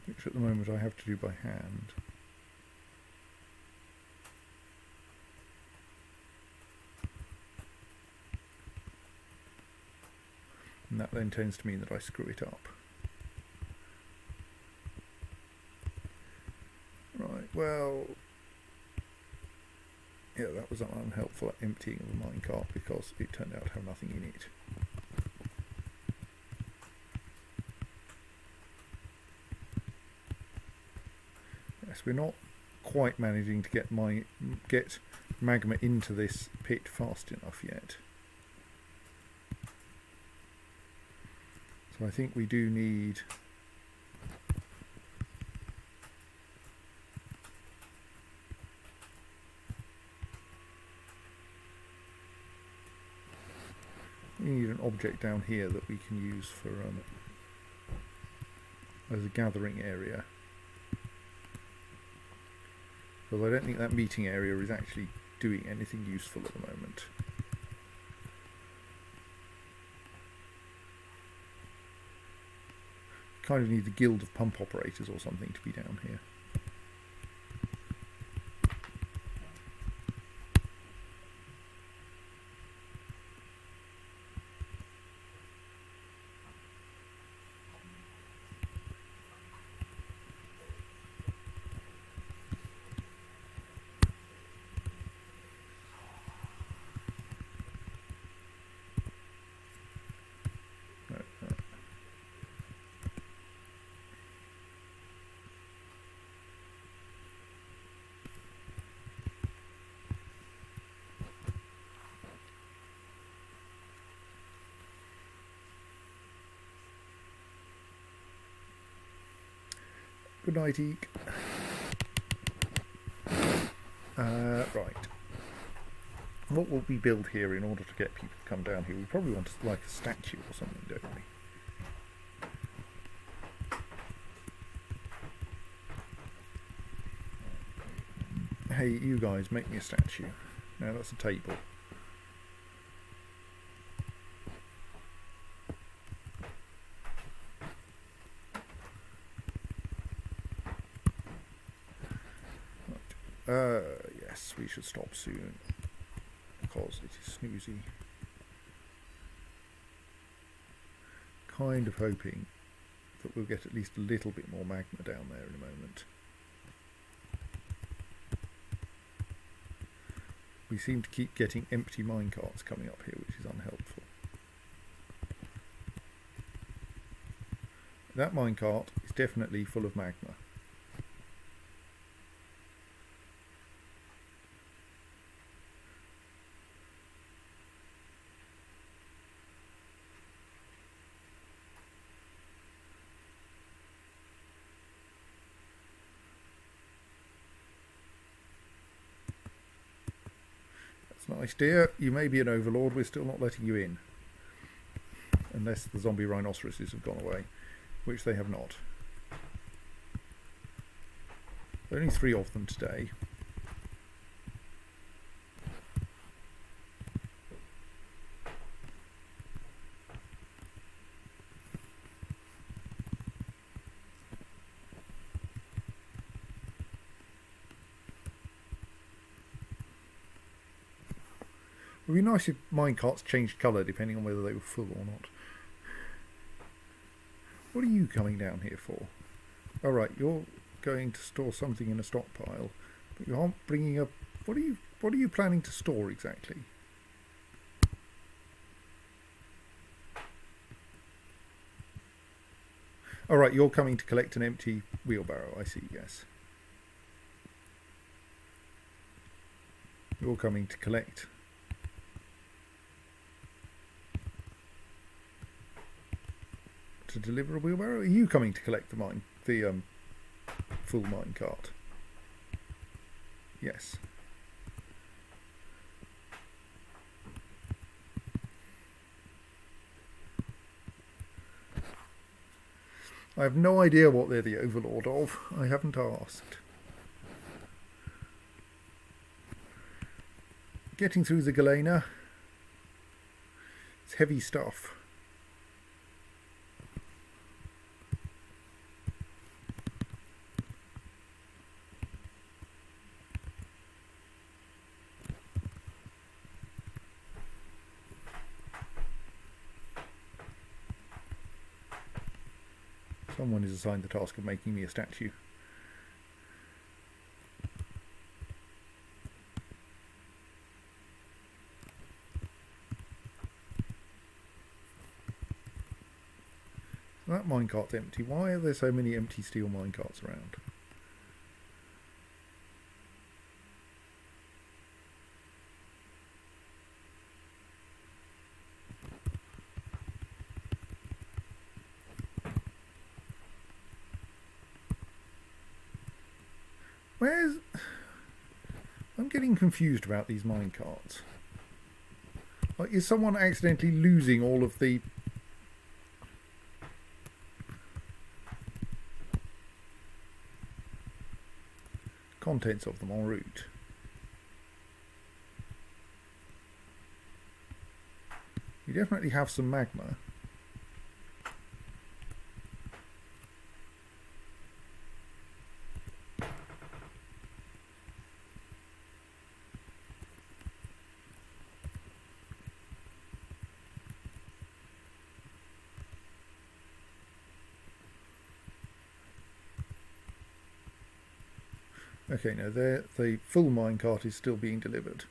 Which at the moment I have to do by hand. And that then tends to mean that I screw it up. Right, well, yeah, that was an unhelpful emptying of the minecart because it turned out to have nothing in it. Yes, we're not quite managing to get magma into this pit fast enough yet. So I think we do need an object down here that we can use for as a gathering area. Because I don't think that meeting area is actually doing anything useful at the moment. Kind of need the guild of pump operators or something to be down here. Good night, Eek. Right. What will we build here in order to get people to come down here? We probably want like a statue or something, don't we? Hey, you guys, make me a statue. No, that's a table. Yes, we should stop soon because it is snoozy. Kind of hoping that we'll get at least a little bit more magma down there in a moment. We seem to keep getting empty minecarts coming up here, which is unhelpful. That minecart is definitely full of magma. Nice, dear. You may be an overlord, we're still not letting you in. Unless the zombie rhinoceroses have gone away, which they have not. There are only 3 of them today. It would be nice if minecarts changed colour depending on whether they were full or not. What are you coming down here for? Alright, you're going to store something in a stockpile, but you aren't bringing up... What are you planning to store exactly? Alright, you're coming to collect an empty wheelbarrow, I see, yes. You're coming to collect... to deliver a wheelbarrow? Are you coming to collect the full mine cart? Yes. I have no idea what they're the overlord of. I haven't asked. Getting through the galena. It's heavy stuff. Someone is assigned the task of making me a statue. That minecart's empty. Why are there so many empty steel minecarts around? I'm getting confused about these minecarts. Like, is someone accidentally losing all of the contents of them en route? You definitely have some magma. Okay, no, the full minecart is still being delivered.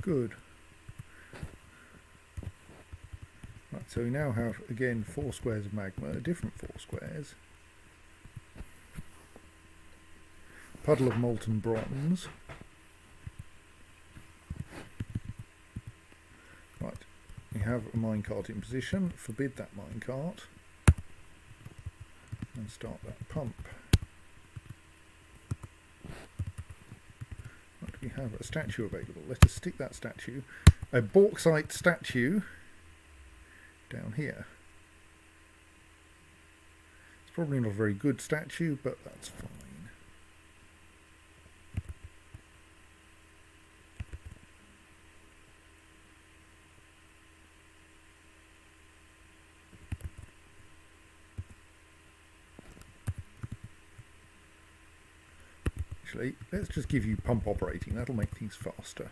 good. Right, so we now have again 4 squares of magma, different 4 squares. Puddle of molten bronze. Right, we have a minecart in position. Forbid that minecart. And start that pump. Right, we have a statue available. Let us stick that statue, a bauxite statue, down here. It's probably not a very good statue, but that's fine. Actually, let's just give you pump operating. That'll make things faster.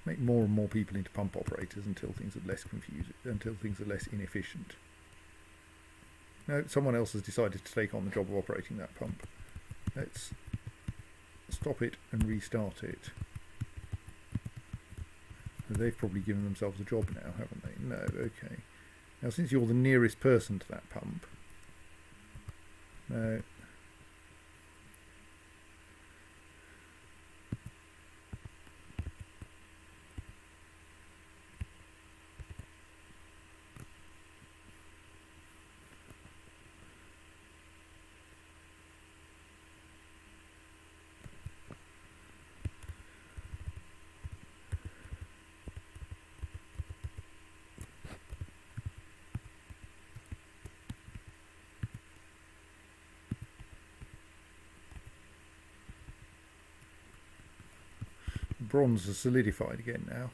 Make more and more people into pump operators until things are less confusing, until things are less inefficient. No, someone else has decided to take on the job of operating that pump. Let's stop it and restart it. They've probably given themselves a job now, haven't they? No, okay. Now, since you're the nearest person to that pump, no. Bronze has solidified again now.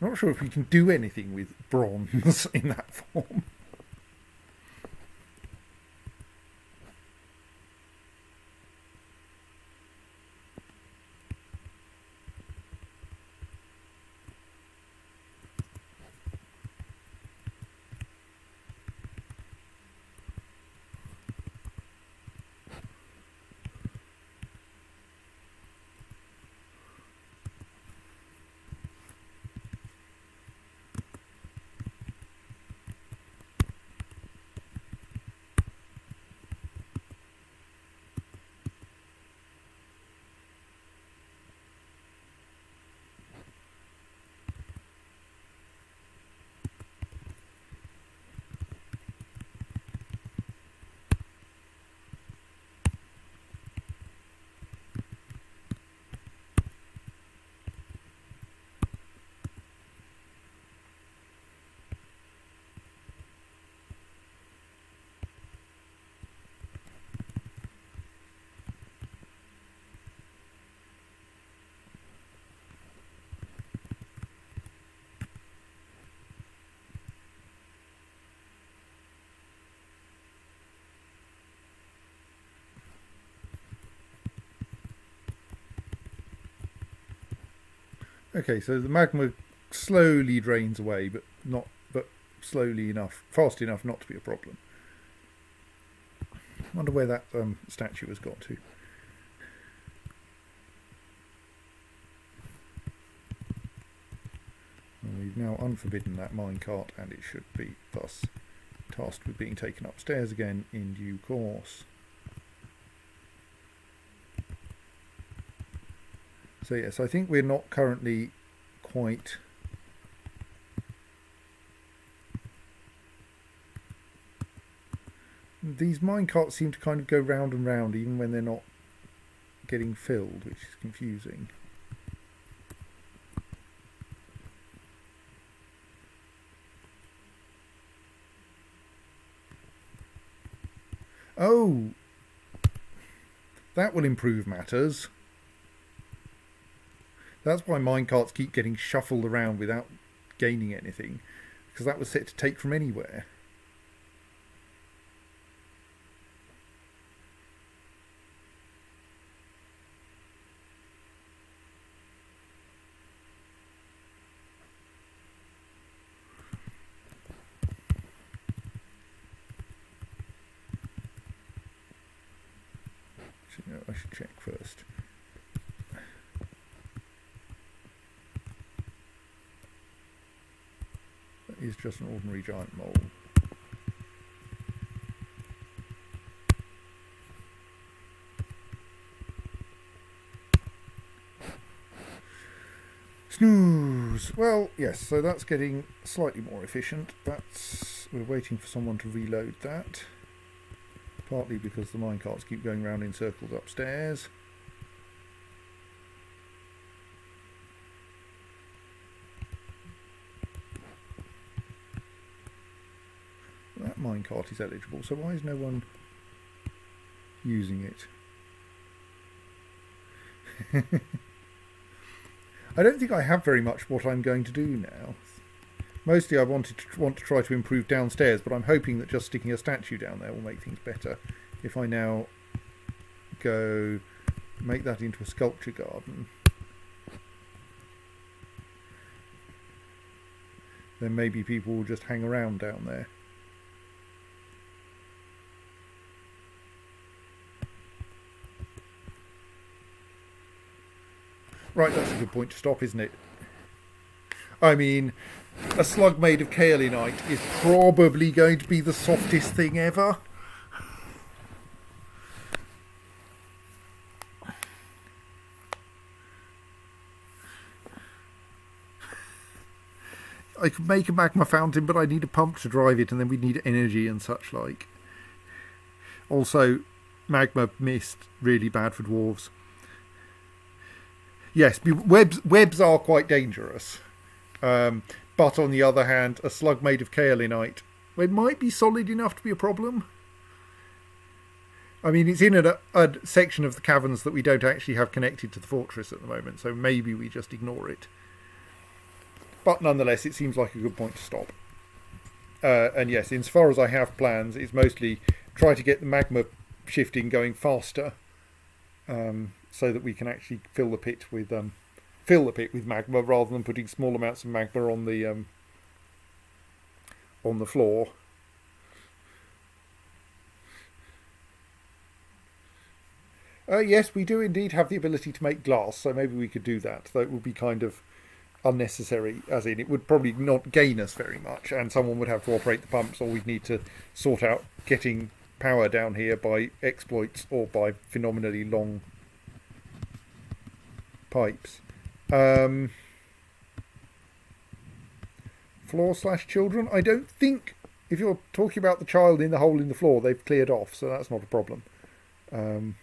I'm not sure if we can do anything with bronze in that form. Okay, so the magma slowly drains away, but slowly enough, fast enough not to be a problem. I wonder where that statue has got to. And we've now unforbidden that minecart, and it should be thus tasked with being taken upstairs again in due course. So yes, I think we're not currently quite these minecarts seem to kind of go round and round even when they're not getting filled, which is confusing. Oh, that will improve matters. That's why minecarts keep getting shuffled around without gaining anything, because that was set to take from anywhere. Actually, no, I should check first. is just an ordinary giant mole. Snooze. Well, yes, so that's getting slightly more efficient. We're waiting for someone to reload that. Partly because the minecarts keep going round in circles upstairs. That minecart is eligible, so why is no one using it? I don't think I have very much what I'm going to do now. Mostly I want to try to improve downstairs, but I'm hoping that just sticking a statue down there will make things better. If I now go make that into a sculpture garden, then maybe people will just hang around down there. Right, that's a good point to stop, isn't it? I mean, a slug made of kaolinite is probably going to be the softest thing ever. I could make a magma fountain, but I need a pump to drive it, and then we'd need energy and such like. Also, magma mist, really bad for dwarves. Yes, webs are quite dangerous. But on the other hand, a slug made of kaolinite, it might be solid enough to be a problem. I mean, it's in a section of the caverns that we don't actually have connected to the fortress at the moment, so maybe we just ignore it. But nonetheless, it seems like a good point to stop. And yes, insofar as I have plans, it's mostly try to get the magma shifting going faster, so that we can actually fill the pit with magma rather than putting small amounts of magma on the floor. Yes, we do indeed have the ability to make glass, so maybe we could do that. Though it would be kind of unnecessary, as in it would probably not gain us very much, and someone would have to operate the pumps, or we'd need to sort out getting power down here by exploits or by phenomenally long pipes. Floor/children? I don't think, if you're talking about the child in the hole in the floor, they've cleared off, so that's not a problem. And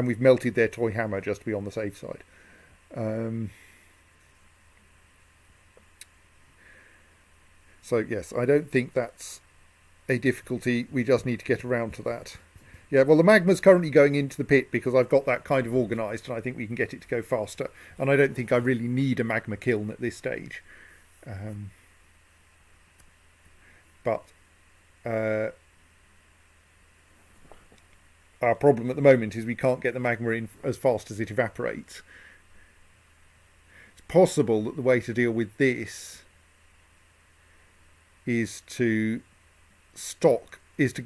we've melted their toy hammer just to be on the safe side. So yes, I don't think that's a difficulty. We just need to get around to that. Yeah, well, the magma's currently going into the pit because I've got that kind of organised, and I think we can get it to go faster. And I don't think I really need a magma kiln at this stage. But our problem at the moment is we can't get the magma in as fast as it evaporates. It's possible that the way to deal with this is to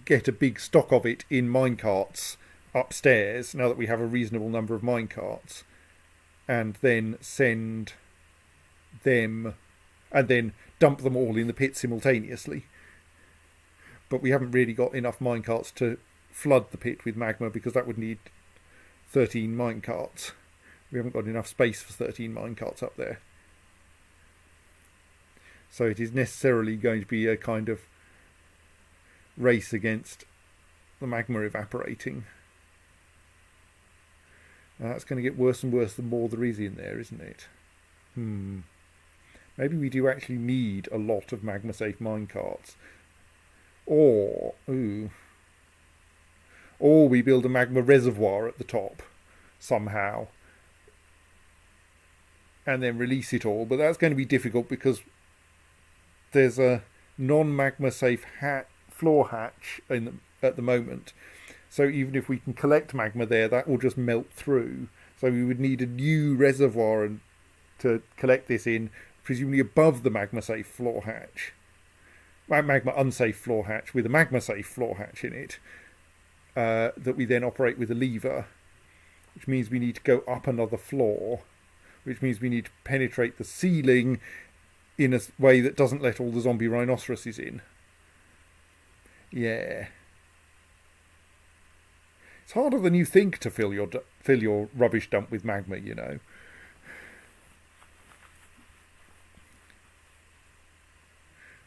get a big stock of it in minecarts upstairs, now that we have a reasonable number of minecarts, and then send them, and then dump them all in the pit simultaneously. But we haven't really got enough minecarts to flood the pit with magma, because that would need 13 minecarts. We haven't got enough space for 13 minecarts up there. So it is necessarily going to be a kind of race against the magma evaporating. That's going to get worse and worse the more there is in there, isn't it? Maybe we do actually need a lot of magma-safe minecarts. Or we build a magma reservoir at the top somehow and then release it all. But that's going to be difficult because there's a non-magma safe floor hatch at the moment. So even if we can collect magma there, that will just melt through. So we would need a new reservoir to collect this in, presumably above the magma safe floor hatch. Magma unsafe floor hatch with a magma safe floor hatch in it, that we then operate with a lever, which means we need to go up another floor, which means we need to penetrate the ceiling in a way that doesn't let all the zombie rhinoceroses in. Yeah. It's harder than you think to fill your rubbish dump with magma, you know.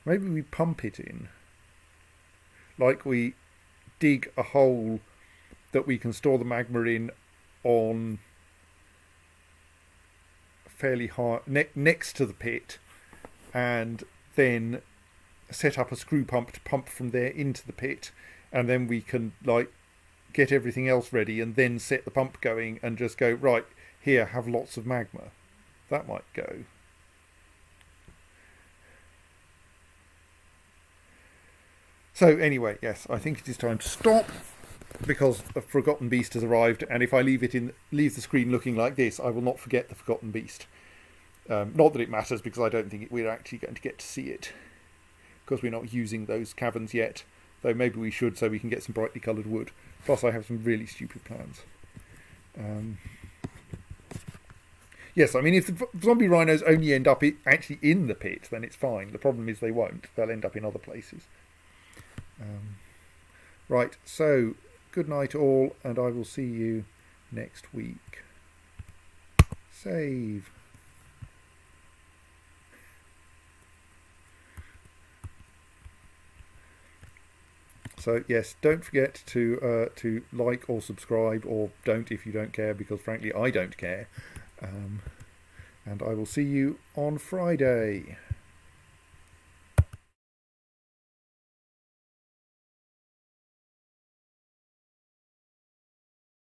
Maybe we pump it in. Like we dig a hole that we can store the magma in on fairly high, next to the pit, and then set up a screw pump to pump from there into the pit, and then we can like get everything else ready and then set the pump going and just go, right, here, have lots of magma. That might go. So anyway, yes, I think it is time to stop because a forgotten beast has arrived, and if I leave the screen looking like this, I will not forget the forgotten beast. Not that it matters, because I don't think we're actually going to get to see it, because we're not using those caverns yet, though maybe we should so we can get some brightly coloured wood. Plus I have some really stupid plans. Yes, I mean, if the zombie rhinos only end up actually in the pit, then it's fine. The problem is they won't. They'll end up in other places. Right, so good night all, and I will see you next week. Save. So yes, don't forget to like or subscribe, or don't if you don't care, because frankly I don't care. And I will see you on Friday.